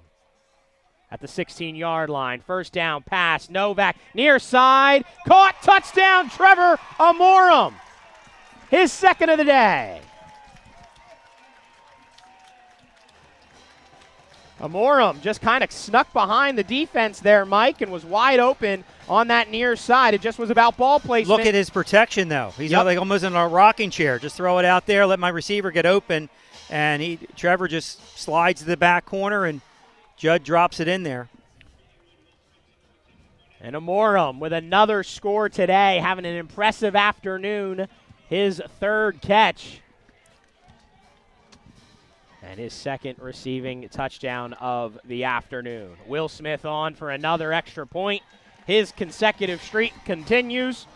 At the 16-yard line, first down pass, Novak near side, caught, touchdown, Trevor Amorum. His second of the day. Amorum just kind of snuck behind the defense there, Mike, and was wide open on that near side. It just was about ball placement. Look at his protection, though. He's like almost in a rocking chair. Just throw it out there, let my receiver get open, and Trevor just slides to the back corner, and Judd drops it in there. And Amorum with another score today, having an impressive afternoon. His 3rd catch. And his 2nd receiving touchdown of the afternoon. Will Smith on for another extra point. His consecutive streak continues.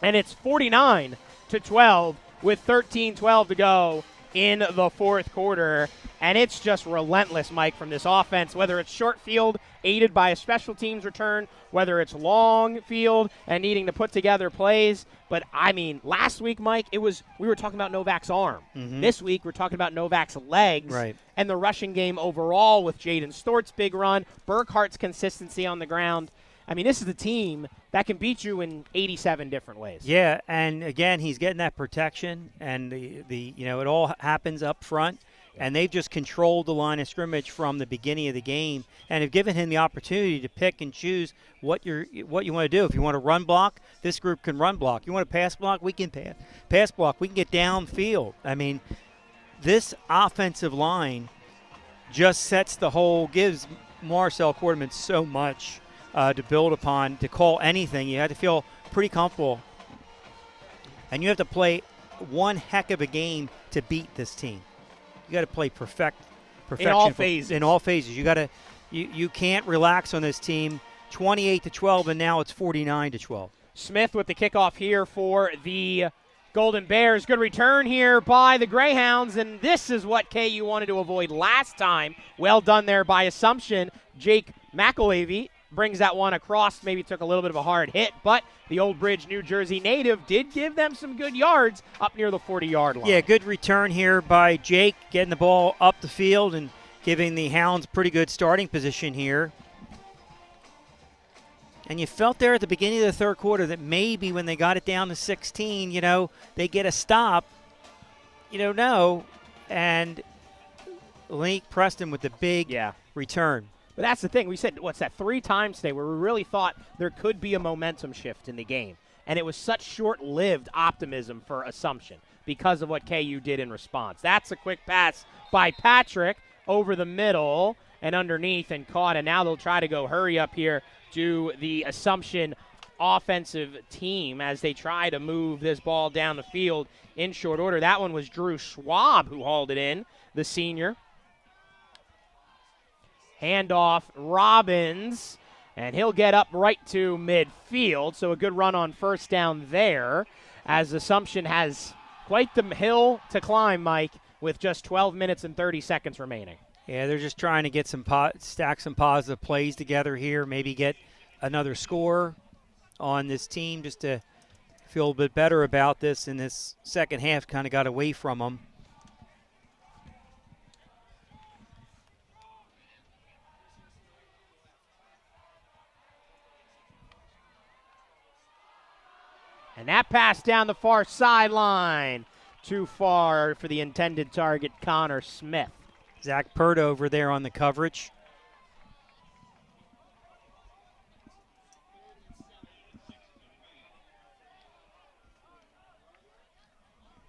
And it's 49-12 with 13-12 to go in the 4th quarter. And it's just relentless, Mike, from this offense, whether it's short field aided by a special teams return, whether it's long field and needing to put together plays. But, I mean, last week, Mike, we were talking about Novak's arm. Mm-hmm. This week, we're talking about Novak's legs and the rushing game overall with Jaden Stort's big run, Burkhart's consistency on the ground. I mean, this is the team that can beat you in 87 different ways. Yeah, and, again, he's getting that protection, and it all happens up front. And they've just controlled the line of scrimmage from the beginning of the game and have given him the opportunity to pick and choose what you want to do. If you want to run block, this group can run block. You want to pass block, we can pass block. We can get downfield. I mean, this offensive line just sets the whole, gives Marcel Quarterman so much to build upon, to call anything. You have to feel pretty comfortable. And you have to play one heck of a game to beat this team. You got to play perfection in all phases. In all phases, you can't relax on this team. 28-12, and now it's 49-12. Smith with the kickoff here for the Golden Bears. Good return here by the Greyhounds, and this is what KU wanted to avoid last time. Well done there by Assumption. Jake McElevey brings that one across. Maybe took a little bit of a hard hit, but the Old Bridge, New Jersey native did give them some good yards up near the 40-yard line. Yeah, good return here by Jake, getting the ball up the field and giving the Hounds pretty good starting position here. And you felt there at the beginning of the third quarter that maybe when they got it down to 16, they get a stop. You don't know. And Link Preston with the big return. But that's the thing. We said, 3 times today where we really thought there could be a momentum shift in the game. And it was such short-lived optimism for Assumption because of what KU did in response. That's a quick pass by Patrick over the middle and underneath and caught. And now they'll try to go hurry up here to the Assumption offensive team as they try to move this ball down the field in short order. That one was Drew Schwab who hauled it in, the senior. Handoff, Robbins, and he'll get up right to midfield. So a good run on first down there as Assumption has quite the hill to climb, Mike, with just 12 minutes and 30 seconds remaining. Yeah, they're just trying to get stack some positive plays together here, maybe get another score on this team just to feel a bit better about this in this second half. Kind of got away from them. And that pass down the far sideline. Too far for the intended target, Connor Smith. Zach Pert over there on the coverage.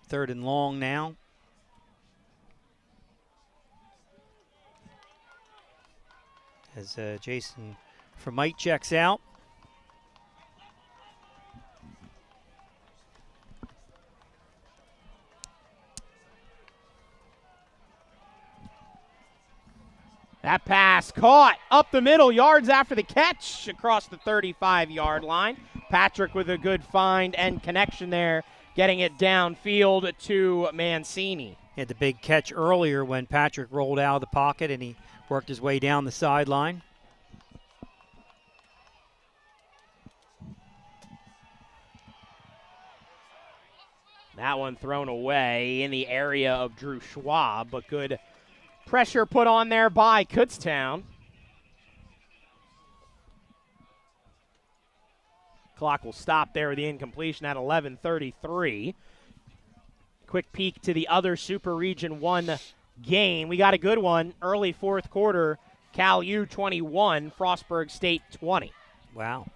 Third and long now. As Jason Fromite checks out. That pass caught up the middle, yards after the catch across the 35-yard line. Patrick with a good find and connection there, getting it downfield to Mancini. He had the big catch earlier when Patrick rolled out of the pocket and he worked his way down the sideline. That one thrown away in the area of Drew Schwab, but good pressure put on there by Kutztown. Clock will stop there with the incompletion at 11:33. Quick peek to the other Super Region 1 game. We got a good one early fourth quarter. Cal U 21, Frostburg State 20. Wow.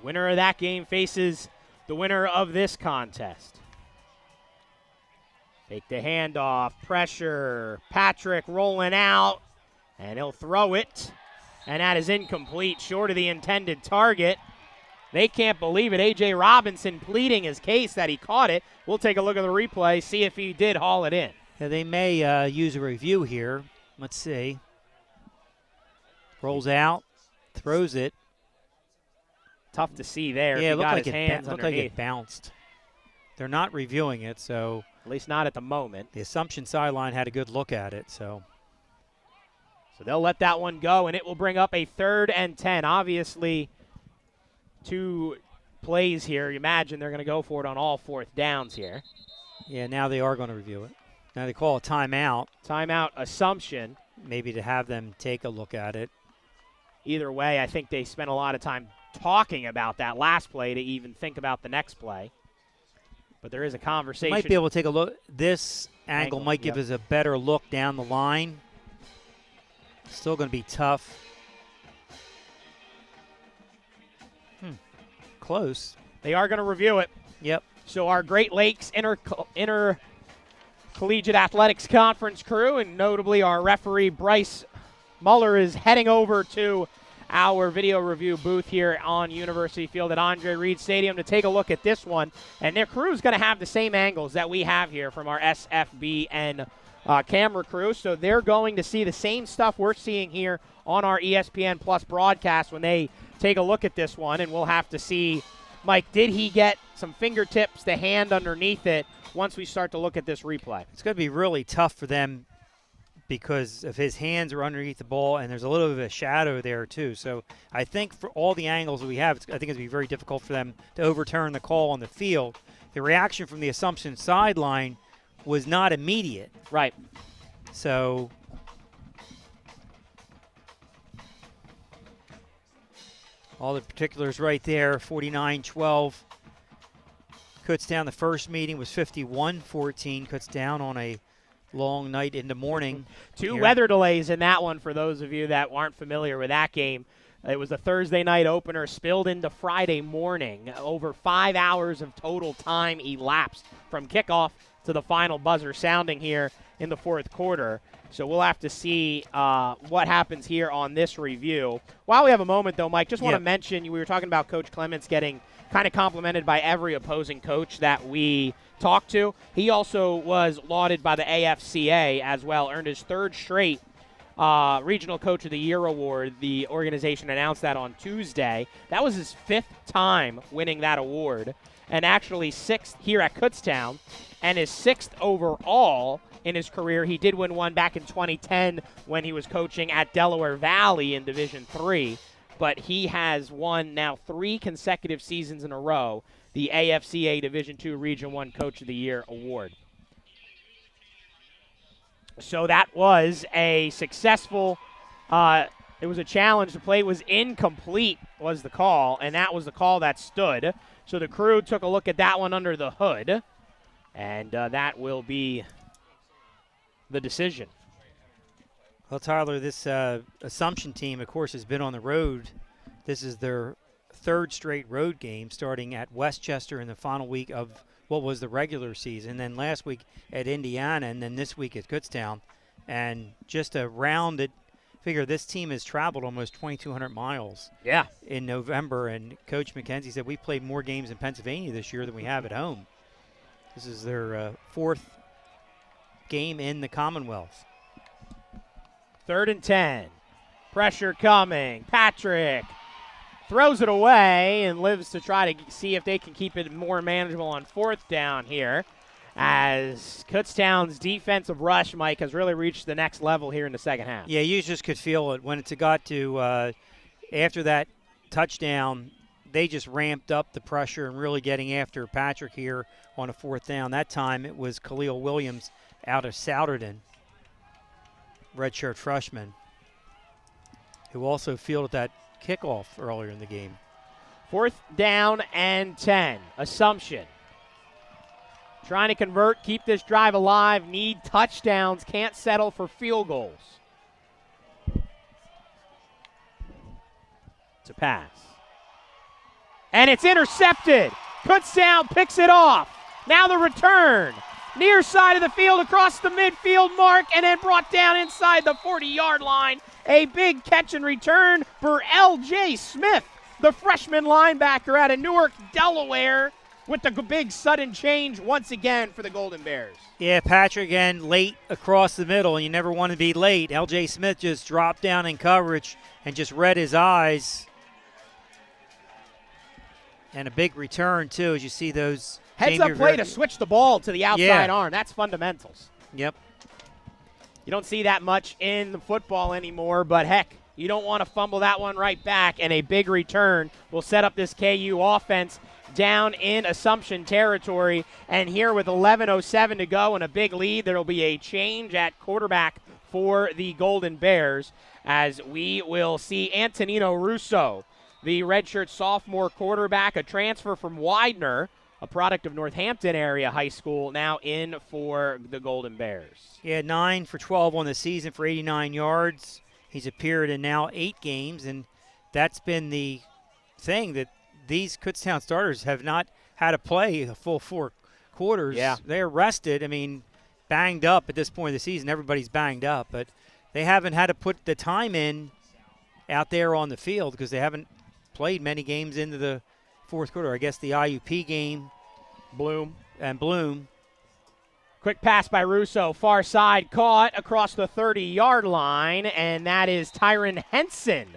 Winner of that game faces the winner of this contest. Take the handoff, pressure, Patrick rolling out, and he'll throw it, and that is incomplete, short of the intended target. They can't believe it. A.J. Robinson pleading his case that he caught it. We'll take a look at the replay, see if he did haul it in. Yeah, they may use a review here. Let's see. Rolls out, throws it. Tough to see there. Yeah, it looked like it bounced. They're not reviewing it, so. At least not at the moment. The Assumption sideline had a good look at it, so. So they'll let that one go, and it will bring up a 3rd and 10. Obviously, 2 plays here. You imagine they're going to go for it on all 4th downs here. Yeah, now they are going to review it. Now they call a timeout. Timeout, Assumption. Maybe to have them take a look at it. Either way, I think they spent a lot of time talking about that last play to even think about the next play. But there is a conversation. Might be able to take a look. This angle might give us a better look down the line. Still going to be tough. Close. They are going to review it. Yep. So our Great Lakes Intercollegiate Athletics Conference crew, and notably our referee Bryce Muller, is heading over to our video review booth here on University Field at Andre Reed Stadium to take a look at this one. And their crew is going to have the same angles that we have here from our SFBN camera crew. So they're going to see the same stuff we're seeing here on our ESPN Plus broadcast when they take a look at this one. And we'll have to see Mike, did he get some fingertips, the hand underneath it, once we start to look at this replay? It's going to be really tough for them because of his hands are underneath the ball, and there's a little bit of a shadow there too. So I think for all the angles that we have, I think it's going to be very difficult for them to overturn the call on the field. The reaction from the Assumption sideline was not immediate. Right. So all the particulars right there, 49-12. Kutztown, the first meeting was 51-14. Kutztown on a long night into morning. Two weather delays in that one for those of you that aren't familiar with that game. It was a Thursday night opener, spilled into Friday morning. Over 5 hours of total time elapsed from kickoff to the final buzzer sounding here in the fourth quarter. So we'll have to see what happens here on this review. While we have a moment, though, Mike, just want to mention, we were talking about Coach Clements getting kind of complimented by every opposing coach that we talked to. He also was lauded by the AFCA as well, earned his third straight Regional Coach of the Year award. The organization announced that on Tuesday. That was his fifth time winning that award, and actually sixth here at Kutztown, and his sixth overall in his career. He did win one back in 2010 when he was coaching at Delaware Valley in Division III, but he has won now 3 consecutive seasons in a row the AFCA Division II Region I Coach of the Year award. So that was a successful, it was a challenge. The play was incomplete was the call, and that was the call that stood. So the crew took a look at that one under the hood, and that will be the decision. Well, Tyler, this Assumption team, of course, has been on the road. This is their third straight road game, starting at Westchester in the final week of what was the regular season, then last week at Indiana, and then this week at Kutztown. And just a rounded figure, this team has traveled almost 2,200 miles in November, and Coach McKenzie said we played more games in Pennsylvania this year than we have at home. This is their fourth game in the Commonwealth. 3rd and 10. Pressure coming. Patrick throws it away and lives to try to see if they can keep it more manageable on 4th down here, as Kutztown's defensive rush, Mike, has really reached the next level here in the second half. Yeah, you just could feel it when it got to after that touchdown. They just ramped up the pressure and really getting after Patrick here on a 4th down. That time it was Khalil Williams out of Souderton, redshirt freshman, who also fielded that kickoff earlier in the game. 4th down and 10. Assumption trying to convert, keep this drive alive, need touchdowns, can't settle for field goals. It's a pass. And it's intercepted. Kutztown picks it off. Now the return. Near side of the field across the midfield mark, and then brought down inside the 40-yard line. A big catch and return for L.J. Smith, the freshman linebacker out of Newark, Delaware, with the big sudden change once again for the Golden Bears. Yeah, Patrick again late across the middle, and you never want to be late. L.J. Smith just dropped down in coverage and just read his eyes. And a big return, too, as you see those. Heads-up play to switch the ball to the outside arm. That's fundamentals. Yep. You don't see that much in the football anymore, but heck, you don't want to fumble that one right back, and a big return will set up this KU offense down in Assumption territory. And here with 11:07 to go and a big lead, there will be a change at quarterback for the Golden Bears, as we will see Antonino Russo, the redshirt sophomore quarterback, a transfer from Widener, a product of Northampton area high school, now in for the Golden Bears. Yeah, 9 for 12 on the season for 89 yards. He's appeared in now 8 games, and that's been the thing, that these Kutztown starters have not had to play a full 4 quarters. Yeah. They're rested. I mean, banged up at this point of the season. Everybody's banged up, but they haven't had to put the time in out there on the field because they haven't played many games into the fourth quarter. I guess the IUP game, Bloom. Quick pass by Russo, far side, caught across the 30-yard line, and that is Tyron Henson,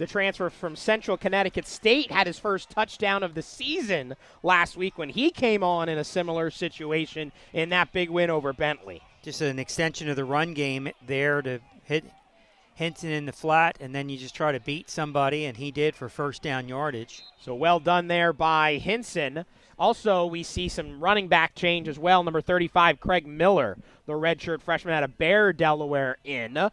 the transfer from Central Connecticut State, had his first touchdown of the season last week when he came on in a similar situation in that big win over Bentley. Just an extension of the run game there to hit Hinton in the flat, and then you just try to beat somebody, and he did for first down yardage. So well done there by Hinson. Also, we see some running back change as well. Number 35, Craig Miller, the redshirt freshman out of Bear, Delaware, in.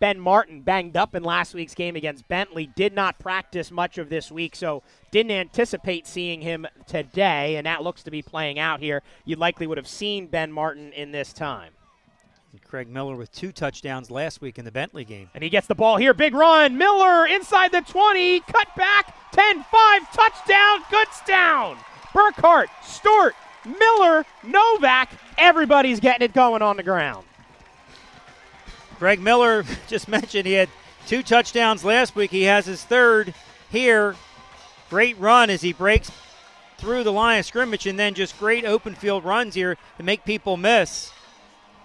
Ben Martin banged up in last week's game against Bentley, did not practice much of this week, so didn't anticipate seeing him today, and that looks to be playing out here. You likely would have seen Ben Martin in this time. And Craig Miller with 2 touchdowns last week in the Bentley game. And he gets the ball here. Big run. Miller inside the 20. Cut back. 10-5. Touchdown. Kutztown. Burkhart, Stewart, Miller, Novak. Everybody's getting it going on the ground. Craig Miller, just mentioned he had 2 touchdowns last week. He has his 3rd here. Great run as he breaks through the line of scrimmage, and then just great open field runs here to make people miss.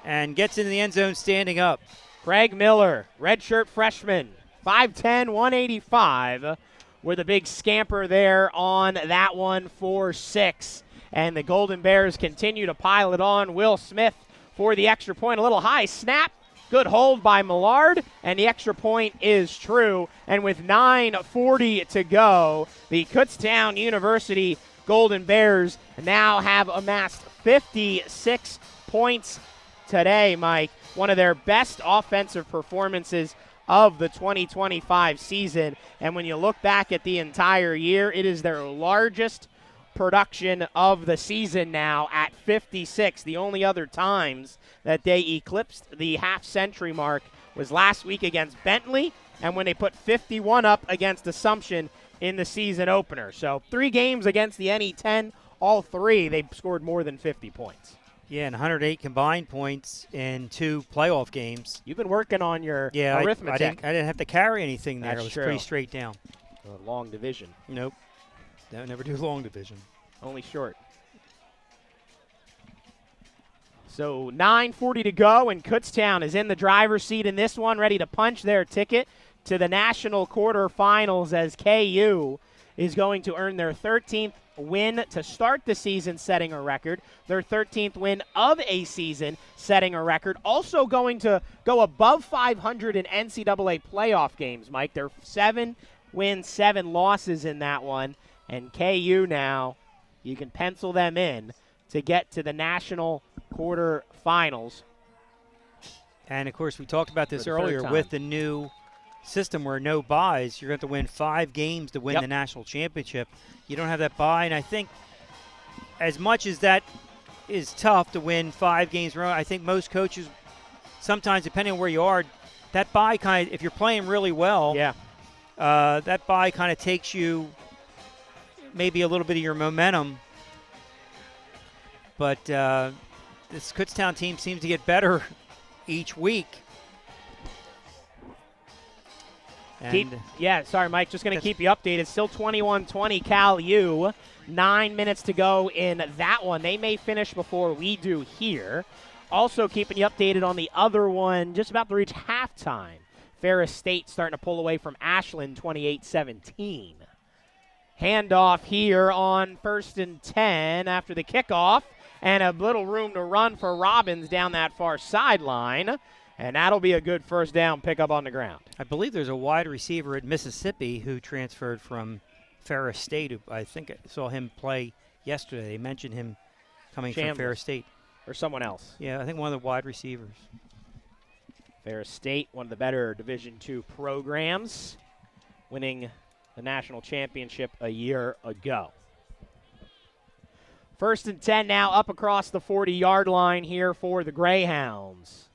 And gets into the end zone standing up. Craig Miller, redshirt freshman, 5'10", 185, with a big scamper there on that one for 6. And the Golden Bears continue to pile it on. Will Smith for the extra point. A little high snap. Good hold by Millard, and the extra point is true. And with 9:40 to go, the Kutztown University Golden Bears now have amassed 56 points today, Mike. One of their best offensive performances of the 2025 season. And when you look back at the entire year, it is their largest production of the season now at 56. The only other times that they eclipsed the half-century mark was last week against Bentley and when they put 51 up against Assumption in the season opener. So 3 games against the NE10, all 3 they scored more than 50 points. Yeah, and 108 combined points in 2 playoff games. You've been working on your arithmetic. I didn't have to carry anything there. That's it was true. pretty straight down. A long division. Nope. Don't never do long division. Only short. So 9:40 to go, and Kutztown is in the driver's seat in this one, ready to punch their ticket to the national quarterfinals as KU is going to earn their 13th win to start the season, setting a record. Their 13th win of a season, setting a record. Also going to go above 500 in NCAA playoff games, Mike. They're 7 wins, 7 losses in that one. And KU now, you can pencil them in to get to the national quarterfinals. And, of course, we talked about this earlier with the new system where no buys. You're going to have to win 5 games to win the national championship. You don't have that bye, and I think as much as that is tough to win 5 games in a row, I think most coaches, sometimes depending on where you are, that bye kind of, if you're playing really well, that bye kind of takes you maybe a little bit of your momentum. But this Kutztown team seems to get better each week. Sorry, Mike. Just going to keep you updated. Still 21-20 Cal U. 9 minutes to go in that one. They may finish before we do here. Also keeping you updated on the other one. Just about to reach halftime. Ferris State starting to pull away from Ashland 28-17. Handoff here on 1st and 10 after the kickoff. And a little room to run for Robbins down that far sideline. And that'll be a good first down pickup on the ground. I believe there's a wide receiver at Mississippi who transferred from Ferris State. I think I saw him play yesterday. They mentioned him coming from Ferris State. Or someone else. Yeah, I think one of the wide receivers. Ferris State, one of the better Division II programs, winning the national championship a year ago. 1st and 10 now up across the 40-yard line here for the Greyhounds.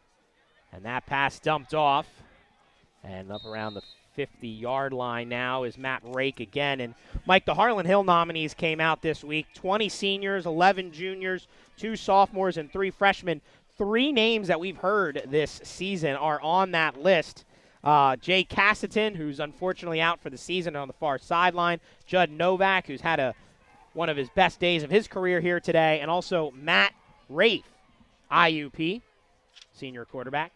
And that pass dumped off. And up around the 50-yard line now is Matt Rake again. And, Mike, the Harlan Hill nominees came out this week. 20 seniors, 11 juniors, 2 sophomores, and 3 freshmen. 3 names that we've heard this season are on that list. Jay Cassiton, who's unfortunately out for the season on the far sideline. Judd Novak, who's had one of his best days of his career here today. And also Matt Rafe, IUP, senior quarterback.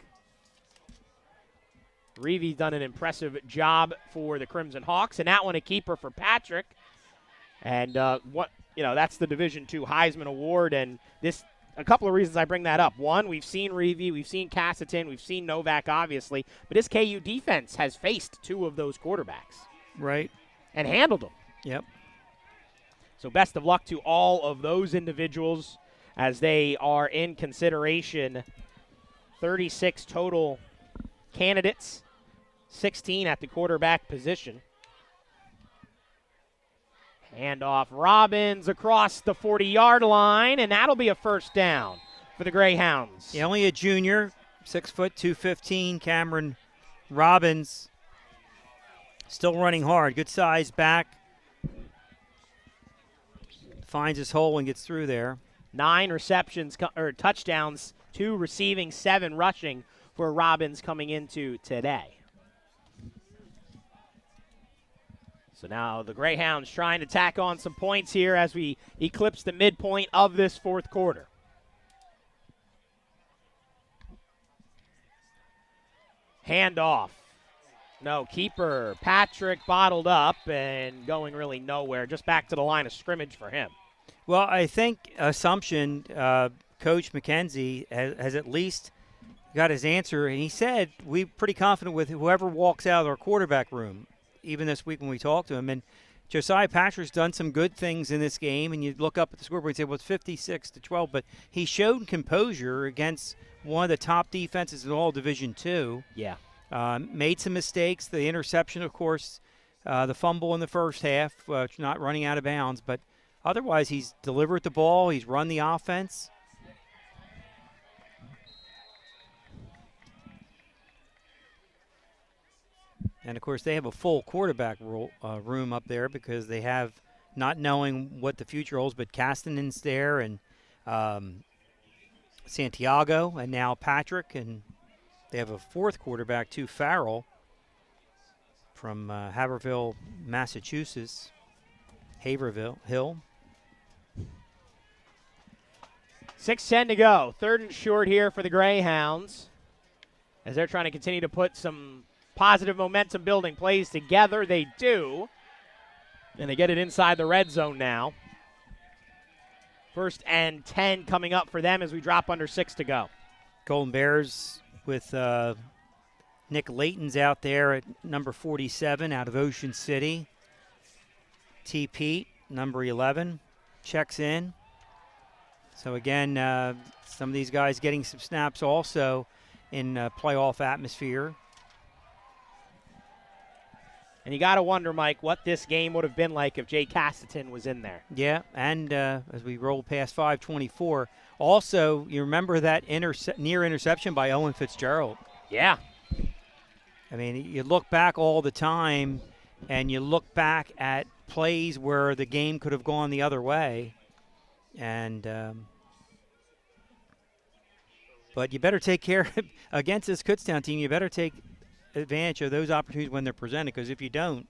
Reevy's done an impressive job for the Crimson Hawks, and that one a keeper for Patrick. And that's the Division II Heisman Award, and this a couple of reasons I bring that up. One, we've seen Reevy, we've seen Cassitan, we've seen Novak, obviously, but this KU defense has faced two of those quarterbacks. Right. And handled them. Yep. So best of luck to all of those individuals as they are in consideration. 36 total candidates, 16 at the quarterback position. Handoff Robbins across the 40-yard line, and that'll be a first down for the Greyhounds. Yeah, only a junior, 6 foot 215, Cameron Robbins. Still running hard. Good size back. Finds his hole and gets through there. 9 receptions or touchdowns, 2 receiving, 7 rushing for Robbins coming into today. So now the Greyhounds trying to tack on some points here as we eclipse the midpoint of this fourth quarter. Handoff. No, keeper Patrick bottled up and going really nowhere, just back to the line of scrimmage for him. Well, I think Assumption, Coach McKenzie has at least got his answer, and he said we're pretty confident with whoever walks out of our quarterback room, even this week when we talked to him. And Josiah Patrick's done some good things in this game, and you look up at the scoreboard and say, well, it's 56-12, but he showed composure against one of the top defenses in all Division II. Yeah. Made some mistakes. The interception, of course, the fumble in the first half, not running out of bounds. But otherwise, he's delivered the ball. He's run the offense. And, of course, they have a full quarterback room up there because they have not knowing what the future holds, but Castanen's there and Santiago and now Patrick, and they have a fourth quarterback, too, Farrell, from Haverhill, Massachusetts. Haverhill Hill. 6:10 to go. 3rd and short here for the Greyhounds as they're trying to continue to put some positive momentum building plays together. They do. And they get it inside the red zone now. 1st and 10 coming up for them as we drop under 6 to go. Golden Bears with Nick Layton's out there at number 47 out of Ocean City. T. Pete, number 11, checks in. So, again, some of these guys getting some snaps also in playoff atmosphere. And you got to wonder, Mike, what this game would have been like if Jay Cassitan was in there. Yeah, and as we roll past 5:24, also, you remember that near interception by Owen Fitzgerald. Yeah. I mean, you look back all the time, and you look back at plays where the game could have gone the other way. And but you better take care against this Kutztown team. You better take advantage of those opportunities when they're presented, because if you don't,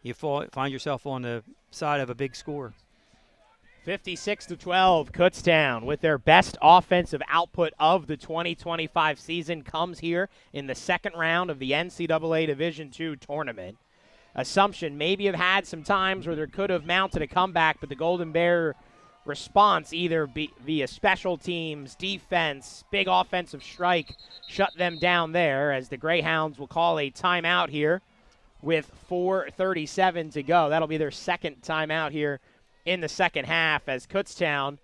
you find yourself on the side of a big score. 56-12, Kutztown with their best offensive output of the 2025 season comes here in the second round of the NCAA Division II tournament. Assumption maybe have had some times where there could have mounted a comeback, but the Golden Bear response, either via special teams, defense, big offensive strike, shut them down there as the Greyhounds will call a timeout here with 4:37 to go. That'll be their second timeout here in the second half as Kutztown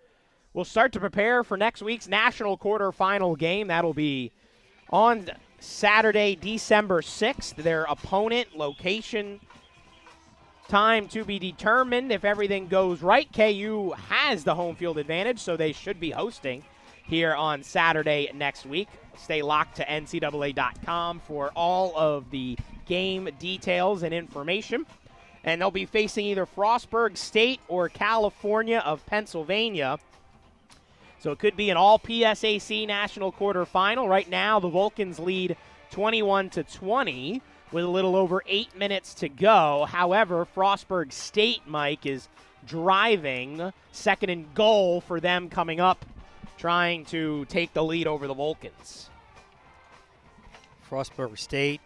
will start to prepare for next week's national quarterfinal game. That'll be on Saturday, December 6th. Their opponent, location, time to be determined. If everything goes right, KU has the home field advantage, so they should be hosting here on Saturday next week. Stay locked to NCAA.com for all of the game details and information. And they'll be facing either Frostburg State or California of Pennsylvania. So it could be an all-PSAC national quarterfinal. Right now, the Vulcans lead 21-20 with a little over 8 minutes to go. However, Frostburg State, Mike, is driving. 2nd and goal for them coming up, trying to take the lead over the Vulcans. Frostburg State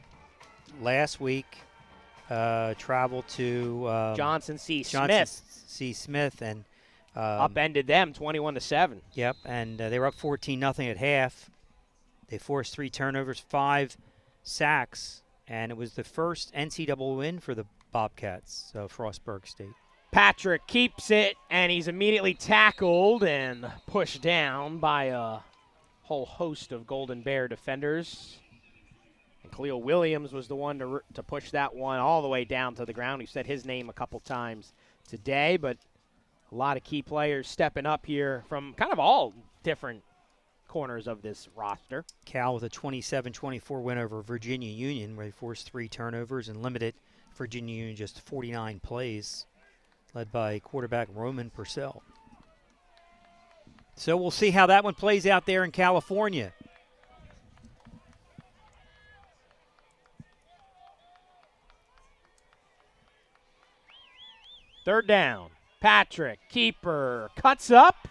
last week traveled to Johnson C. Smith and upended them 21-7. Yep, and they were up 14-0 at half. They forced 3 turnovers, 5 sacks, and it was the first NCAA win for the Bobcats, so Frostburg State. Patrick keeps it, and he's immediately tackled and pushed down by a whole host of Golden Bear defenders. And Khalil Williams was the one to push that one all the way down to the ground. We've said his name a couple times today, but a lot of key players stepping up here from kind of all different corners of this roster. Cal with a 27-24 win over Virginia Union, where they forced 3 turnovers and limited Virginia Union just 49 plays, led by quarterback Roman Purcell. So we'll see how that one plays out there in California. Third down. Patrick, keeper, cuts up,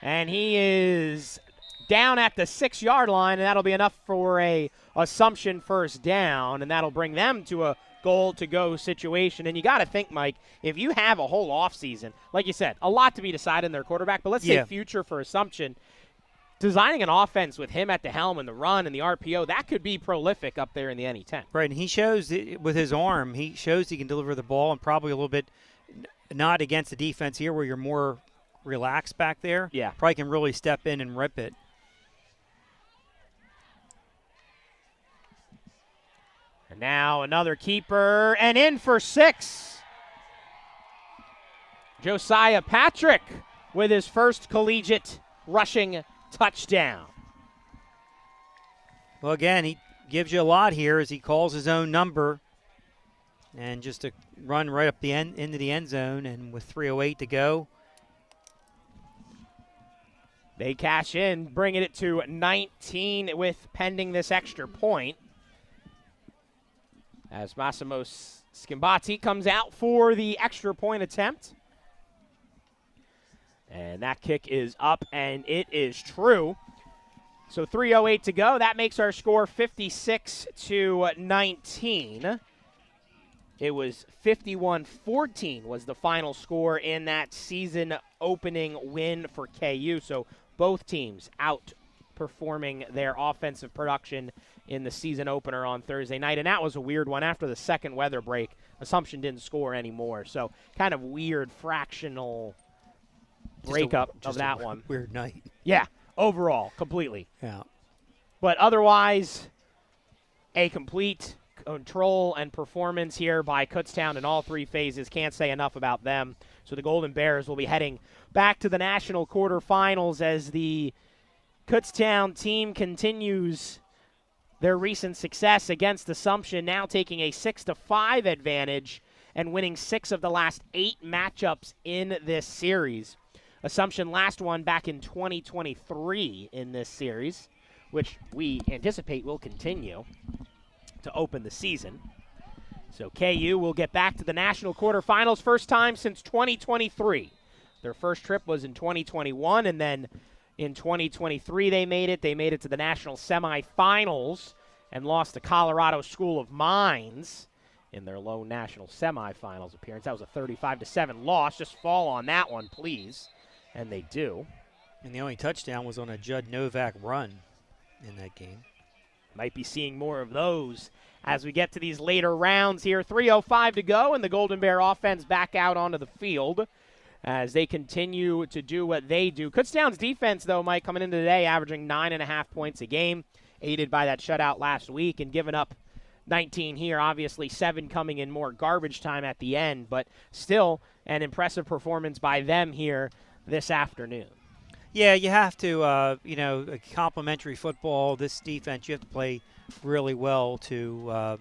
and he is down at the 6-yard line, and that'll be enough for a Assumption first down, and that'll bring them to a goal-to-go situation. And you got to think, Mike, if you have a whole offseason, like you said, a lot to be decided in their quarterback, but let's say future for Assumption, designing an offense with him at the helm and the run and the RPO, that could be prolific up there in the NE10. Right, and he shows with his arm, he shows he can deliver the ball, and probably a little bit not against the defense here where you're more relaxed back there. Yeah. Probably can really step in and rip it. And now another keeper, and in for 6. Josiah Patrick with his first collegiate rushing touchdown. Well, again, he gives you a lot here as he calls his own number. And just a run right up the end into the end zone, and with 3:08 to go. They cash in, bringing it to 19 with pending this extra point. As Massimo Schimbati comes out for the extra point attempt. And that kick is up, and it is true. So 3:08 to go. That makes our score 56-19. It was 51-14 was the final score in that season opening win for KU. So both teams outperforming their offensive production in the season opener on Thursday night. And that was a weird one. After the second weather break, Assumption didn't score anymore. So kind of weird fractional breakup of that one. Weird night. Yeah, overall, completely. Yeah. But otherwise, a complete control and performance here by Kutztown in all 3 phases. Can't say enough about them. So the Golden Bears will be heading back to the national quarterfinals as the Kutztown team continues their recent success against Assumption, now taking a 6-5 advantage and winning 6 of the last 8 matchups in this series. Assumption last one back in 2023 in this series, which we anticipate will continue to open the season. So KU will get back to the national quarterfinals, first time since 2023. Their first trip was in 2021, and then in 2023 they made it. They made it to the national semifinals and lost to Colorado School of Mines in their lone national semifinals appearance. That was a 35-7 loss. Just fall on that one, please. And they do. And the only touchdown was on a Judd Novak run in that game. Might be seeing more of those as we get to these later rounds here. 3:05 to go, and the Golden Bear offense back out onto the field as they continue to do what they do. Kutztown's defense, though, Mike, coming into today, averaging 9.5 points a game, aided by that shutout last week and giving up 19 here. Obviously, 7 coming in more garbage time at the end, but still an impressive performance by them here this afternoon. Yeah, you have to, complimentary football, this defense, you have to play really well to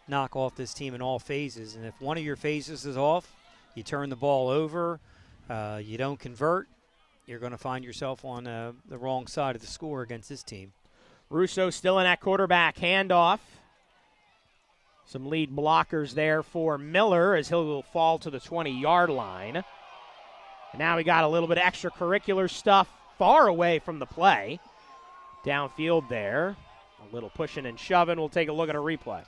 knock off this team in all phases. And if one of your phases is off, you turn the ball over, you don't convert, you're going to find yourself on the wrong side of the score against this team. Russo still in that quarterback handoff. Some lead blockers there for Miller as he will fall to the 20-yard line. And now we got a little bit of extracurricular stuff far away from the play. Downfield there. A little pushing and shoving. We'll take a look at a replay.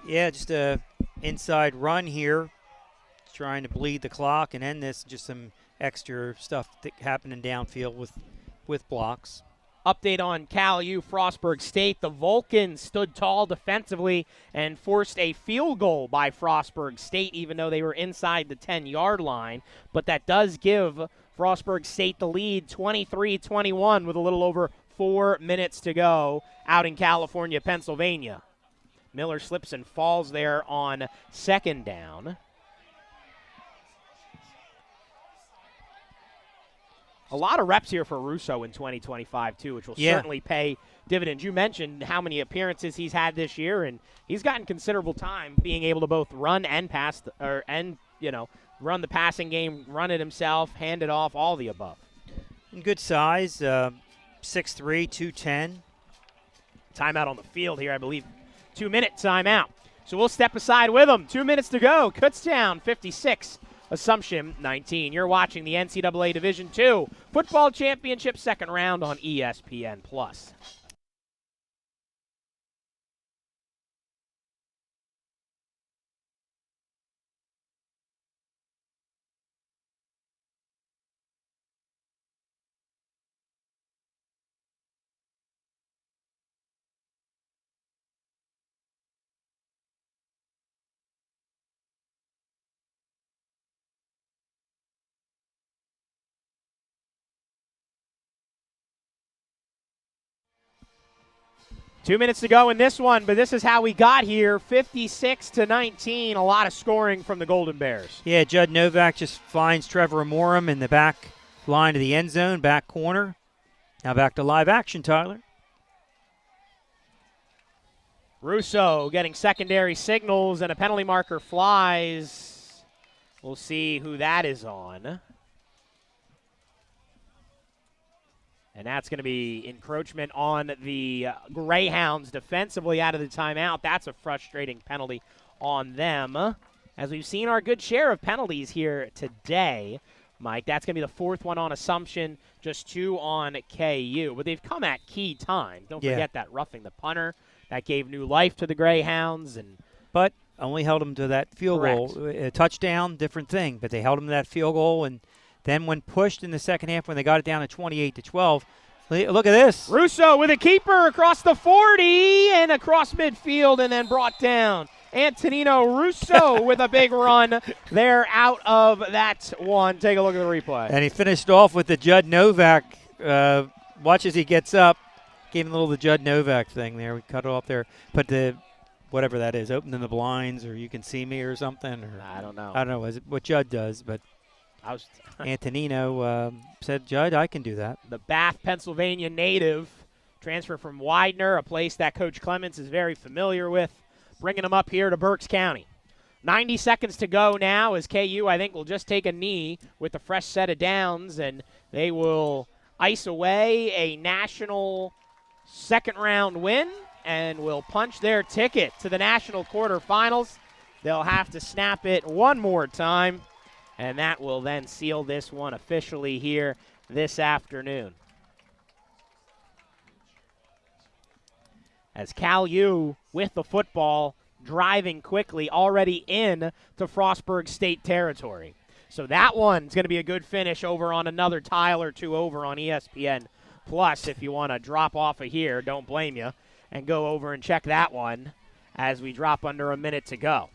Yeah, just a inside run here, trying to bleed the clock and end this. Just some extra stuff happening downfield with blocks. Update on Cal U Frostburg State. The Vulcans stood tall defensively and forced a field goal by Frostburg State, even though they were inside the 10-yard line. But that does give Frostburg State the lead, 23-21, with a little over 4 minutes to go out in California, Pennsylvania. Miller slips and falls there on second down. A lot of reps here for Russo in 2025, too, which will certainly pay dividends. You mentioned how many appearances he's had this year, and he's gotten considerable time being able to both run and pass, run the passing game, run it himself, hand it off, all the above. And good size, 6'3", 210. Timeout on the field here, I believe. 2-minute timeout. So we'll step aside with them. 2 minutes to go. Kutztown, 56. Assumption 19. You're watching the NCAA Division II Football Championship second round on ESPN+. 2 minutes to go in this one, but this is how we got here, 56-19. A lot of scoring from the Golden Bears. Yeah, Judd Novak just finds Trevor Morum in the back line of the end zone, back corner. Now back to live action, Tyler. Russo getting secondary signals, and a penalty marker flies. We'll see who that is on. And that's going to be encroachment on the Greyhounds defensively out of the timeout. That's a frustrating penalty on them. As we've seen our good share of penalties here today, Mike, that's going to be the fourth one on Assumption, just 2 on KU. But they've come at key time. Don't forget that roughing the punter. That gave new life to the Greyhounds. But only held them to that field goal. A touchdown, different thing. But they held them to that field goal, and then when pushed in the second half, when they got it down to 28-12, look at this. Russo with a keeper across the 40 and across midfield and then brought down. Antonino Russo with a big run there out of that one. Take a look at the replay. And he finished off with the Judd Novak. Watch as he gets up. Gave him a little the Judd Novak thing there. We cut it off there. Put the whatever that is, opening the blinds, or you can see me or something. Or I don't know. I don't know what Judd does, but Antonino said, Judd, I can do that. The Bath, Pennsylvania native, transfer from Widener, a place that Coach Clements is very familiar with, bringing him up here to Berks County. 90 seconds to go now as KU, I think, will just take a knee with a fresh set of downs, and they will ice away a national second-round win and will punch their ticket to the national quarterfinals. They'll have to snap it one more time, and that will then seal this one officially here this afternoon. As Cal U with the football, driving quickly, already in to Frostburg State territory. So that one's going to be a good finish over on another tile or two over on ESPN Plus. If you want to drop off of here, don't blame you, and go over and check that one as we drop under a minute to go.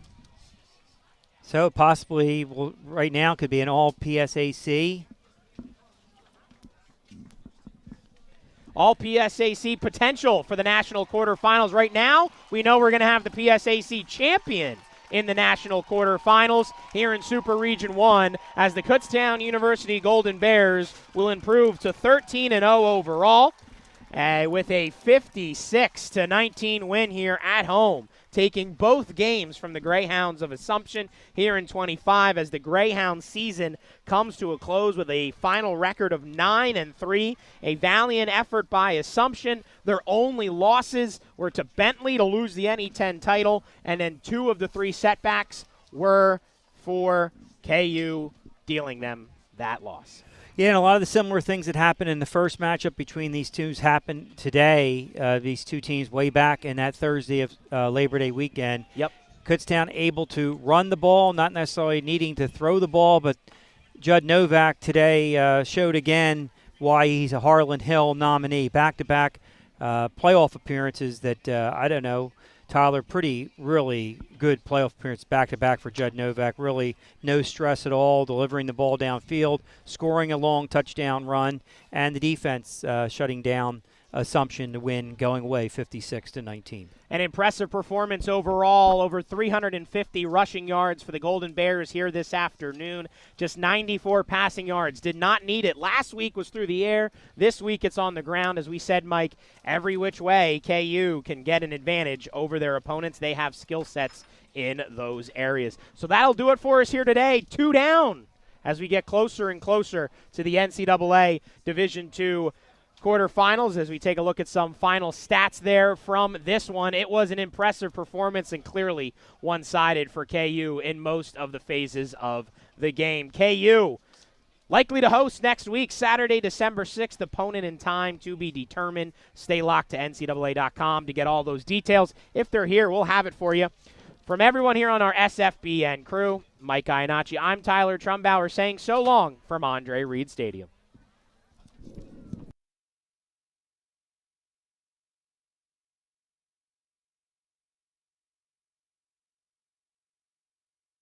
So possibly, right now, could be an all-PSAC. All-PSAC potential for the national quarterfinals. Right now, we know we're going to have the PSAC champion in the national quarterfinals here in Super Region 1 as the Kutztown University Golden Bears will improve to 13-0 overall with a 56-19 win here at home, taking both games from the Greyhounds of Assumption here in 25 as the Greyhound season comes to a close with a final record of 9-3, a valiant effort by Assumption. Their only losses were to Bentley to lose the NE10 title, and then 2 of the 3 setbacks were for KU, dealing them that loss. Yeah, and a lot of the similar things that happened in the first matchup between these teams happened today. These two teams way back in that Thursday of Labor Day weekend. Yep. Kutztown able to run the ball, not necessarily needing to throw the ball, but Judd Novak today showed again why he's a Harlan Hill nominee. Back-to-back playoff appearances that, I don't know, Tyler, really good playoff appearance back-to-back for Judd Novak. Really no stress at all, delivering the ball downfield, scoring a long touchdown run, and the defense shutting down Assumption to win, going away 56-19. An impressive performance overall, over 350 rushing yards for the Golden Bears here this afternoon. Just 94 passing yards. Did not need it. Last week was through the air. This week it's on the ground. As we said, Mike, every which way KU can get an advantage over their opponents. They have skill sets in those areas. So that'll do it for us here today. 2 down as we get closer and closer to the NCAA Division II quarterfinals. As we take a look at some final stats there from this one, it was an impressive performance and clearly one-sided for KU in most of the phases of the game. KU likely to host next week, Saturday, December 6th. Opponent and time to be determined. Stay locked to NCAA.com to get all those details. If they're here, we'll have it for you. From everyone here on our SFBN crew, Mike Iannacci, I'm Tyler Trumbauer saying so long from Andre Reed Stadium.